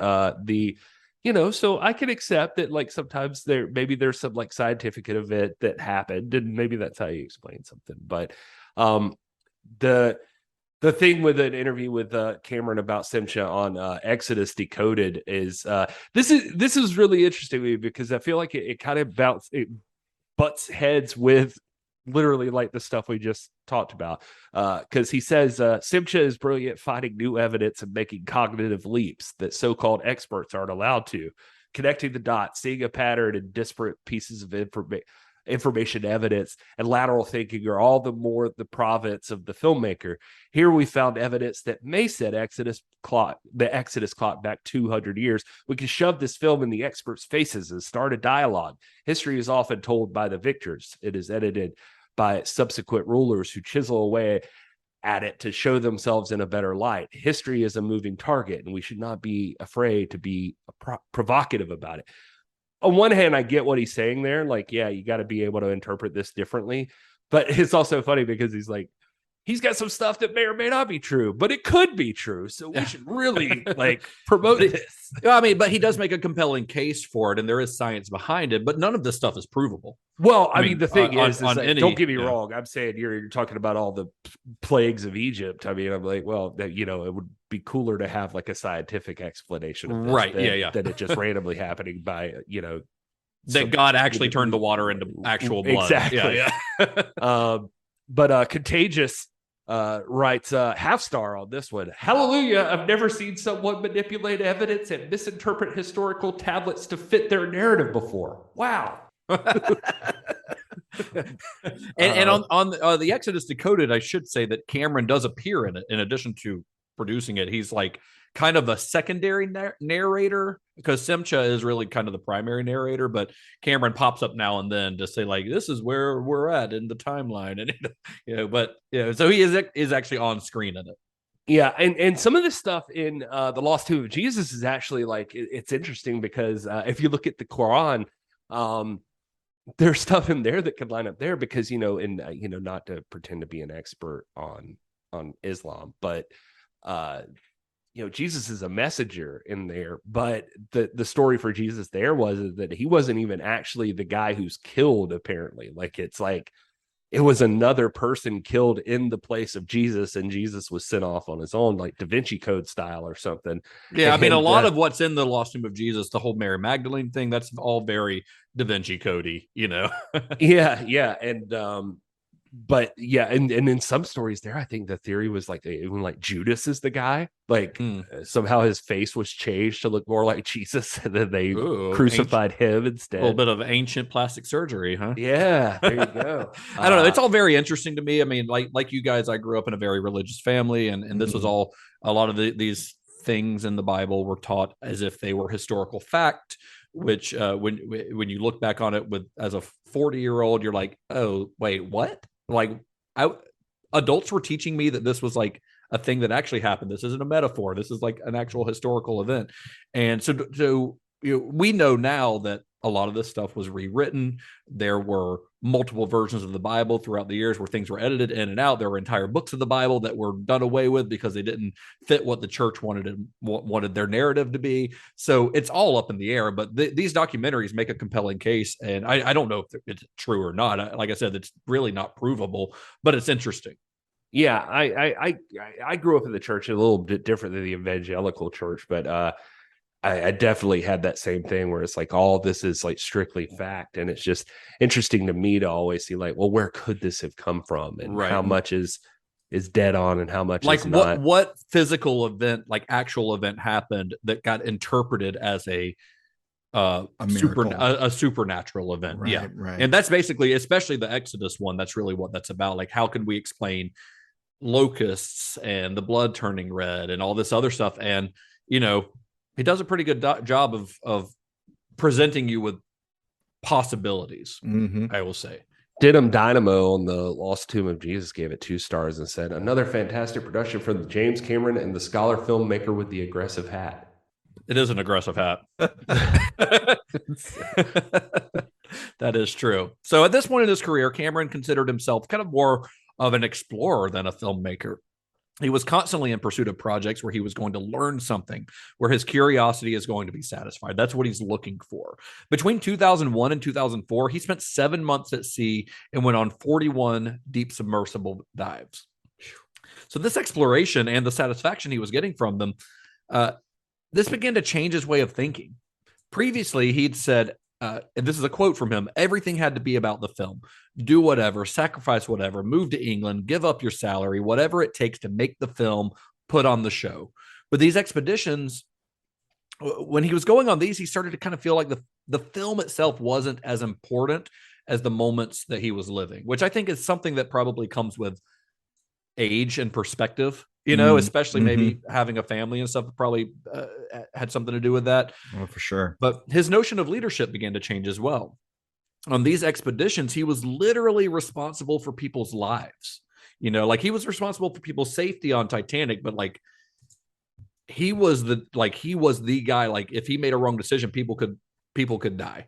[SPEAKER 5] so I can accept that, like, sometimes there's some like scientific event that happened, and maybe that's how you explain something. But the thing with an interview with Cameron about Simcha on Exodus Decoded is this is really interesting to me, because I feel like it kind of butts heads with literally like the stuff we just talked about, because he says Simcha is brilliant at finding new evidence and making cognitive leaps that so-called experts aren't allowed to. Connecting the dots, seeing a pattern in disparate pieces of information, evidence, and lateral thinking are all the more the province of the filmmaker. Here we found evidence that may set the Exodus clock back 200 years. We can shove this film in the experts' faces and start a dialogue. History is often told by the victors. It is edited by subsequent rulers who chisel away at it to show themselves in a better light. History is a moving target, and we should not be afraid to be provocative about it. On one hand, I get what he's saying there. Like, yeah, you got to be able to interpret this differently. But it's also funny because he's like, he's got some stuff that may or may not be true, but it could be true. So we should really like promote this.
[SPEAKER 6] I mean, but he does make a compelling case for it, and there is science behind it, but none of this stuff is provable.
[SPEAKER 5] Well, I mean, the thing is
[SPEAKER 6] don't
[SPEAKER 5] get me wrong. I'm saying you're talking about all the plagues of Egypt. I mean, I'm like, well, it would be cooler to have like a scientific explanation of this,
[SPEAKER 6] right?
[SPEAKER 5] Than it just randomly happening by
[SPEAKER 6] that God actually turned the water into actual blood.
[SPEAKER 5] Exactly. But Contagious writes half star on this one. Hallelujah. I've never seen someone manipulate evidence and misinterpret historical tablets to fit their narrative before. Wow.
[SPEAKER 6] and on the Exodus Decoded, I should say that Cameron does appear in it in addition to producing it. He's like kind of a secondary narrator, because Simcha is really kind of the primary narrator, but Cameron pops up now and then to say like, this is where we're at in the timeline, and so he is actually on screen in it.
[SPEAKER 5] Yeah, and some of this stuff in the Lost Tomb of Jesus is actually like, it's interesting because if you look at the Quran, there's stuff in there that could line up there, because not to pretend to be an expert on Islam, but Jesus is a messenger in there, but the story for Jesus there was that he wasn't even actually the guy who's killed, apparently. Like, it's like it was another person killed in the place of Jesus, and Jesus was sent off on his own, like Da Vinci Code style or something.
[SPEAKER 6] Yeah, I mean, a lot of what's in the Lost Tomb of Jesus, the whole Mary Magdalene thing, that's all very Da Vinci Cody,
[SPEAKER 5] Yeah, and but yeah, and in some stories there, I think the theory was like even like Judas is the guy, like somehow his face was changed to look more like Jesus, and then they crucified him instead.
[SPEAKER 6] A little bit of ancient plastic surgery, huh?
[SPEAKER 5] Yeah, there you go.
[SPEAKER 6] I don't know. It's all very interesting to me. I mean, like you guys, I grew up in a very religious family, and this was all, a lot of these things in the Bible were taught as if they were historical fact, which when you look back on it as a 40-year-old, you're like, oh, wait, what? Like, adults were teaching me that this was like a thing that actually happened. This isn't a metaphor. This is like an actual historical event. And so we know now that a lot of this stuff was rewritten. There were multiple versions of the Bible throughout the years where things were edited in and out. There were entire books of the Bible that were done away with because they didn't fit what the church wanted their narrative to be. So it's all up in the air. But these documentaries make a compelling case, and I don't know if it's true or not. Like I said, it's really not provable, but it's interesting.
[SPEAKER 5] Yeah, I grew up in the church a little bit different than the evangelical church, but I definitely had that same thing where it's like all this is like strictly fact, and it's just interesting to me to always see like, well, where could this have come from, and how much is dead on, and how much
[SPEAKER 6] like
[SPEAKER 5] is not.
[SPEAKER 6] What physical event, like actual event, happened that got interpreted as a supernatural event.
[SPEAKER 7] Right, right.
[SPEAKER 6] And that's basically, especially the Exodus one, that's really what that's about. Like, how can we explain locusts and the blood turning red and all this other stuff? And he does a pretty good job of presenting you with possibilities. I will say.
[SPEAKER 5] Dynamo on the Lost Tomb of Jesus gave it 2 stars and said, another fantastic production from James Cameron and the scholar filmmaker with the aggressive hat.
[SPEAKER 6] It is an aggressive hat. That is true. So at this point in his career, Cameron considered himself kind of more of an explorer than a filmmaker. He was constantly in pursuit of projects where he was going to learn something, where his curiosity is going to be satisfied. That's what he's looking for. Between 2001 and 2004, he spent 7 months at sea and went on 41 deep submersible dives. So this exploration and the satisfaction he was getting from them, this began to change his way of thinking. Previously, he'd said, and this is a quote from him, everything had to be about the film. Do whatever, sacrifice whatever, move to England, give up your salary, whatever it takes to make the film, put on the show. But these expeditions, when he was going on these, he started to kind of feel like the film itself wasn't as important as the moments that he was living, which I think is something that probably comes with age and perspective, especially maybe having a family and stuff probably had something to do with that.
[SPEAKER 7] Oh, for sure.
[SPEAKER 6] But his notion of leadership began to change as well. On these expeditions, he was literally responsible for people's lives. Like he was responsible for people's safety on Titanic, but like he was the guy, like if he made a wrong decision, people could die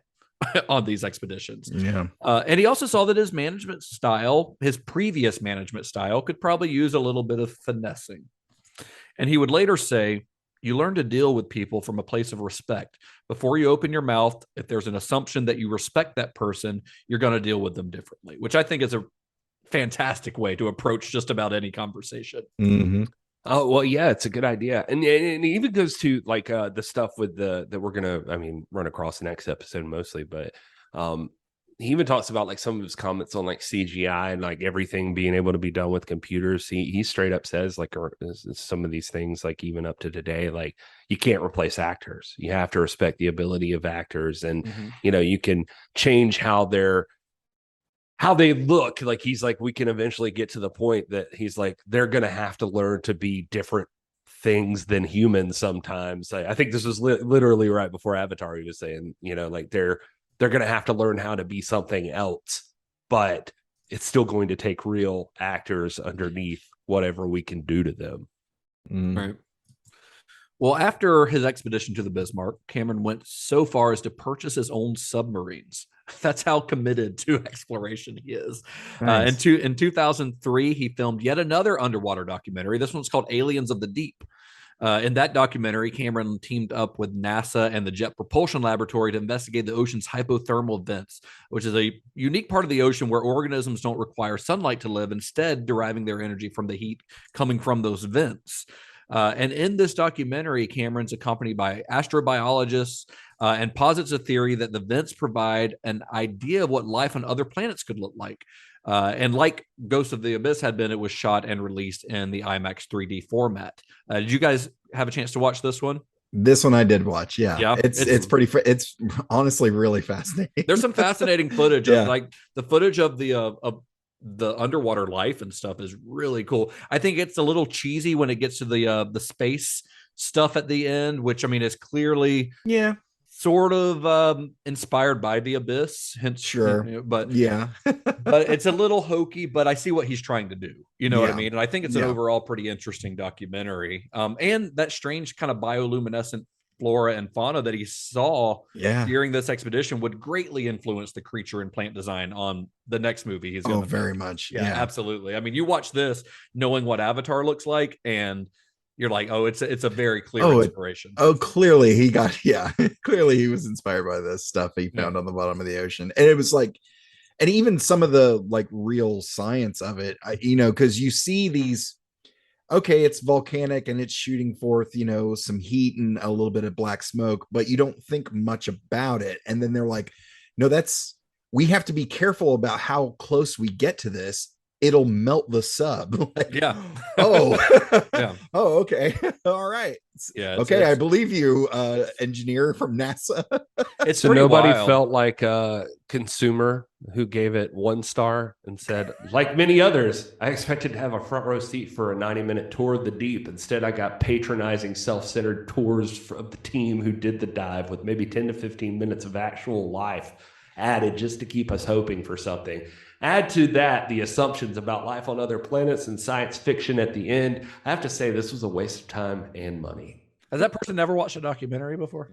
[SPEAKER 6] on these expeditions.
[SPEAKER 7] Yeah.
[SPEAKER 6] And he also saw that his previous management style could probably use a little bit of finessing. And he would later say, you learn to deal with people from a place of respect. Before you open your mouth, if there's an assumption that you respect that person, you're going to deal with them differently, which I think is a fantastic way to approach just about any conversation.
[SPEAKER 7] Mm-hmm.
[SPEAKER 5] Oh, well, yeah, it's a good idea. And it even goes to like the stuff with that we're going to, run across the next episode mostly, but he even talks about like some of his comments on like CGI and like everything being able to be done with computers. He straight up says like some of these things, like even up to today, like you can't replace actors. You have to respect the ability of actors, and you can change how they look. Like he's like, we can eventually get to the point that he's like, they're going to have to learn to be different things than humans sometimes. I think this was literally right before Avatar. He was saying, like they're going to have to learn how to be something else, but it's still going to take real actors underneath whatever we can do to them.
[SPEAKER 6] Right. Well, after his expedition to the Bismarck, Cameron went so far as to purchase his own submarines. That's how committed to exploration he is.
[SPEAKER 7] Nice.
[SPEAKER 6] In 2003, he filmed yet another underwater documentary. This one's called Aliens of the Deep. In that documentary, Cameron teamed up with NASA and the Jet Propulsion Laboratory to investigate the ocean's hypothermal vents, which is a unique part of the ocean where organisms don't require sunlight to live, instead deriving their energy from the heat coming from those vents. And in this documentary, Cameron's accompanied by astrobiologists and posits a theory that the vents provide an idea of what life on other planets could look like. And like Ghost of the Abyss had been, it was shot and released in the IMAX 3D format. Did you guys have a chance to watch this one?
[SPEAKER 7] This one I did watch. Yeah. It's it's honestly really fascinating.
[SPEAKER 6] There's some fascinating footage of like the footage of the underwater life and stuff is really cool. I think it's a little cheesy when it gets to the space stuff at the end, which is clearly sort of inspired by the Abyss. Hence,
[SPEAKER 7] sure,
[SPEAKER 6] but
[SPEAKER 7] but
[SPEAKER 6] it's a little hokey. But I see what he's trying to do. You know what I mean? And I think it's an overall pretty interesting documentary. And that strange kind of bioluminescent flora and fauna that he saw
[SPEAKER 7] Yeah.
[SPEAKER 6] during this expedition would greatly influence the creature and plant design on the next movie he's going to
[SPEAKER 7] very much.
[SPEAKER 6] Yeah, absolutely. I mean, you watch this knowing what Avatar looks like, and you're like, oh, it's a very clear inspiration.
[SPEAKER 7] Clearly clearly he was inspired by this stuff he found on the bottom of the ocean. And it was like, and even some of the like real science of it, because you see these, okay, it's volcanic and it's shooting forth, some heat and a little bit of black smoke, but you don't think much about it. And then they're like, no, we have to be careful about how close we get to this. It'll melt the sub. Like, oh, oh, okay. All right. Okay. I believe you, engineer from NASA.
[SPEAKER 6] It's
[SPEAKER 5] so nobody felt like a consumer who gave it 1 star and said, like many others, I expected to have a front row seat for a 90-minute tour of the deep. Instead, I got patronizing, self-centered tours of the team who did the dive with maybe 10 to 15 minutes of actual life added just to keep us hoping for something. Add to that the assumptions about life on other planets and science fiction at the end. I have to say this was a waste of time and money.
[SPEAKER 6] Has that person never watched a documentary before?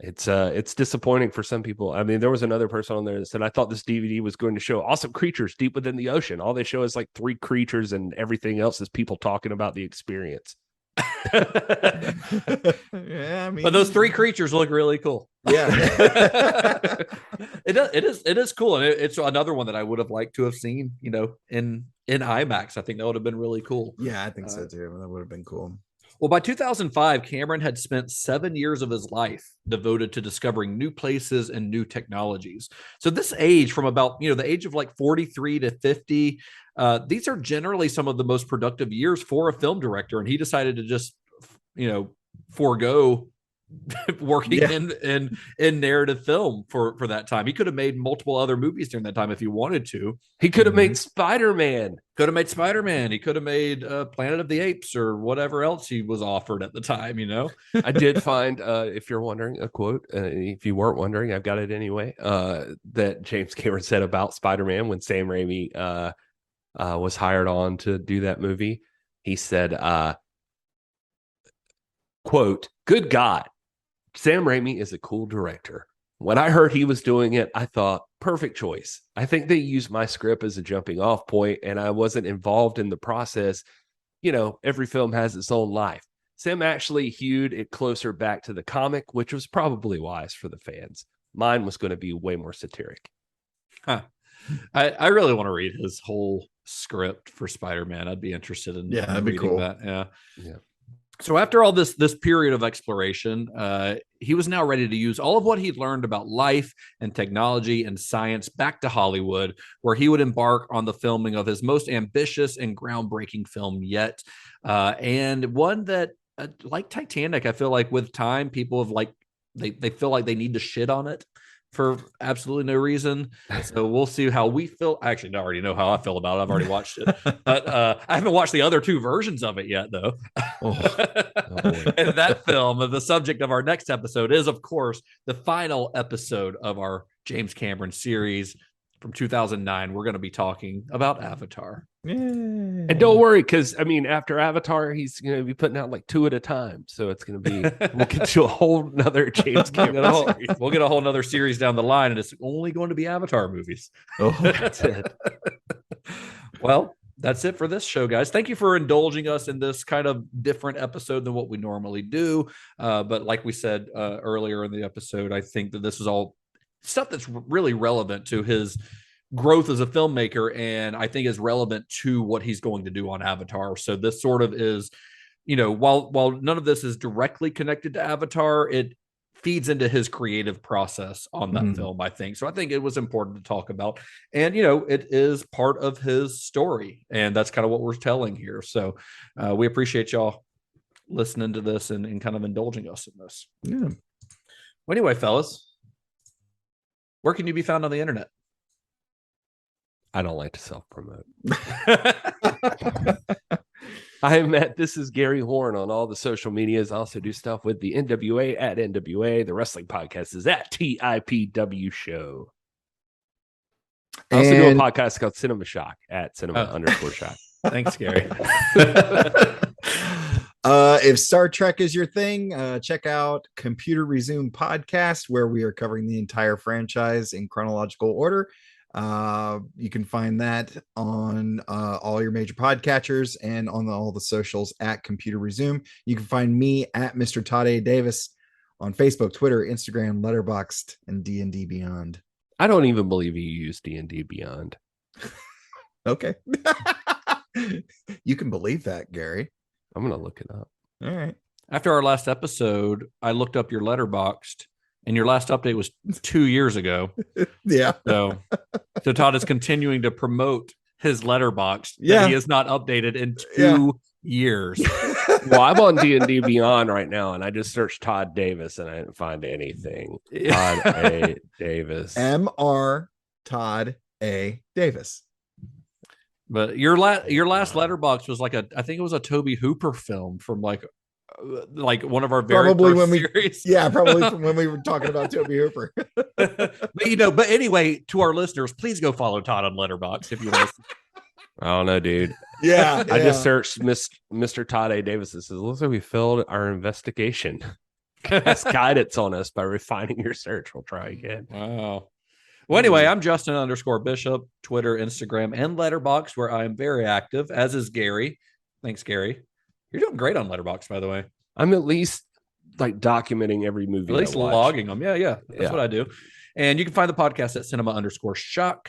[SPEAKER 5] It's disappointing for some people. I mean, there was another person on there that said, I thought this DVD was going to show awesome creatures deep within the ocean. All they show is like 3 creatures and everything else is people talking about the experience.
[SPEAKER 7] Yeah, I mean,
[SPEAKER 6] but those 3 creatures look really cool.
[SPEAKER 7] Yeah.
[SPEAKER 6] It is cool, and it's another one that I would have liked to have seen, in IMAX. I think that would have been really cool.
[SPEAKER 7] Yeah, I think so too. That would have been cool.
[SPEAKER 6] Well, by 2005, Cameron had spent 7 years of his life devoted to discovering new places and new technologies. So this age, from about, the age of like 43 to 50, these are generally some of the most productive years for a film director. And he decided to just, forego working in narrative film for that time. He could have made multiple other movies during that time if he wanted to.
[SPEAKER 5] He could have made Spider-Man.
[SPEAKER 6] He could have made Planet of the Apes or whatever else he was offered at the time,
[SPEAKER 5] I did find, if you're wondering, a quote. If you weren't wondering, I've got it anyway, that James Cameron said about Spider-Man when Sam Raimi was hired on to do that movie. He said, quote, "Good God, Sam Raimi is a cool director. When I heard he was doing it, I thought, perfect choice. I think they used my script as a jumping off point, and I wasn't involved in the process. Every film has its own life. Sam actually hewed it closer back to the comic, which was probably wise for the fans. Mine was going to be way more satiric."
[SPEAKER 6] Huh. I really want to read his whole script for Spider-Man. I'd be interested in
[SPEAKER 7] that'd be cool.
[SPEAKER 6] That. Yeah. So after all this period of exploration, he was now ready to use all of what he'd learned about life and technology and science back to Hollywood, where he would embark on the filming of his most ambitious and groundbreaking film yet. And one that, like Titanic, I feel like with time, people have they feel like they need to shit on it for absolutely no reason. So we'll see how we feel. Actually, I already know how I feel about it. I've already watched it, but I haven't watched the other 2 versions of it yet, though. And that film, the subject of our next episode, is, of course, the final episode of our James Cameron series from 2009. We're going to be talking about Avatar.
[SPEAKER 5] And don't worry, because after Avatar, he's going to be putting out like 2 at a time. So it's going to be, we'll get to a whole nother James Cameron series.
[SPEAKER 6] We'll get a whole nother series down the line, and it's only going to be Avatar movies.
[SPEAKER 5] Oh, that's it.
[SPEAKER 6] Well, that's it for this show, guys. Thank you for indulging us in this kind of different episode than what we normally do. But like we said earlier in the episode, I think that this is all stuff that's really relevant to his growth as a filmmaker, and I think is relevant to what he's going to do on Avatar. So this sort of is, while none of this is directly connected to Avatar, it feeds into his creative process on that film, I think. So I think it was important to talk about, and it is part of his story, and that's kind of what we're telling here. So we appreciate y'all listening to this and kind of indulging us in this.
[SPEAKER 7] Yeah.
[SPEAKER 6] Well, anyway, fellas, where can you be found on the internet?
[SPEAKER 5] I don't like to self-promote. I am this is Gary Horne on all the social medias. I also do stuff with the NWA at NWA. The wrestling podcast is at TIPW Show. I also do a podcast called Cinema Shock at cinema_shock.
[SPEAKER 6] Thanks, Gary.
[SPEAKER 7] If Star Trek is your thing, check out Computer Resume Podcast, where we are covering the entire franchise in chronological order. You can find that on all your major podcatchers and on all the socials at Computer Resume. You can find me at Mr. Todd A. Davis on Facebook, Twitter, Instagram, Letterboxd, and D&D Beyond.
[SPEAKER 5] I don't even believe you use D&D Beyond.
[SPEAKER 7] Okay. You can believe that, Gary.
[SPEAKER 5] I'm going to look it up.
[SPEAKER 7] All right.
[SPEAKER 6] After our last episode, I looked up your Letterboxd, and your last update was 2 years ago.
[SPEAKER 7] Yeah.
[SPEAKER 6] So Todd is continuing to promote his Letterboxd
[SPEAKER 7] Yeah.
[SPEAKER 6] that he has not updated in 2 years.
[SPEAKER 5] Well, I'm on D&D Beyond right now, and I just searched Todd Davis, and I didn't find anything. Todd A. Davis.
[SPEAKER 7] Mr. Todd A. Davis.
[SPEAKER 6] But your last Letterboxd was like I think it was a Toby Hooper film from like one of our very
[SPEAKER 7] Probably
[SPEAKER 6] first
[SPEAKER 7] when we
[SPEAKER 6] series.
[SPEAKER 7] Yeah, probably from when we were talking about Toby Hooper.
[SPEAKER 6] But anyway, to our listeners, please go follow Todd on Letterboxd if you want to.
[SPEAKER 5] I don't know, dude.
[SPEAKER 7] Yeah.
[SPEAKER 5] I just searched Mr. Todd A. Davis. It says, looks like we failed our investigation. Cast guidance on us by refining your search. We'll try again.
[SPEAKER 6] Wow. Well, anyway, I'm Justin_Bishop, Twitter, Instagram, and Letterboxd, where I am very active, as is Gary. Thanks, Gary. You're doing great on Letterboxd, by the way.
[SPEAKER 5] I'm at least like documenting every movie.
[SPEAKER 6] At least
[SPEAKER 5] I watch.
[SPEAKER 6] logging them. Yeah. That's
[SPEAKER 5] Yeah.
[SPEAKER 6] what I do. And you can find the podcast at cinema_shock,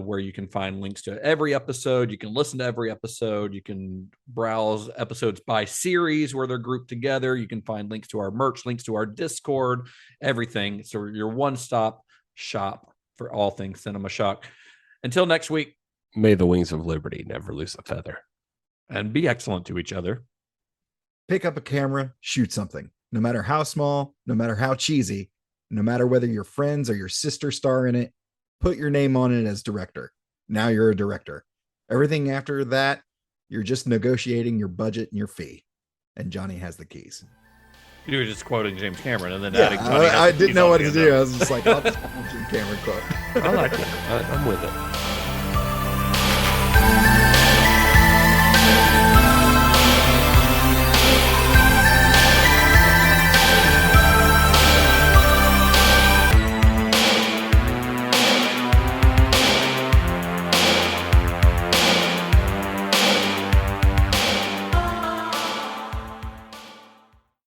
[SPEAKER 6] where you can find links to every episode. You can listen to every episode. You can browse episodes by series where they're grouped together. You can find links to our merch, links to our Discord, everything. So your one-stop shop for all things Cinema Shock. Until next week.
[SPEAKER 5] May the wings of liberty never lose a feather.
[SPEAKER 6] And be excellent to each other.
[SPEAKER 7] Pick up a camera, shoot something. No matter how small, no matter how cheesy, no matter whether your friends or your sister star in it, put your name on it as director. Now you're a director. Everything after that, you're just negotiating your budget and your fee. And Johnny has the keys.
[SPEAKER 6] You were just quoting James Cameron and then
[SPEAKER 7] Yeah,
[SPEAKER 6] adding Johnny has
[SPEAKER 7] I
[SPEAKER 6] the
[SPEAKER 7] didn't
[SPEAKER 6] keys
[SPEAKER 7] know
[SPEAKER 6] on
[SPEAKER 7] what
[SPEAKER 6] the
[SPEAKER 7] to
[SPEAKER 6] end
[SPEAKER 7] do.
[SPEAKER 6] of it.
[SPEAKER 7] I was just like, I'll just Jim Cameron quote.
[SPEAKER 5] I like it. I'm with it.